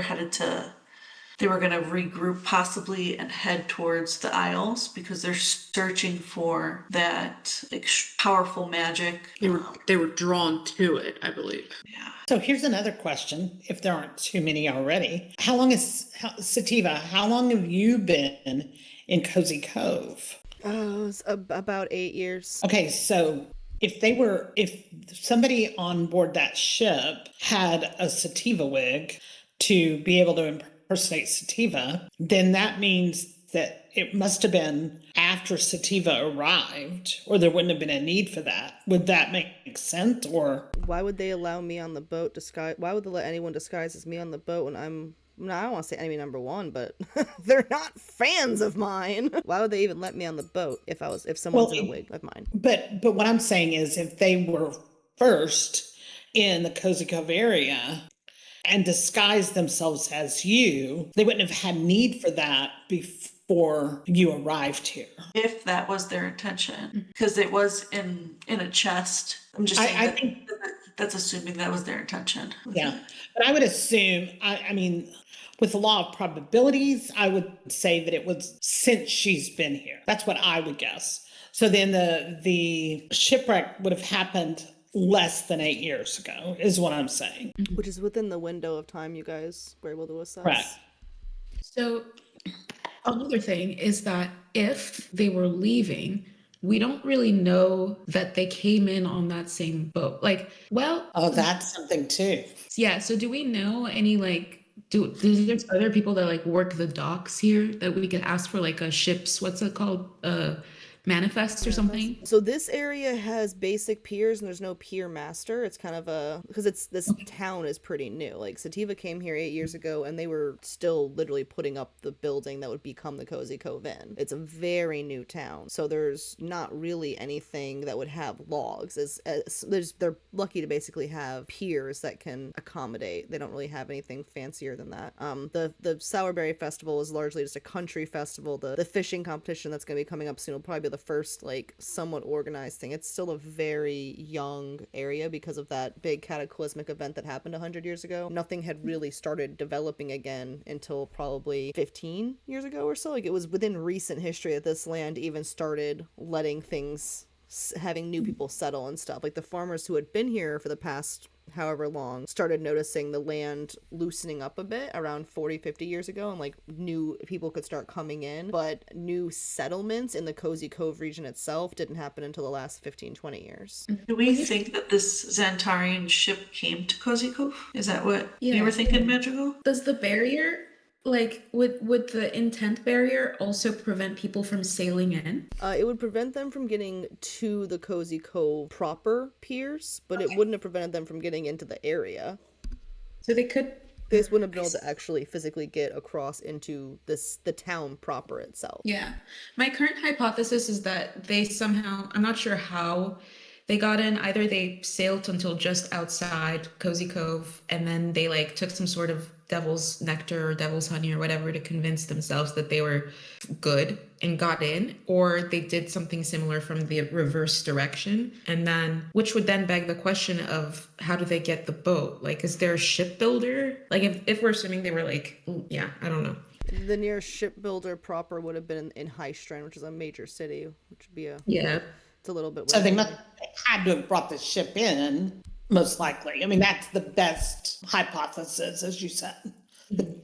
were going to regroup possibly and head towards the Isles because they're searching for that like powerful magic. They were drawn to it, I believe. Yeah. So here's another question, if there aren't too many already. Sativa, how long have you been in Cozy Cove? Oh, it's about 8 years. Okay, so if somebody on board that ship had a sativa wig to be able to impersonate sativa, then that means that it must have been after sativa arrived, or there wouldn't have been a need for that. Would that make sense? Or Why would they allow me on the boat why would they let anyone disguise as me on the boat when I don't want to say enemy number one, but they're not fans of mine. Why would they even let me on the boat if someone's in a wig of mine? But what I'm saying is, if they were first in the Cozy Cove area and disguised themselves as you, they wouldn't have had need for that before you arrived here. If that was their intention, because it was in a chest. I'm just saying I think that's assuming that was their intention. Yeah, but I would assume, I mean, with the law of probabilities, I would say that it was since she's been here. That's what I would guess. So then the shipwreck would have happened less than 8 years ago, is what I'm saying. Which is within the window of time you guys were able to assess. Right. So another thing is that if they were leaving, we don't really know that they came in on that same boat. Like, well, Oh, that's something too. yeah. So do we know any there's other people that like work the docks here that we could ask for like a ship's, what's it called? manifests or something. So this area has basic piers and there's no pier master. It's kind of because this town is pretty new. Like Sativa came here 8 years ago and they were still literally putting up the building that would become the Cozy Cove Inn. It's a very new town. So there's not really anything that would have logs. They're lucky to basically have piers that can accommodate. They don't really have anything fancier than that. The Sourberry Festival is largely just a country festival. The fishing competition that's going to be coming up soon will probably be the first like somewhat organized thing. It's still a very young area because of that big cataclysmic event that happened 100 years ago. Nothing had really started developing again until probably 15 years ago or so. Like it was within recent history that this land even started letting things, having new people settle and stuff. Like the farmers who had been here for the past however long started noticing the land loosening up a bit around 40-50 years ago, and like new people could start coming in, but new settlements in the Cozy Cove region itself didn't happen until the last 15-20 years. Do we think that this Xantarian ship came to Cozy Cove? Is that what Yeah. you were thinking, Magical? Does the barrier, like, would the intent barrier also prevent people from sailing in? It would prevent them from getting to the Cozy Cove proper piers, but it wouldn't have prevented them from getting into the area. So they could. They just wouldn't have been able to actually physically get across into the town proper itself. Yeah. My current hypothesis is that they somehow, I'm not sure how they got in. Either they sailed until just outside Cozy Cove and then they like took some sort of devil's nectar or devil's honey or whatever to convince themselves that they were good and got in, or they did something similar from the reverse direction. And then, which would then beg the question of how do they get the boat? Like, is there a shipbuilder? Like, if we're assuming they were like, yeah, I don't know. The nearest shipbuilder proper would have been in High Strand, which is a major city, which would be Yeah. It's a little bit. So they had to have brought the ship in, most likely. I mean, that's the best hypothesis, as you said.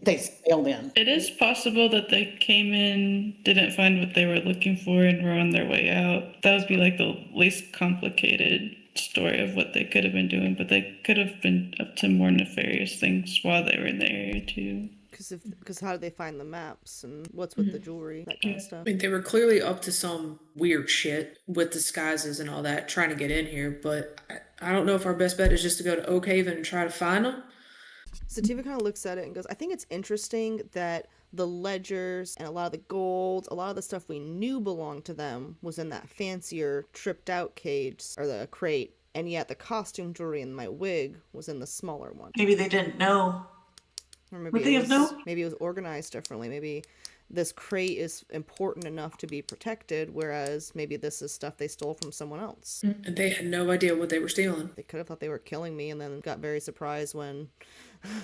They sailed in. It is possible that they came in, didn't find what they were looking for, and were on their way out. That would be like the least complicated story of what they could have been doing, but they could have been up to more nefarious things while they were in the area too. Because how did they find the maps and what's with the jewelry, that kind of stuff? I mean, they were clearly up to some weird shit with disguises and all that, trying to get in here, but I don't know if our best bet is just to go to Oak Haven and try to find them. Sativa kind of looks at it and goes, I think it's interesting that the ledgers and a lot of the gold, a lot of the stuff we knew belonged to them was in that fancier, tripped out cage, or the crate, and yet the costume jewelry and my wig was in the smaller one. Maybe they didn't know. Or maybe Would they have known? Maybe it was organized differently. Maybe this crate is important enough to be protected, whereas maybe this is stuff they stole from someone else. And they had no idea what they were stealing. They could have thought they were killing me and then got very surprised when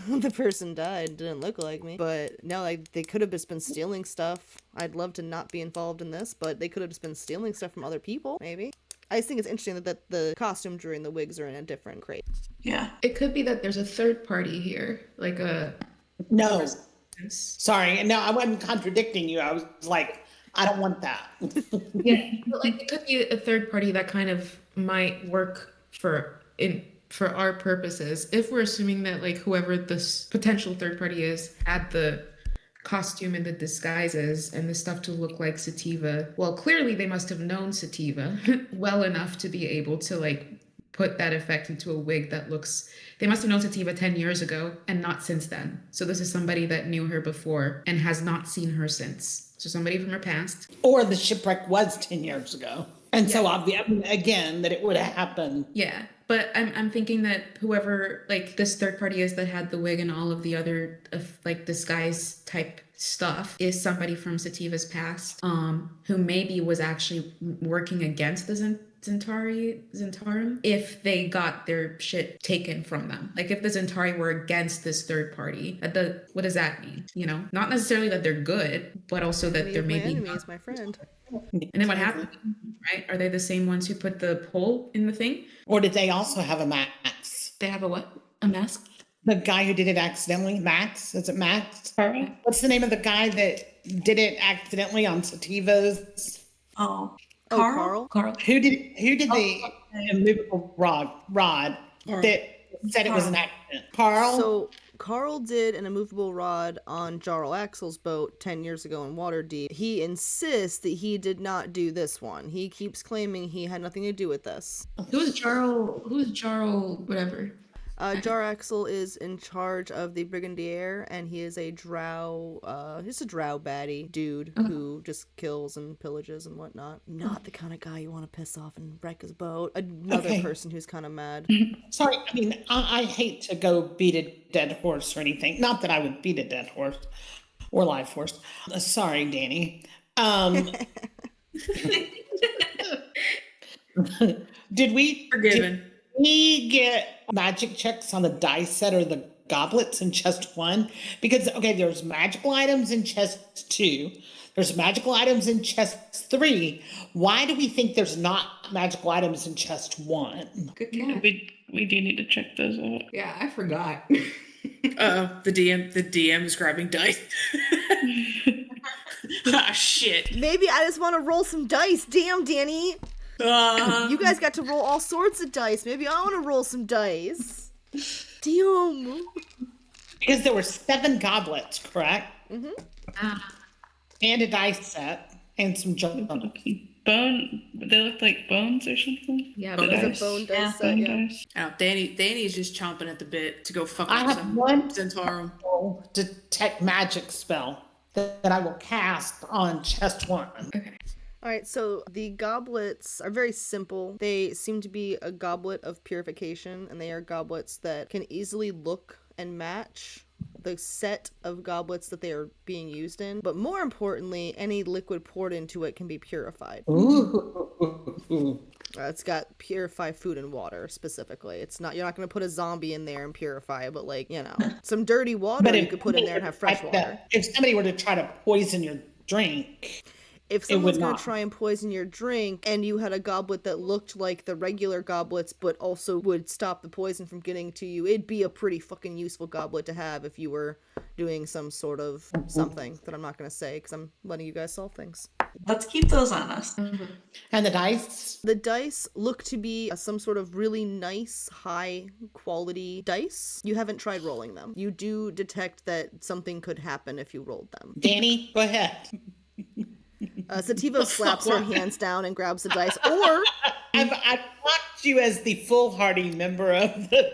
the person died. Didn't look like me. But no, like they could have just been stealing stuff. I'd love to not be involved in this, but they could have just been stealing stuff from other people, maybe. I just think it's interesting that the costume jewelry and the wigs are in a different crate. Yeah. It could be that there's a third party here, like a. No. Sorry. No, I wasn't contradicting you. I was like, I don't want that. Yeah, but like it could be a third party that kind of might work for our purposes. If we're assuming that like whoever this potential third party is had the costume and the disguises and the stuff to look like Sativa, well, clearly they must have known Sativa well enough to be able to like put that effect into a wig that looks. They must have known Sativa 10 years ago and not since then. So this is somebody that knew her before and has not seen her since. So somebody from her past. Or the shipwreck was 10 years ago. And so again, that it would have happened. Yeah, but I'm thinking that whoever like this third party is that had the wig and all of the other like disguise type stuff is somebody from Sativa's past, who maybe was actually working against the Zentarum if they got their shit taken from them. Like if the Zentari were against this third party, what does that mean? You know, not necessarily that they're good, but also that they're maybe. My enemy is my friend. And then what happened? Right? Are they the same ones who put the hole in the thing? Or did they also have a Max? They have a what? A mask? The guy who did it accidentally, Max? Is it Max? Carl? What's the name of the guy that did it accidentally on Sativa's? Oh. Oh, Carl? Carl? Who did the immovable rod that said it was an accident? Carl? So Carl did an immovable rod on Jarl Axel's boat 10 years ago in Waterdeep. He insists that he did not do this one. He keeps claiming he had nothing to do with this. Who's Jarl, whatever? Jar Axel is in charge of the Brigadier, and he is a drow, he's a drow baddie dude who just kills and pillages and whatnot. Not the kind of guy you want to piss off and wreck his boat. Another person who's kind of mad. Sorry, I mean, I hate to go beat a dead horse or anything. Not that I would beat a dead horse or live horse. Sorry, Danny. Did we... Forgiven. We get magic checks on the dice set or the goblets in chest 1 because there's magical items in chest 2, there's magical items in chest 3. Why do we think there's not magical items in chest 1? Good catch. We do need to check those out. Yeah, I forgot. The DM is grabbing dice. Ah, shit. Maybe I just want to roll some dice. Damn, Danny. You guys got to roll all sorts of dice. Maybe I want to roll some dice. Damn. Because there were 7 goblets, correct? And a dice set and some junk. Bone. They look like bones or something. Yeah, There's a bone dice set, yeah. Dice. Oh, Danny's just chomping at the bit to go fuck I up have some one Zentarum. detect magic spell that I will cast on chest 1. All right, so the goblets are very simple. They seem to be a goblet of purification, and they are goblets that can easily look and match the set of goblets that they are being used in. But more importantly, any liquid poured into it can be purified. Ooh. It's got purify food and water specifically. It's not, you're not going to put a zombie in there and purify, but some dirty water you could put in there and have fresh water. If somebody were to try to poison your drink, if someone's going to try and poison your drink and you had a goblet that looked like the regular goblets but also would stop the poison from getting to you, it'd be a pretty fucking useful goblet to have if you were doing some sort of something that I'm not going to say because I'm letting you guys solve things. Let's keep those on us. and the dice. The dice look to be some sort of really nice, high quality dice. You haven't tried rolling them. You do detect that something could happen if you rolled them. Danny, go ahead. Sativa slaps her hands down and grabs the dice. Or I've watched you as the foolhardy member of the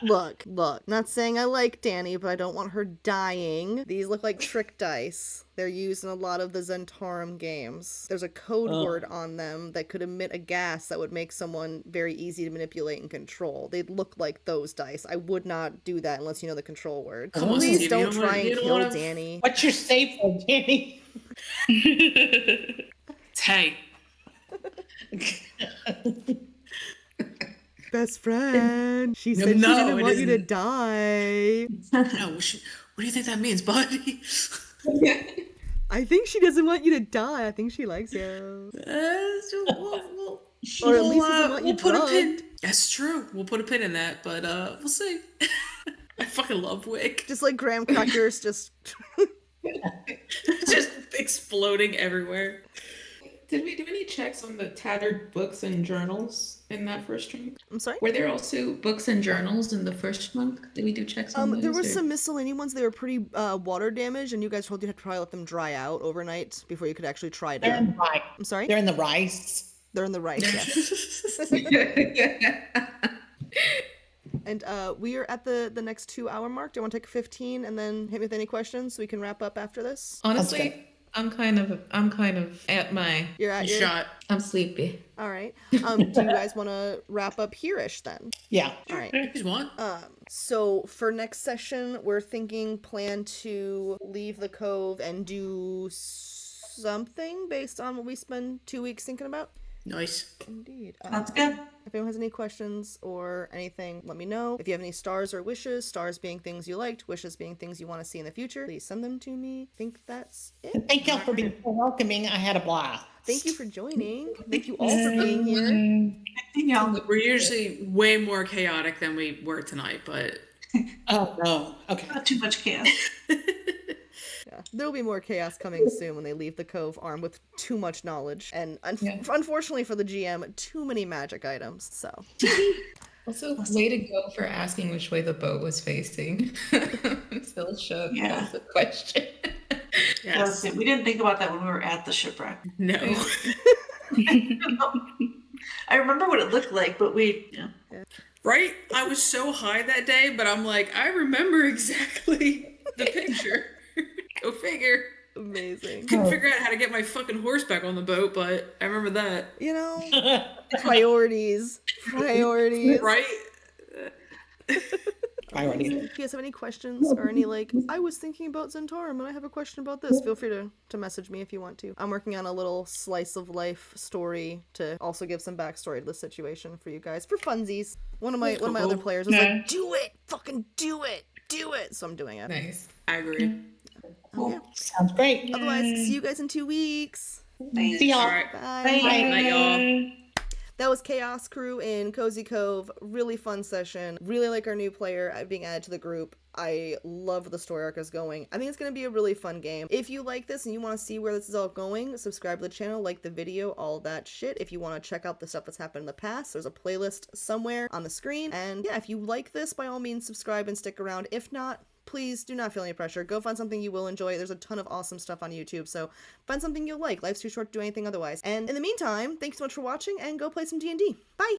look, not saying I like Danny, but I don't want her dying. These look like trick dice. They're used in a lot of the Zentarum games. There's a code word on them that could emit a gas that would make someone very easy to manipulate and control. They'd look like those dice. I would not do that unless you know the control word. Please don't try and kill Danny. What's your safe word, Danny? Hey. Best friend. She said she didn't want you to die. No, what do you think that means, buddy? I think she doesn't want you to die. I think she likes you. Or at least doesn't want you we'll put a pin. drugged. That's true. We'll put a pin in that, but we'll see. I fucking love Wick. Just like graham crackers, just exploding everywhere. Did we do any checks on the tattered books and journals in that first drink? I'm sorry? Were there also books and journals in the first month? Did we do checks on those? There were or- some miscellaneous ones. They were pretty water damaged, and you guys told you had to probably let them dry out overnight before you could actually try They're in them. the rice. I'm sorry? They're in the rice. They're in the rice, yes. And we are at the next 2-hour mark. Do you want to take a 15 and then hit me with any questions so we can wrap up after this? Honestly, I'm kind of at my. You're at your Shot. I'm sleepy. All right. Do you guys want to wrap up here-ish then? Yeah. All right. Here's one. So for next session, we're plan to leave the cove and do something based on what we spend 2 weeks thinking about. Nice. Indeed. That's good. If anyone has any questions or anything, let me know. If you have any stars or wishes, stars being things you liked, wishes being things you want to see in the future, please send them to me. I think that's it. Thank y'all for being so welcoming. I had a blast. Thank you for joining. Thank you all for being here. Y'all. We're usually way more chaotic than we were tonight, but Oh, no. Okay. Not too much chaos. Yeah. There'll be more chaos coming soon when they leave the cove armed with too much knowledge. And unfortunately for the GM, too many magic items. So, Also, way to go for asking which way the boat was facing. I'm still shook. That Yeah. was a question. Yes. We didn't think about that when we were at the shipwreck. No. I remember what it looked like, but Right? I was so high that day, but I'm like, I remember exactly the picture. Go figure. Amazing. Couldn't figure out how to get my fucking horse back on the boat, but I remember that. You know, priorities. Priorities. Right? Priorities. If you guys have any questions or any I was thinking about Zentarum and I have a question about this, feel free to message me if you want to. I'm working on a little slice of life story to also give some backstory to the situation for you guys for funsies. One of my other players was like, do it! Fucking do it! Do it! So I'm doing it. Nice. I agree. Okay. Sounds great. Otherwise, see you guys in 2 weeks. See y'all. All right. Bye. Good night, y'all. That was Chaos Crew in Cozy Cove. Really fun session. Really like our new player being added to the group. I love where the story arc is going. I think it's going to be a really fun game. If you like this and you want to see where this is all going, subscribe to the channel, like the video, all that shit. If you want to check out the stuff that's happened in the past, there's a playlist somewhere on the screen. And yeah, if you like this, by all means, subscribe and stick around. If not, please do not feel any pressure. Go find something you will enjoy. There's a ton of awesome stuff on YouTube, so find something you'll like. Life's too short to do anything otherwise. And in the meantime, thanks so much for watching, and go play some D&D. Bye!